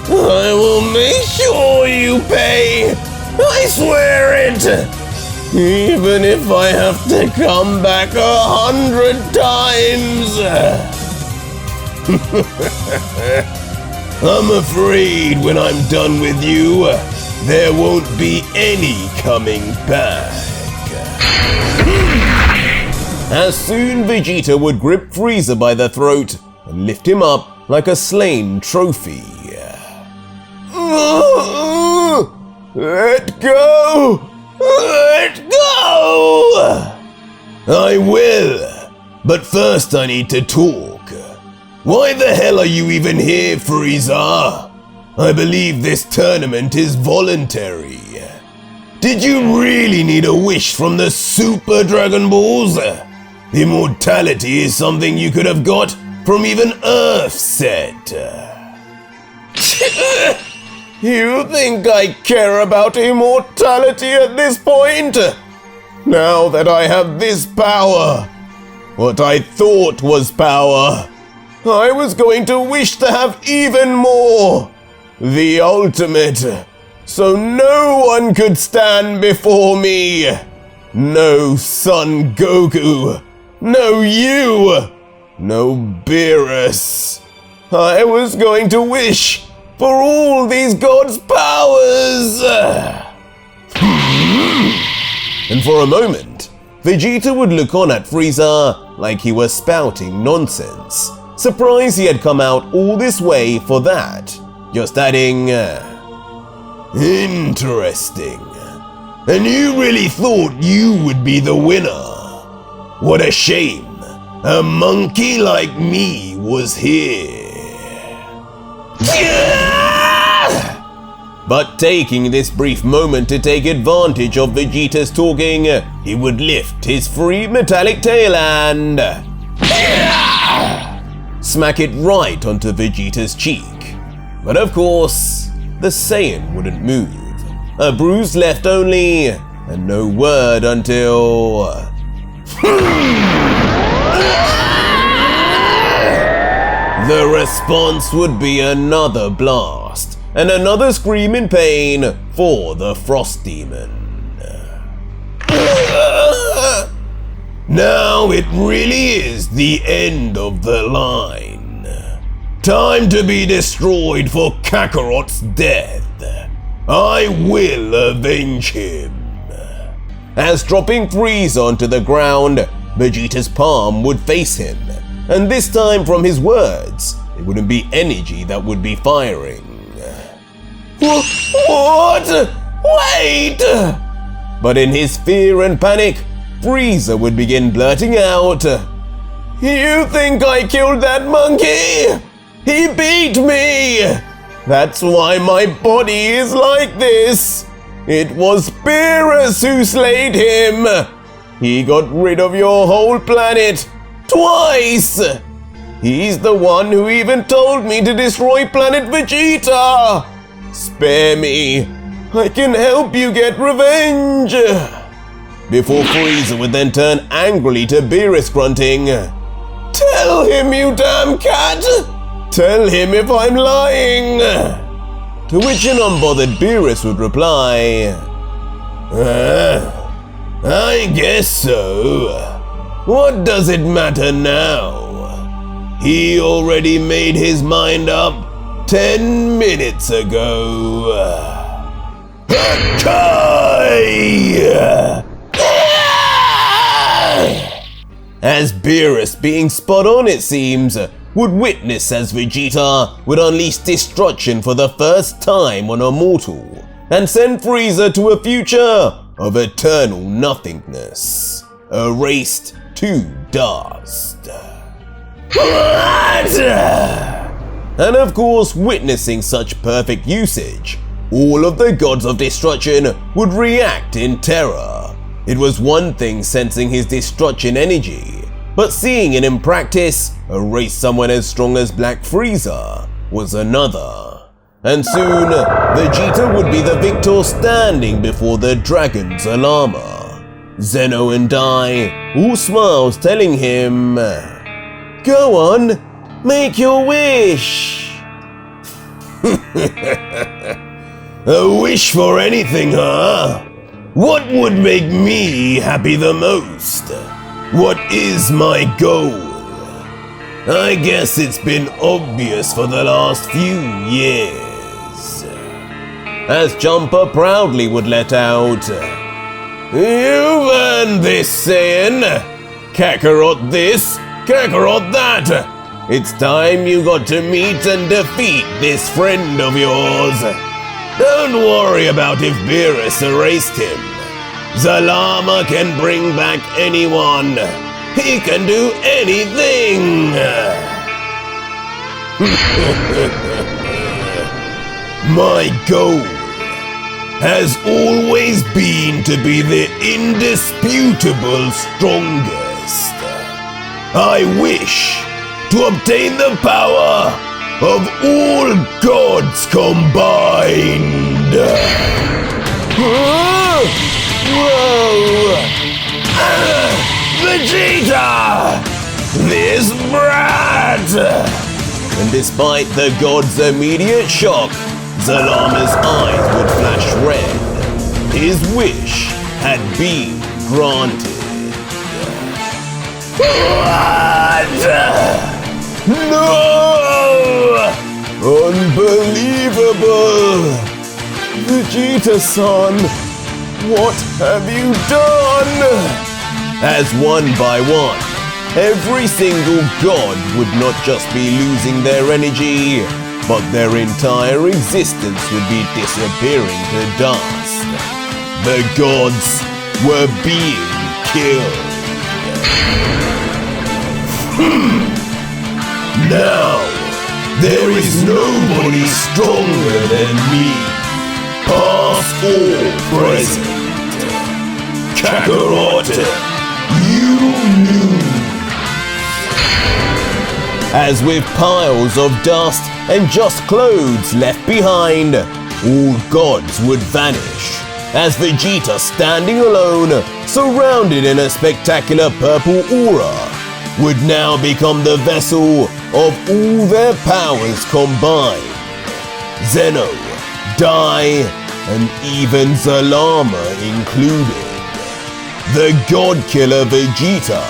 I will make sure you pay! I swear it! Even if I have to come back 100 times! I'm afraid when I'm done with you, there won't be any coming back. As soon Vegeta would grip Frieza by the throat and lift him up like a slain trophy. Let go! Let go! I will, but first I need to talk. Why the hell are you even here, Frieza? I believe this tournament is voluntary. Did you really need a wish from the Super Dragon Balls? Immortality is something you could have got from even Earth set. You think I care about immortality at this point? Now that I have this power, what I thought was power, I was going to wish to have even more. The ultimate. So no one could stand before me. No Son Goku. No you. No Beerus. I was going to wish for all these gods' powers. And for a moment, Vegeta would look on at Frieza like he was spouting nonsense, surprised he had come out all this way for that, just adding, interesting. And you really thought you would be the winner? What a shame. A monkey like me was here. But taking this brief moment to take advantage of Vegeta's talking, he would lift his free metallic tail and smack it right onto Vegeta's cheek. But of course, the Saiyan wouldn't move. A bruise left only, and no word until... The response would be another blast, and another scream in pain for the Frost Demon. Now Now it really is the end of the line. Time to be destroyed for Kakarot's death. I will avenge him. As dropping Frieza onto the ground, Vegeta's palm would face him, and this time from his words, it wouldn't be energy that would be firing. What? Wait! But in his fear and panic, Frieza would begin blurting out, You think I killed that monkey? He beat me! That's why my body is like this. It was Beerus who slayed him. He got rid of your whole planet twice. He's the one who even told me to destroy planet Vegeta. Spare me. I can help you get revenge. Before Frieza would then turn angrily to Beerus, grunting, Tell him, you damn cat! Tell him if I'm lying! To which an unbothered Beerus would reply, I guess so. What does it matter now? He already made his mind up 10 minutes ago. As Beerus, being spot on it seems, would witness as Vegeta would unleash destruction for the first time on a mortal and send Frieza to a future of eternal nothingness, erased to dust. And of course, witnessing such perfect usage, all of the gods of destruction would react in terror. It was one thing sensing his destruction energy, but seeing it in practice erase someone as strong as Black Frieza was another. And soon, Vegeta would be the victor standing before the dragon's armor. Zeno and Dai, all smiles telling him, Go on, make your wish. A wish for anything, huh? What would make me happy the most? What is my goal? I guess it's been obvious for the last few years. As Jumper proudly would let out, You've earned this, Saiyan. Kakarot this, Kakarot that. It's time you got to meet and defeat this friend of yours. Don't worry about if Beerus erased him. Zalama can bring back anyone. He can do anything. My goal has always been to be the indisputable strongest. I wish to obtain the power of all gods combined. Whoa! Vegeta! This brat! And despite the god's immediate shock, Zalama's eyes would flash red. His wish had been granted. What? No! Unbelievable! Vegeta-san, what have you done? As one by one, every single god would not just be losing their energy, but their entire existence would be disappearing to dust. The gods were being killed. Now, there is nobody stronger than me, past or present. Kakarot, you knew. As with piles of dust and just clothes left behind, all gods would vanish, as Vegeta standing alone, surrounded in a spectacular purple aura, would now become the vessel of all their powers combined. Zeno, Dai, and even Zalama included. The God Killer Vegeta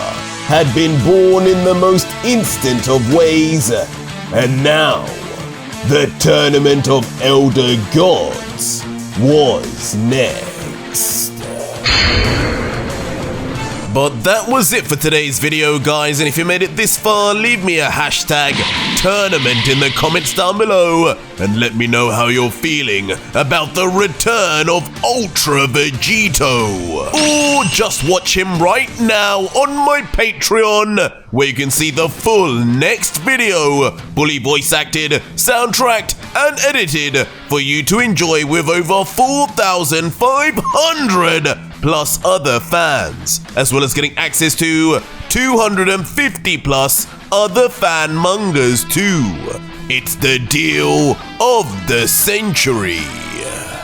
had been born in the most instant of ways, and now the Tournament of Elder Gods was next. But that was it for today's video, guys, and if you made it this far, leave me a hashtag tournament in the comments down below and let me know how you're feeling about the return of Ultra Vegito. Or just watch him right now on my Patreon, where you can see the full next video, fully voice acted, soundtracked, and edited for you to enjoy with over 4,500 plus other fans, as well as getting access to 250 plus other fan mangas too. It's the deal of the century.